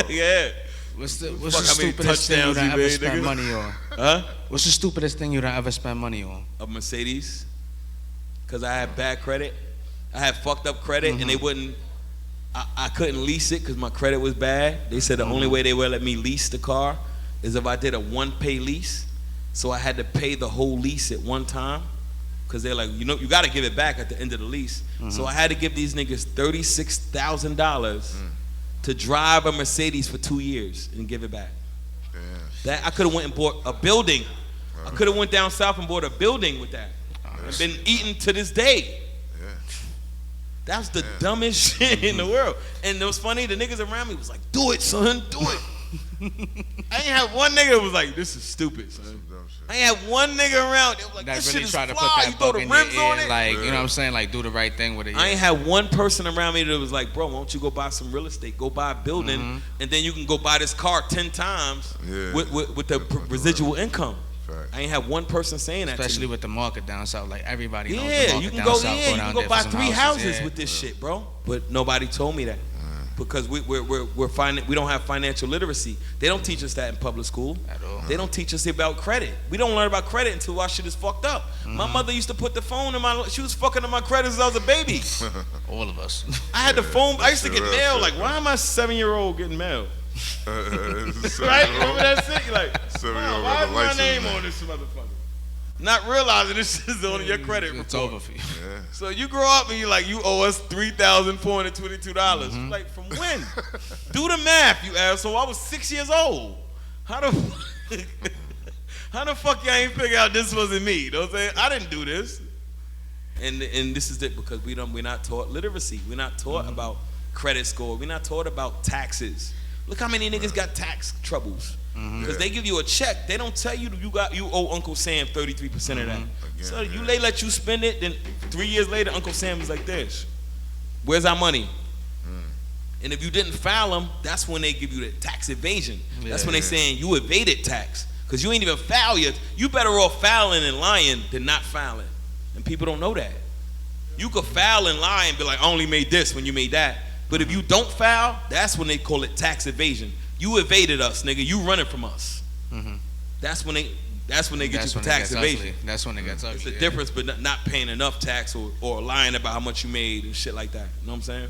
Yeah. What's the stupidest thing you done ever spent money on? Huh? What's the stupidest thing you done ever spent money on? A Mercedes. Because I had bad credit. I had fucked up credit, and they wouldn't. I couldn't lease it because my credit was bad. They said the only way they would let me lease the car is if I did a 1-pay lease. So I had to pay the whole lease at one time. Because they're like, you know, you got to give it back at the end of the lease. So I had to give these niggas $36,000 to drive a Mercedes for 2 years and give it back. That I could have went and bought a building. I could have went down south and bought a building with that. And been eating to this day. That was the dumbest shit in the world. And it was funny, the niggas around me was like, do it, son, do it. I ain't have one nigga that was like, this is stupid, son. I ain't have one nigga around that was like, this really shit is try to fly. put that You throw the rims on it. Like, you know what I'm saying? Like, do the right thing with it. I ain't had one person around me that was like, bro, why don't you go buy some real estate? Go buy a building, and then you can go buy this car 10 times with the residual income. I ain't have one person saying that. Especially with the market down south, like everybody knows the market you can down go. south. Yeah, you can go buy 3 houses with this Yeah. shit, bro. But nobody told me that because we don't have financial literacy. They don't teach us that in public school At all. They don't teach us about credit. We don't learn about credit until our shit is fucked up. My mother used to put the phone in my. She was fucking in my credit since I was a baby. All of us. I had the phone. I used to get mail. Like, why am I 7-year-old getting mail? Right? Remember that shit? You're like, wow, why is my name on this motherfucker? Not realizing this is on your credit report. It's over for you. So you grow up and you're like, you owe us $3,422. Like, from when? Do the math, you asshole. I was 6 years old. How the fuck y'all ain't figure out this wasn't me? You know what I'm saying? I didn't do this. And this is it because we're not taught literacy. We're not taught about credit score. We're not taught about taxes. Look how many niggas got tax troubles. Because they give you a check. They don't tell you you owe Uncle Sam 33% of that. So they let you spend it, then 3 years later, Uncle Sam is like this. Where's our money? And if you didn't file them, that's when they give you the tax evasion. That's when they saying you evaded tax. Because you ain't even file yet. You better off filing and lying than not filing. And people don't know that. You could file and lie and be like, I only made this when you made that. But if you don't file, that's when they call it tax evasion. You evaded us, nigga. You running from us. That's when they get you for tax evasion. That's when it gets ugly. It's the difference, but not paying enough tax or lying about how much you made and shit like that. You know what I'm saying?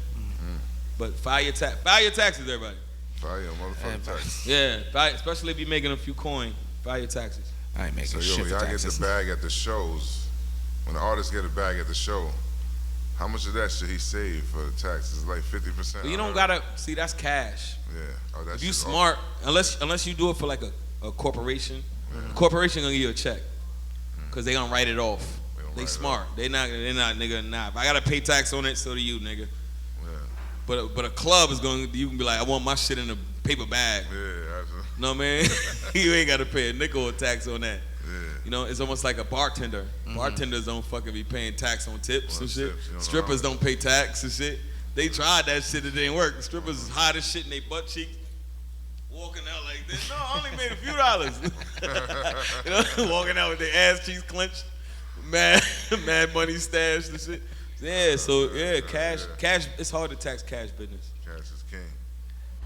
But file your taxes, everybody. File your motherfucking taxes. Yeah, especially if you're making a few coin. File your taxes. I ain't making shit for y'all taxes. get the bag at the shows. When the artist get a bag at the show, how much of that should he save for the taxes? Like 50%. But you don't gotta see. That's cash. Yeah. Oh, that's if you smart, unless you do it for like a corporation, the corporation gonna give you a check, cause they gonna write it off. They smart. They not nigga. Nah. If I gotta pay tax on it, so do you, nigga. Yeah. But a club is going. You can be like, I want my shit in a paper bag. Yeah. Absolutely. No man, you ain't gotta pay a nickel of tax on that. Yeah. You know, it's almost like a bartender. Bartenders don't fucking be paying tax on tips and shit. Strippers don't pay tax and shit. They tried that shit, it didn't work. Strippers is hot as shit in their butt cheeks, walking out like this. No, I only made a few dollars. You know, walking out with their ass cheeks clenched, mad money stashed and shit. Yeah, so yeah, cash. It's hard to tax cash business. Cash is king.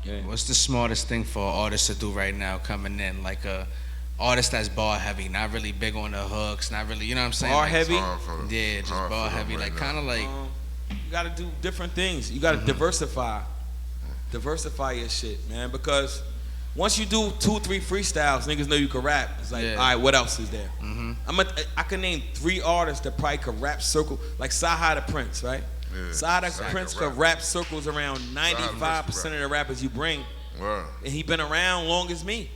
Yeah. What's the smartest thing for an artist to do right now coming in? Like a artist that's bar heavy, not really big on the hooks, not really, you know what I'm saying? Bar like, heavy? Yeah, just bar heavy, like kind of like. You gotta do different things. You gotta diversify your shit, man. Because once you do 2-3 freestyles, niggas know you can rap. It's like, all right, what else is there? I can name 3 artists that probably could rap circle, like Saha the Prince, right? Yeah. Saha the Prince could rap circles around 95% of the rappers you bring. Wow. And he been around long as me.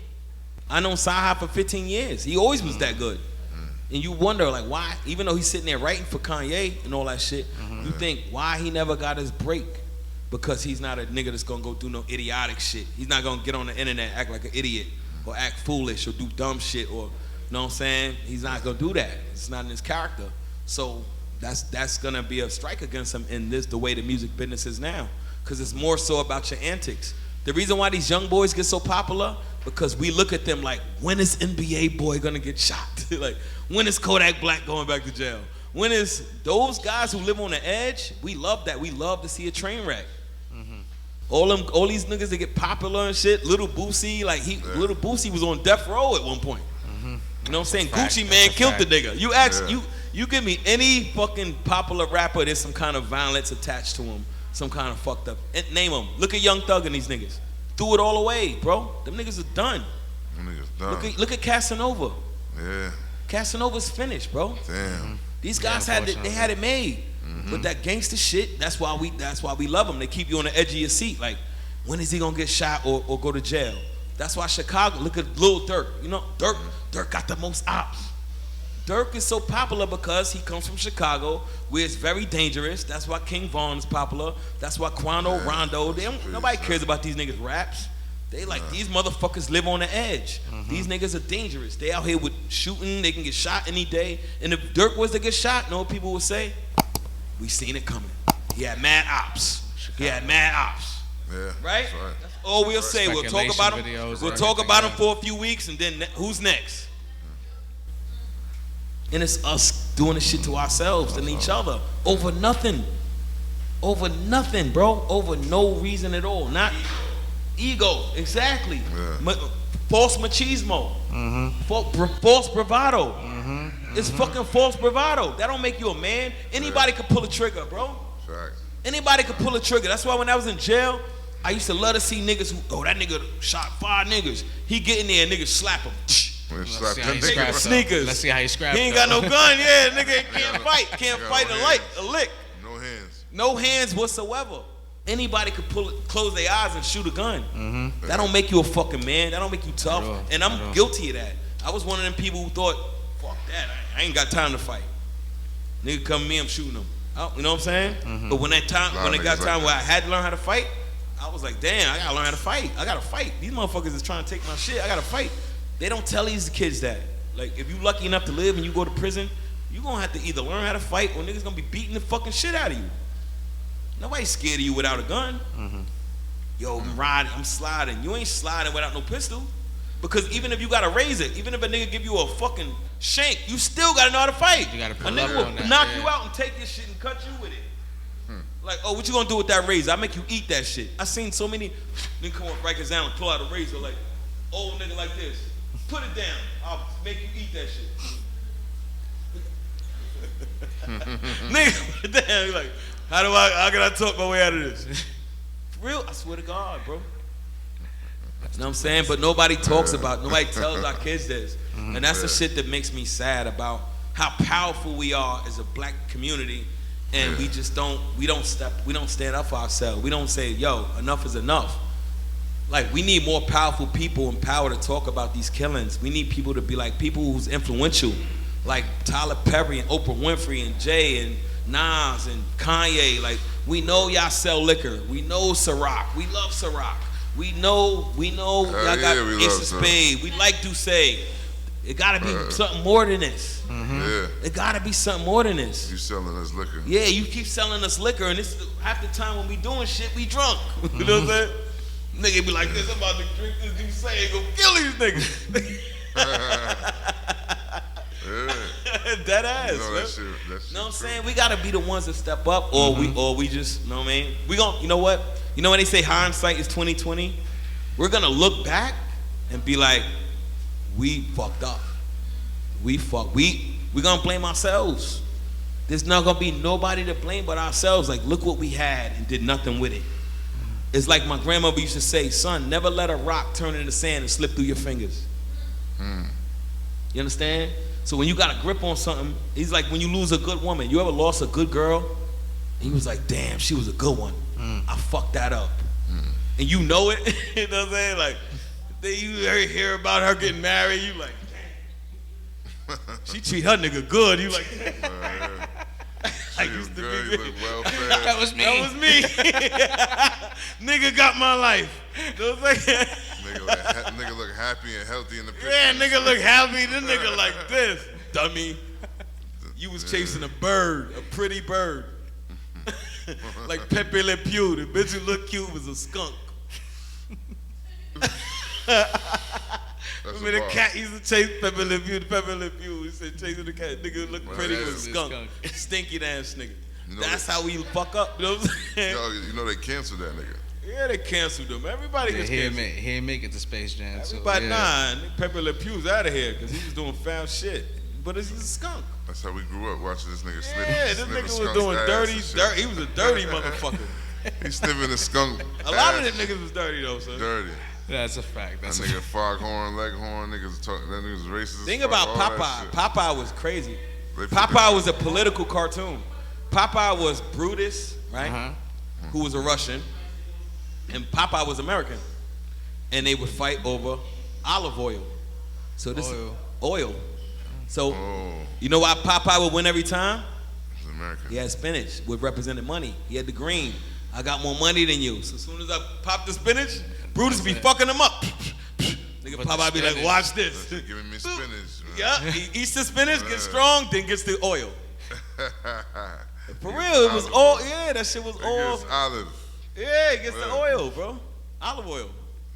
I known Saha for 15 years. He always was that good. And you wonder, like, why, even though he's sitting there writing for Kanye and all that shit, you think, why he never got his break? Because he's not a nigga that's gonna go do no idiotic shit. He's not gonna get on the internet, act like an idiot, or act foolish, or do dumb shit, or, you know what I'm saying? He's not gonna do that. It's not in his character. So that's gonna be a strike against him in the way the music business is now. Because it's more so about your antics. The reason why these young boys get so popular, because we look at them like, when is NBA boy gonna get shot? Like, when is Kodak Black going back to jail? When is those guys who live on the edge? We love that. We love to see a train wreck. All these niggas that get popular and shit. Little Boosie, like Little Boosie was on death row at one point. You know what I'm saying? Gucci Man killed the nigga. You ask you give me any fucking popular rapper, there's some kind of violence attached to him, some kind of fucked up. Name them. Look at Young Thug and these niggas. Threw it all away, bro. Them niggas are done. Them niggas done. Look at Casanova. Yeah. Casanova's finished, bro. Damn. These guys had it made. But that gangster shit, that's why we love them. They keep you on the edge of your seat. Like, when is he gonna get shot or go to jail? That's why Chicago, look at Lil Durk. You know, Durk got the most ops. Durk is so popular because he comes from Chicago, where it's very dangerous. That's why King Von is popular. That's why Quando, Rondo. Nobody cares about these niggas' raps. They like, these motherfuckers live on the edge. These niggas are dangerous. They out here with shooting. They can get shot any day. And if Durk was to get shot, know what people would say? We seen it coming. He had mad ops. He had mad ops. Yeah. Right? That's all we'll say. We'll talk about him. We'll talk about him for a few weeks, and then who's next? And it's us doing this shit to ourselves and each other over nothing. Over nothing, bro. Over no reason at all. Not ego. Exactly. Yeah. False machismo. False bravado. It's fucking false bravado. That don't make you a man. Anybody could pull a trigger, bro. Facts. Anybody could pull a trigger. That's why when I was in jail, I used to love to see niggas who, that nigga shot 5 niggas. He get in there and niggas slap him. Sneakers. Let's see how he scrapped. He ain't got no gun. Yeah, nigga can't fight. Can't fight a lick. No hands. No hands whatsoever. Anybody could close their eyes and shoot a gun. That don't make you a fucking man. That don't make you tough. And I'm guilty of that. I was one of them people who thought, fuck that. I ain't got time to fight. Nigga come to me, I'm shooting him. You know what I'm saying? But when it got time where I had to learn how to fight, I was like, damn, I gotta learn how to fight. I gotta fight. These motherfuckers is trying to take my shit. I gotta fight. They don't tell these kids that. Like, if you lucky enough to live and you go to prison, you gonna have to either learn how to fight or niggas gonna be beating the fucking shit out of you. Nobody's scared of you without a gun. Yo, I'm riding, I'm sliding. You ain't sliding without no pistol. Because even if you got a razor, even if a nigga give you a fucking shank, you still gotta know how to fight. You gotta a nigga will knock you out and take your shit and cut you with it. Like, oh, what you gonna do with that razor? I make you eat that shit. I seen so many niggas come up Rikers Island, pull out a razor like, old nigga like this. Put it down. I'll make you eat that shit. Nigga, put it down. You're like, how can I talk my way out of this? For real, I swear to God, bro. You know what I'm saying? But nobody talks about, nobody tells our kids this. And that's the shit that makes me sad about how powerful we are as a black community. And we just we don't stand up for ourselves. We don't say, yo, enough is enough. Like, we need more powerful people in power to talk about these killings. We need people to be like people who's influential, like Tyler Perry and Oprah Winfrey and Jay and Nas and Kanye. Like, we know y'all sell liquor. We know Ciroc. We love Ciroc. We know y'all got Ace of Spades. We like Duce. It gotta be something more than this. Yeah. It gotta be something more than this. You selling us liquor. Yeah, you keep selling us liquor, and this is half the time when we doing shit, we drunk. You know what I'm saying? Nigga be like this, I'm about to drink this Duce and go kill these niggas. Dead ass. You know that shit, know what I'm saying? We gotta be the ones that step up, or we just, you know what I mean? We gon', you know what? You know when they say hindsight is 20/20? We're gonna look back and be like, we fucked up. We gonna blame ourselves. There's not gonna be nobody to blame but ourselves. Like, look what we had and did nothing with it. It's like my grandmother used to say, son, never let a rock turn into sand and slip through your fingers. You understand? So when you got a grip on something, he's like, when you lose a good woman, you ever lost a good girl? And he was like, damn, she was a good one. I fucked that up. And you know it. You know what I'm saying? Like, then you hear about her getting married, you like, damn. She treat her nigga good. You like, I used to be good. Well that was me. That was me. Nigga got my life. You know what I'm saying? Nigga look happy and healthy in the picture. Yeah, nigga look happy. This nigga like this. Dummy. You was chasing a bird, a pretty bird. Like Pepe Le Pew. The bitch who looked cute was a skunk. Remember the cat used to chase Pepe Le Pew. Pepe Le Pew. He said chasing the cat. Nigga look pretty with a skunk. Stinky ass nigga. That's how we fuck up. You know what I'm saying? Yo, you know they canceled that nigga. Yeah, they canceled him. Everybody gets canceled. He ain't make it to Space Jam. Everybody, Pepe Le Pew's out of here because he was doing foul shit. But he's a skunk. That's how we grew up watching this nigga sniff. Yeah, this nigga was doing dirty. He was a dirty motherfucker. He's sniffing a skunk. A lot of them niggas was dirty though, son. Dirty. That's a fact. That nigga Foghorn, Leghorn, that nigga's racist. Think about Popeye. Popeye was crazy. Popeye was a political cartoon. Popeye was Brutus, right? Who was a Russian, and Popeye was American, and they would fight over olive oil. So this oil. So you know why Popeye would win every time? He's American. He had spinach, which represented money. He had the green. I got more money than you. So as soon as I pop the spinach, Brutus be fucking him up. Nigga Popeye be like, watch this. Giving me spinach. Yeah, he eats the spinach, gets strong, then gets the oil. For real, it was all, that shit was all. It's olive. Yeah, it gets the oil, bro. Olive oil.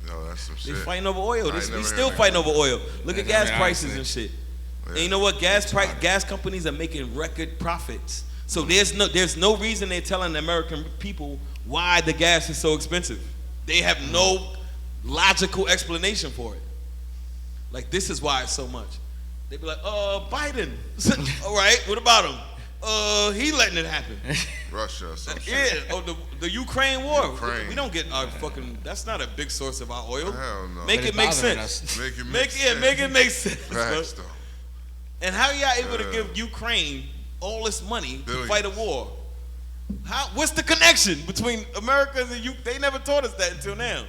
Yo, that's some shit. They fighting over oil. We still fighting over oil. Look at gas prices and shit. And you know what? Gas companies are making record profits. So there's no reason they're telling the American people why the gas is so expensive. They have no logical explanation for it. Like, this is why it's so much. They be like, Biden. All right, what about him? He letting it happen. Russia or some shit. Yeah, the Ukraine war. Ukraine. We don't get our fucking, that's not a big source of our oil. Hell no. Make it make sense. Make it make sense. Make it make sense. Facts, though. And how y'all able to give Ukraine all this money to fight a war? What's the connection between America and the UK? They never taught us that until now.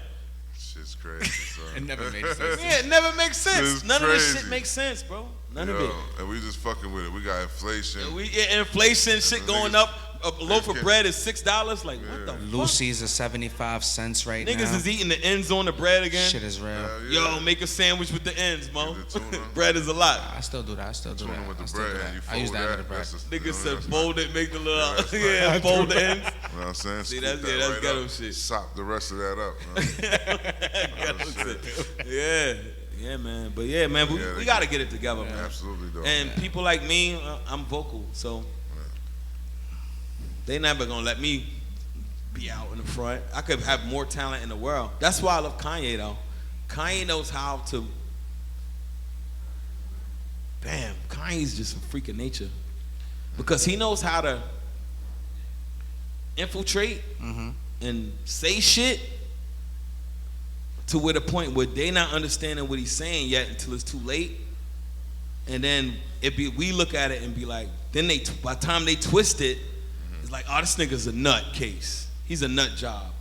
Shit's crazy, son. It never made sense. Yeah, it never makes sense. None of this crazy. shit makes sense, bro. None of it. And we just fucking with it. We got inflation. Inflation, shit going up. A loaf of bread is $6. Like, what the fuck? Lucy's is 75 cents right now. Niggas is eating the ends on the bread again. Shit is real. Yo, make a sandwich with the ends, mo. Bread is a lot. I still do that. With the bread, and you I use that fold with the bread. Niggas said fold it, make the little, fold the ends. You know what I'm saying? See, that's ghetto shit. Sop the rest of that up. Ghetto shit. Yeah, man. But yeah, man, we got to get it together, man. Absolutely, though. And people like me, I'm vocal, so they never gonna let me be out in the front. I could have more talent in the world. That's why I love Kanye, though. Kanye knows how to. Damn, Kanye's just a freak of nature, because he knows how to infiltrate and say shit to where the point where they not understanding what he's saying yet until it's too late, and then we look at it and be like, then by the time they twist it, it's like, oh, this nigga's a nut case. He's a nut job.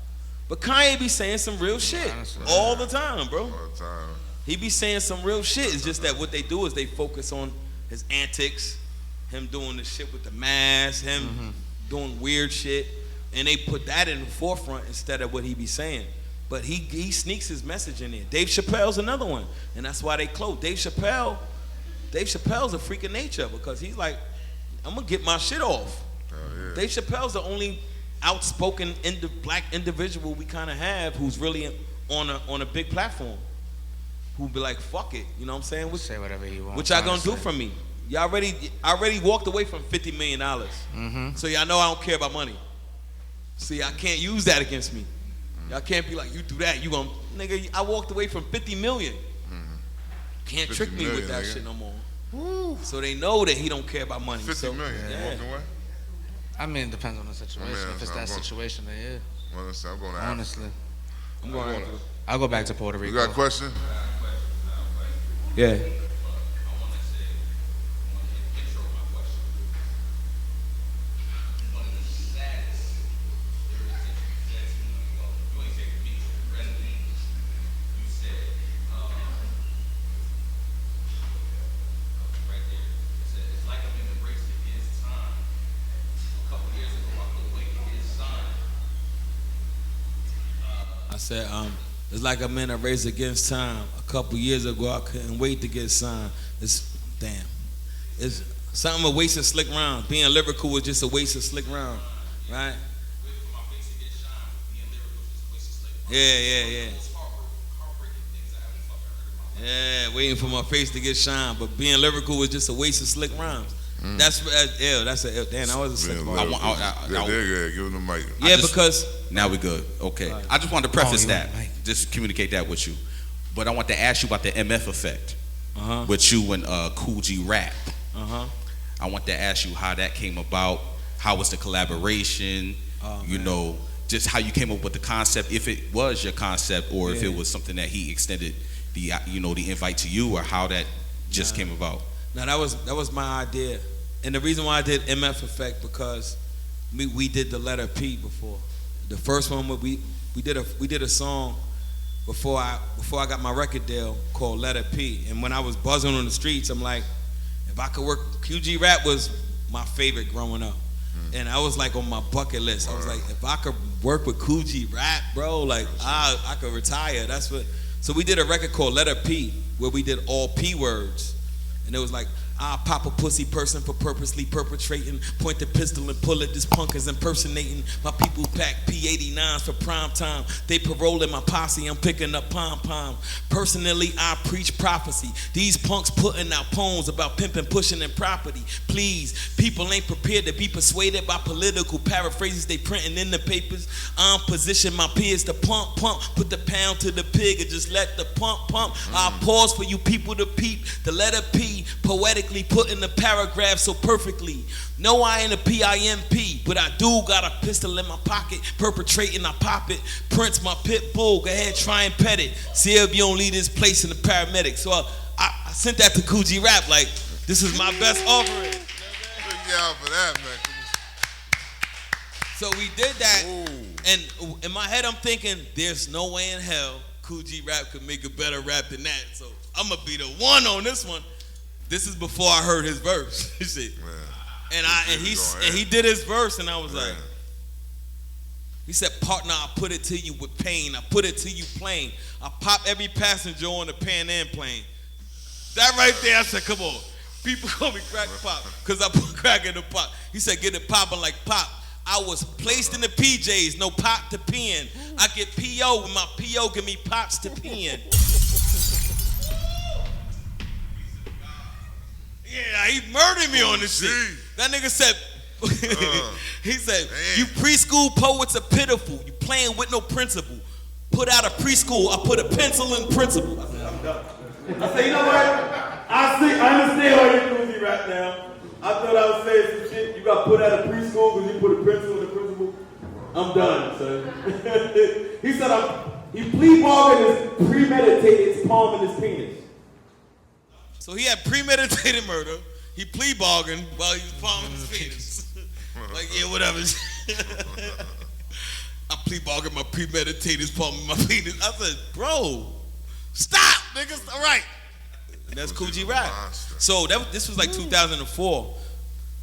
But Kanye be saying some real shit all the time, bro. All the time. He be saying some real shit. It's just that what they do is they focus on his antics, him doing the shit with the mask, him doing weird shit, and they put that in the forefront instead of what he be saying. But he sneaks his message in there. Dave Chappelle's another one, and that's why they close. Dave Chappelle's a freak of nature, because he's like, I'm gonna get my shit off. Dave Chappelle's the only outspoken black individual we kind of have who's really on a big platform, who be like, fuck it, you know what I'm saying? Say whatever you want. What y'all gonna do for me? Y'all already walked away from $50 million. So y'all know I don't care about money. See, I can't use that against me. Y'all can't be like, you do that, you gonna, nigga, I walked away from 50 million. Can't trick me with that shit no more. Woo. So they know that he don't care about money. 50 million, walking away? I mean, it depends on the situation. If it's that situation, then yeah. Well, I'm going to honestly. I'm going to. I'll go back to Puerto Rico. You got a question? Yeah. I said, it's like I'm in a race against time. A couple years ago, I couldn't wait to get signed. It's something a waste of slick round. Being lyrical was just a waste of slick round, right? Yeah. Yeah, waiting for my face to get shine, but being lyrical was just a waste of slick rounds. That's ill. That's a ill. Damn, I was a sick bar. Give him the mic. Yeah, because now we good. Okay. Right. I just wanted to preface that. Just communicate that with you. But I want to ask you about the MF effect with you and Kool G Rap. I want to ask you how that came about. How was the collaboration? You know, just how you came up with the concept, if it was your concept or if it was something that he extended the the invite to you, or how that just came about. No, that was my idea. And the reason why I did MF Effect, because we did the letter P before. The first one we did a song before I got my record deal called Letter P. And when I was buzzing on the streets, I'm like, if I could work, QG Rap was my favorite growing up. And I was like on my bucket list. I was like, if I could work with Kool G Rap, bro, like I could retire. That's what. So we did a record called Letter P, where we did all P words. And it was like, I'll pop a pussy person for purposely perpetrating. Point the pistol and pull it, this punk is impersonating. My people pack P89s for prime time. They paroling my posse, I'm picking up pom-pom. Personally, I preach prophecy. These punks putting out poems about pimping, pushing, and property. Please, people ain't prepared to be persuaded by political paraphrases they printing in the papers. I'm position my peers to pump, put the pound to the pig and just let the pump. I pause for you people to peep. The letter P, poetic put in the paragraph so perfectly. No, I ain't a PIMP, but I do got a pistol in my pocket, perpetrating, I pop it. Prince, my pit bull, go ahead, try and pet it. See if you don't leave this place in the paramedic. So I sent that to Kool G Rap, like, this is my best offering. Thank y'all for that, man. So we did that, and in my head I'm thinking, there's no way in hell Kool G Rap could make a better rap than that. So I'm gonna be the one on this one. This is before I heard his verse. Shit. And he did his verse, and I was like, he said, partner, I put it to you with pain. I put it to you plain. I pop every passenger on the Pan Am plane. That right there, I said, come on. People call me crack pop because I put crack in the pot. He said, get it popping like pop. I was placed in the PJs, no pop to pen. I get PO when my PO give me pops to pen. Yeah, he murdered me on this shit. That nigga said, he said, you preschool poets are pitiful. You playing with no principle. Put out a preschool, I put a pencil in principle. I said, I'm done. I said, you know what? I understand why you're Kool G Rap now. I thought I was saying some shit. You got put out a preschool because you put a pencil in the principle. I'm done, son. He said, he plea bargained his premeditated his palm in his penis. So he had premeditated murder. He plea bargained while he was palming his penis. Like, yeah, whatever. I plea bargained my premeditated palming my penis. I said, bro, stop, niggas. All right. And that's Kool G Rap. So this was like 2004.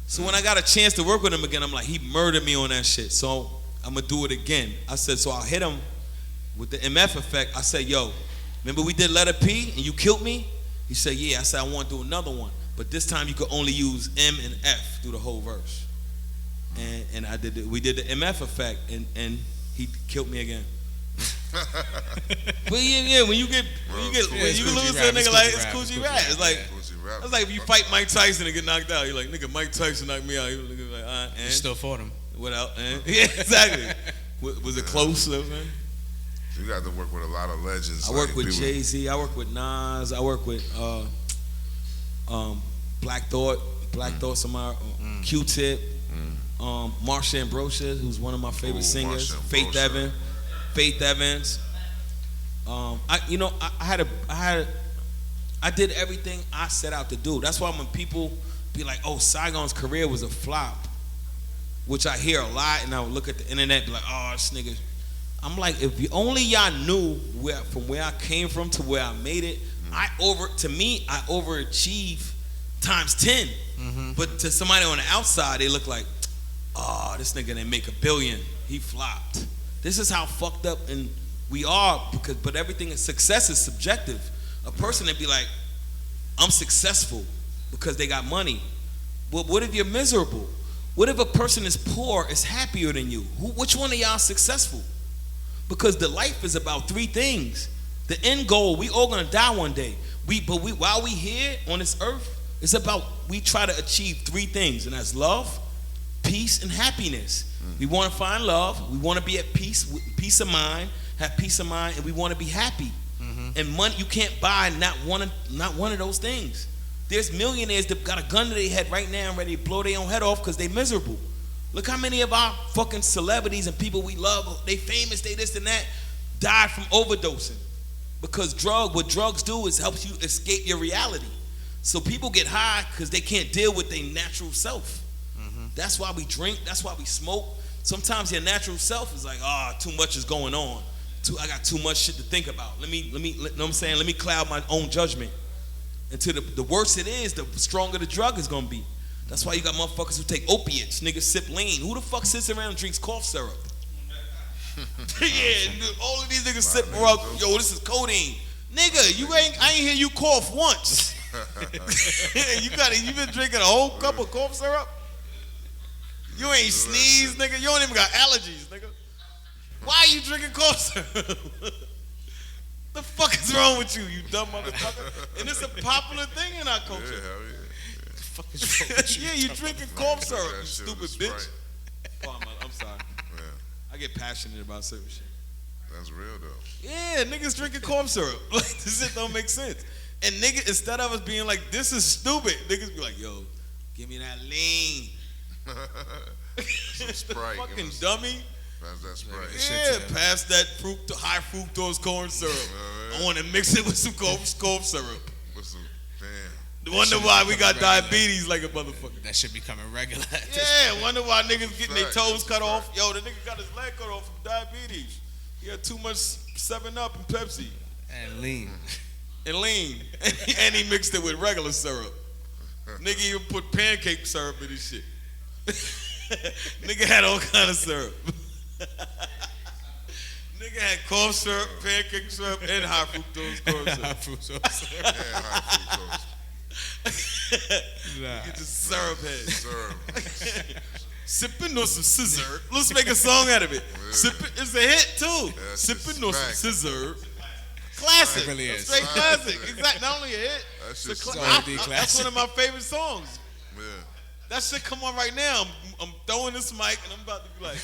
So when I got a chance to work with him again, I'm like, he murdered me on that shit. So I'm gonna do it again. I said, so I'll hit him with the MF effect. I said, yo, remember we did Letter P and you killed me? He said, yeah. I said, I want to do another one. But this time you could only use M and F through the whole verse. And I did we did the MF effect, and he killed me again. But yeah, when you lose to a nigga like it's Kool G Rap. It's like if you fight Mike Tyson and get knocked out, you're like, nigga, Mike Tyson knocked me out. You're like, and you still fought him. Without, yeah, exactly. Was it close, man? You got to work with a lot of legends. I work with Jay-Z. I work with Nas. I work with Black Thought. Black Thought, somebody, Q-Tip, Marsha Ambrosius, who's one of my favorite singers. Faith Evans. I did everything I set out to do. That's why when people be like, "Oh, Siagon's career was a flop," which I hear a lot, and I would look at the internet and be like, "Oh, this nigga." I'm like, if only y'all knew from where I came from to where I made it. I overachieve times 10. But to somebody on the outside, they look like, oh, this nigga didn't make $1 billion. He flopped. This is how fucked up and we are, but everything is success is subjective. A person that be like, I'm successful because they got money. Well, what if you're miserable? What if a person is poor is happier than you? Which one of y'all successful? Because the life is about 3 things. The end goal, we all gonna die one day. While we here on this earth, It's about, we try to achieve 3 things, and that's love, peace, and happiness. We want to find love, we want to be at peace, peace of mind, have peace of mind, and we want to be happy. And money, you can't buy not one of those things. There's millionaires that got a gun to their head right now and ready to blow their own head off because they miserable. Look how many of our fucking celebrities and people we love, they famous, they this and that, died from overdosing. Because what drugs do is helps you escape your reality. So people get high because they can't deal with their natural self. That's why we drink, that's why we smoke. Sometimes your natural self is like, too much is going on. I got too much shit to think about. Let me cloud my own judgment. Until the worse it is, the stronger the drug is gonna be. That's why you got motherfuckers who take opiates, niggas sip lean. Who the fuck sits around and drinks cough syrup? All of these niggas sip up, yo, this is codeine. Nigga, I ain't hear you cough once. You been drinking a whole cup of cough syrup? You ain't sneezed, nigga. You don't even got allergies, nigga. Why are you drinking cough syrup? The fuck is wrong with you dumb motherfucker? And it's a popular thing in our culture. Yeah, hell yeah. The fuck is wrong with you? Yeah, you drinking cough syrup, you stupid bitch. Oh, I'm sorry. Yeah. I get passionate about certain shit. That's real though. Yeah, niggas drinking cough syrup. Like, this shit don't make sense. And niggas, instead of us being like, this is stupid, niggas be like, yo, give me that lean. Some Sprite. Fucking dummy. Pass that Sprite. Yeah, pass that high fructose corn syrup. I want to mix it with some cough syrup. With some, damn. Wonder why we got diabetes like a motherfucker. That should be coming regular. Yeah, wonder why niggas getting their toes cut off. Yo, the nigga got his leg cut off from diabetes. He had too much 7-Up and Pepsi. And lean. And lean. And he mixed it with regular syrup. Nigga even put pancake syrup in his shit. Nigga had all kind of syrup. Nigga had cough syrup, pancake syrup, and high fructose corn syrup. High fructose syrup. Yeah, high fructose. Get your syrup head. Syrup. Sipping on some scissor. Let's make a song out of it. Yeah. Sipping, it's a hit too. Yeah, Sipping on some smack. scissor. Classic. It really is. Straight classic. Exactly. Not only a hit. That's one of my favorite songs. Yeah. That shit come on right now. I'm throwing this mic and I'm about to be like.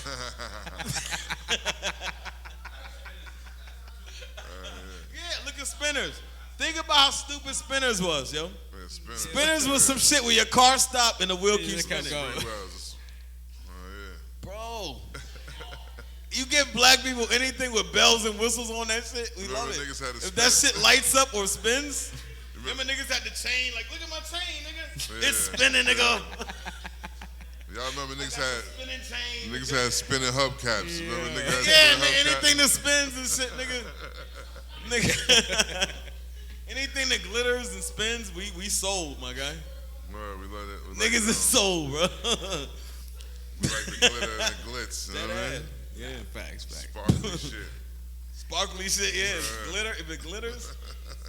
Yeah, look at Spinners. Think about how stupid Spinners was, yo. Yeah, Spinners was some shit where your car stopped and the wheel keeps spinning. Bro. You give black people anything with bells and whistles on that shit, we love it. If that shit lights up or spins, remember niggas had the chain, like, look at my chain, nigga. Yeah. It's spinning, nigga. Y'all remember niggas had spinning hubcaps. Yeah. Remember niggas had Yeah, spinning anything that spins and shit, nigga. Anything that glitters and spins, we sold, my guy. Word, we love it. Niggas is sold, bro. We like the glitter and the glitz, you know what I mean? Yeah, facts. Sparkly shit. Sparkly shit, yeah. Glitter, if it glitters.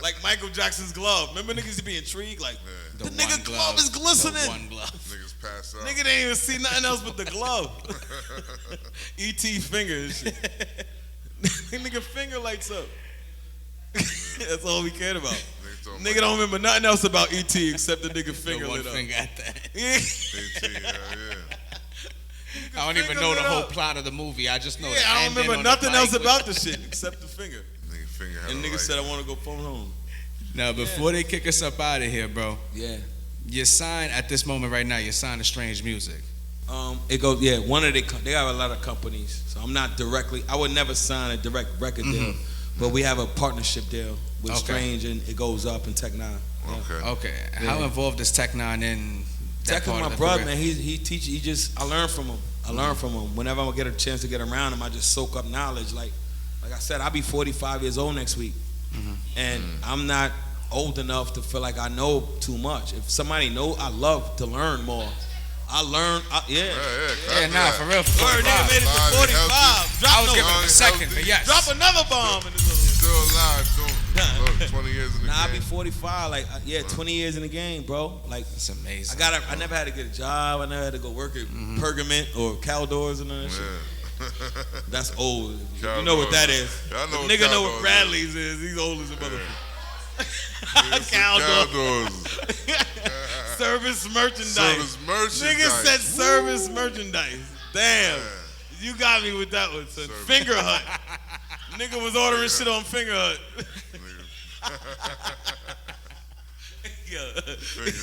Like Michael Jackson's glove. Remember niggas used to be intrigued? Like, the nigga glove is glistening. The one glove. Niggas pass out. Nigga didn't even see nothing else but the glove. E.T. finger and shit. Nigga finger lights up. That's all we cared about. Nigga don't remember nothing else about E.T. except the nigga finger lit up. The one finger at that. Yeah. E.T., yeah. I don't even know the whole plot of the movie. I just know yeah, I don't remember nothing else about the shit except the finger. Nigga finger had and nigga said, I want to go phone home. Now, before they kick us up out of here, bro. Yeah. You're signed at this moment right now. You're signed to Strange Music. It goes, yeah. They have a lot of companies, so I'm not directly. I would never sign a direct record deal, but we have a partnership deal with Strange, and it goes up in Tech Nine. Yeah. Okay. How involved is Tech Nine in that Tech part is my of the brother, career? man. He teaches. I learn from him. Whenever I get a chance to get around him, I just soak up knowledge. Like I said, I'll be 45 years old next week, and I'm not old enough to feel like I know too much. If somebody knows, I love to learn more. I learn, Nah, for real. For Word, nigga made it to 45. Drop I was giving him a second, but yes. Drop another bomb in this Still alive, look, 20 years in the game. I'll be 45. 20 years in the game, bro. Like, it's amazing. I never had to get a job. I never had to go work at Pergament or Caldors and all that shit. That's old. You know what that is. Nigga know what Bradley's is. He's old as a motherfucker. Caldors. Service merchandise. Service merchandise. Nigga said service merchandise. Damn. You got me with that one, son. Finger Hut. Nigga was ordering shit on Finger Hut.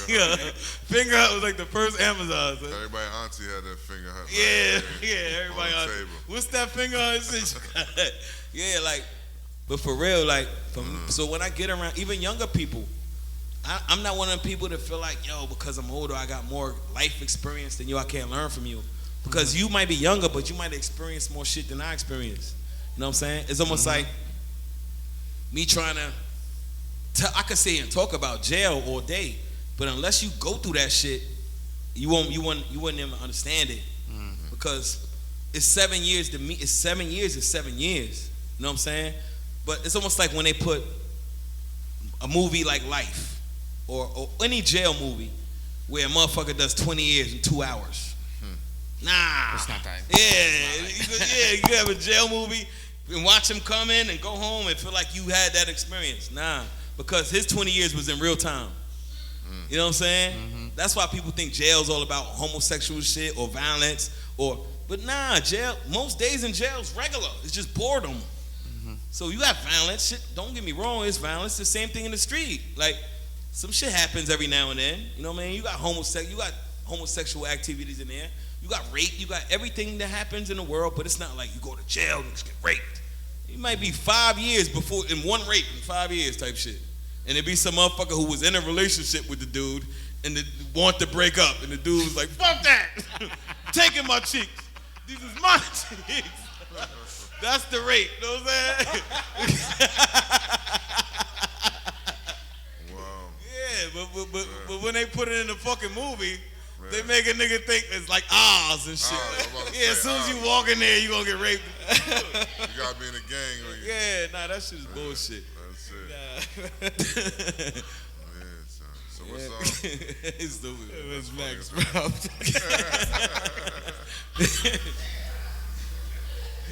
Yeah. Finger Hut was like the first Amazon. Son. Everybody auntie had that Finger Hut. Yeah, everybody auntie. What's that Finger Hut shit you got? Yeah, like, but for real, like, so when I get around, even younger people, I'm not one of them people that feel like, yo, because I'm older, I got more life experience than you, I can't learn from you. Because you might be younger, but you might experience more shit than I experienced. You know what I'm saying? It's almost like me trying to, I could sit here and talk about jail all day, but unless you go through that shit, you wouldn't even understand it. Because it's 7 years to me, it's 7 years, it's 7 years. You know what I'm saying? But it's almost like when they put a movie like Life, or any jail movie where a motherfucker does 20 years in 2 hours. Nah. It's not that. Yeah, you have a jail movie and watch him come in and go home and feel like you had that experience. Nah, because his 20 years was in real time. You know what I'm saying? That's why people think jail's all about homosexual shit or violence but nah, jail, most days in jail is regular. It's just boredom. So you have violence, shit, don't get me wrong, it's violence, the same thing in the street. Like, some shit happens every now and then. You know what I mean? You got homosexual activities in there. You got rape. You got everything that happens in the world, but it's not like you go to jail and just get raped. It might be 5 years before, in one rape in 5 years type shit. And it'd be some motherfucker who was in a relationship with the dude and want to break up. And the dude was like, fuck that. Taking my cheeks. These is my cheeks. That's the rape. You know what I'm saying? But when they put it in the fucking movie, they make a nigga think it's like Oz and shit. As soon as you walk in there, you gonna get raped. You gotta be in a gang. That shit is bullshit. That's it. So what's up? It's stupid. It was Max, bro.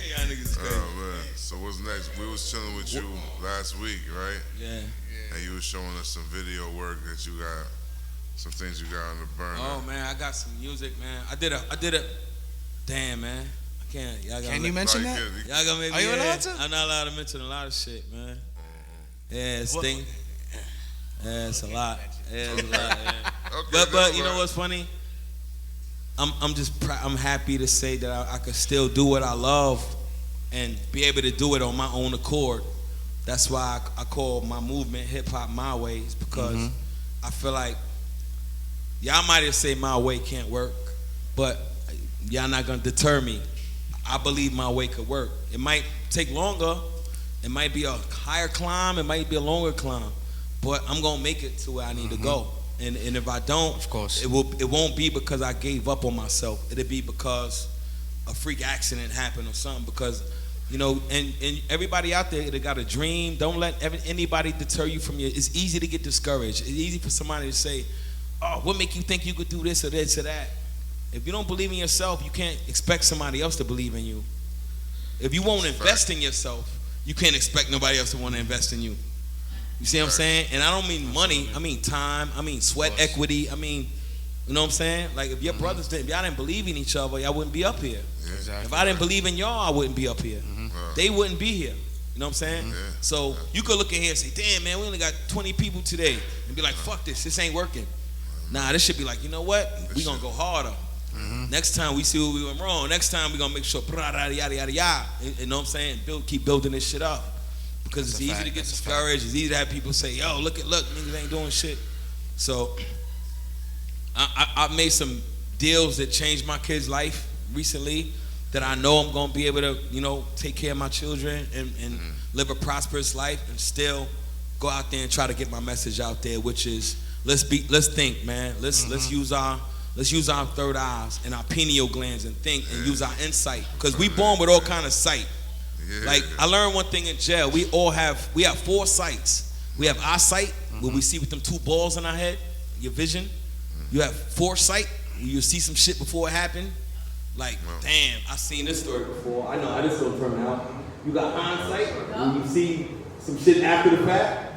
Y'all niggas is crazy. Oh man. So what's next? We was chilling with you last week, right? Yeah. And you was showing us some video work that you got, some things you got on the burner. Oh man, I got some music, man. I did a. Damn, man. I can't. Y'all Can you mention that? Y'all gonna make me. Are you allowed to? I'm not allowed to mention a lot of shit, man. Yeah, it's thing. Yeah, it's a lot. Yeah, it's a lot. Yeah. Okay, but you know what's funny? I'm happy to say that I could still do what I love and be able to do it on my own accord. That's why I call my movement Hip Hop My Way, is because I feel like y'all might have said my way can't work, but y'all not gonna deter me. I believe my way could work. It might take longer, it might be a higher climb, it might be a longer climb, but I'm gonna make it to where I need to go. And if I don't, of course, it won't be because I gave up on myself. It'll be because a freak accident happened or something. Because, you know, and everybody out there that got a dream, don't let anybody deter you from your. It's easy to get discouraged. It's easy for somebody to say, "Oh, what make you think you could do this or this or that?" If you don't believe in yourself, you can't expect somebody else to believe in you. If you won't invest in yourself, you can't expect nobody else to want to invest in you. You see what I'm saying? And I don't mean money. I mean time. I mean sweat equity. I mean, you know what I'm saying? Like if your brothers if y'all didn't believe in each other, y'all wouldn't be up here. Exactly. If I didn't believe in y'all, I wouldn't be up here. They wouldn't be here. You know what I'm saying? So you could look at here and say, damn, man, we only got 20 people today. And be like, fuck this ain't working. Nah, this should be like, you know what? We gonna go harder. Next time we see what we went wrong. Next time we gonna make sure, yada, yada, yada, yada. You know what I'm saying? Keep building this shit up. Because it's easy to get discouraged. It's easy to have people say, yo, look, niggas ain't doing shit. So I made some deals that changed my kid's life recently that I know I'm going to be able to, you know, take care of my children and live a prosperous life and still go out there and try to get my message out there, which is let's think, man. Let's use our third eyes and our pineal glands and think and use our insight. Because we born with all kind of sight. Like I learned one thing in jail. We have 4 sights. We have eyesight, where we see with them 2 balls in our head, your vision. You have foresight, where you see some shit before it happened. Like, damn, I seen this story before. I know how this will turn out. You got hindsight, when you see some shit after the fact.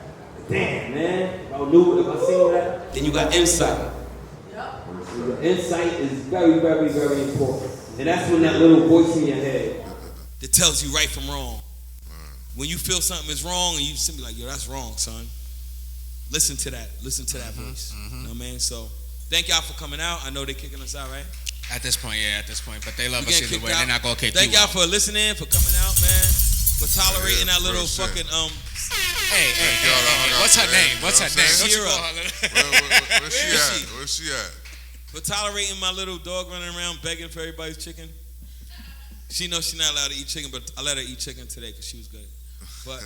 Damn, man, if I seen that. Then you got insight. The insight is very, very, very important. And that's when that little voice in your head that tells you right from wrong. When you feel something is wrong and you simply like, yo, that's wrong, son. Listen to that. Listen to that voice. You know what I mean? So thank y'all for coming out. I know they're kicking us out, right? At this point, yeah, at this point. But they love us either way. They're not going to kick Thank you y'all out. for listening, for coming out, man. For tolerating that little fucking, Hey, what's her name? What's her name? Where's she at? For tolerating my little dog running around begging for everybody's chicken. She knows she's not allowed to eat chicken, but I let her eat chicken today because she was good. But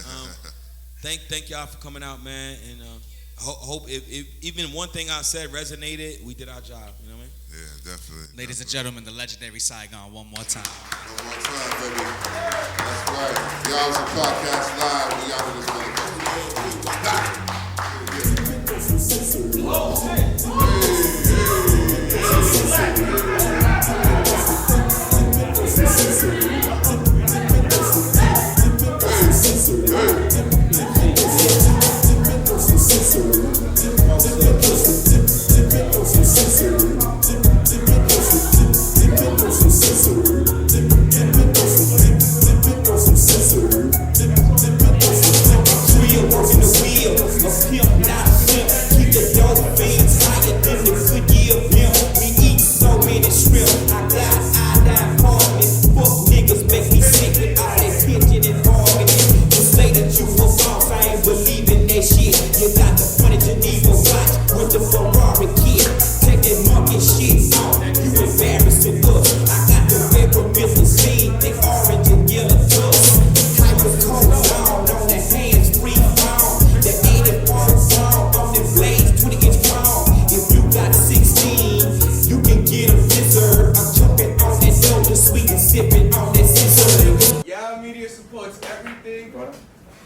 thank y'all for coming out, man. And I hope if even one thing I said resonated, we did our job. You know what I mean? Yeah, definitely. Ladies and gentlemen, the legendary Siagon, one more time. One more time, baby. That's right. Y'all was a podcast live. We out of this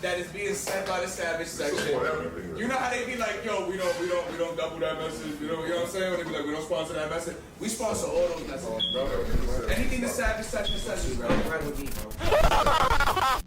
that is being said by the Savage section. You know how they be like, yo, we don't double that message. You know what I'm saying? When they be like, we don't sponsor that message. We sponsor all those messages, bro. Anything the Savage section says is right with me, bro.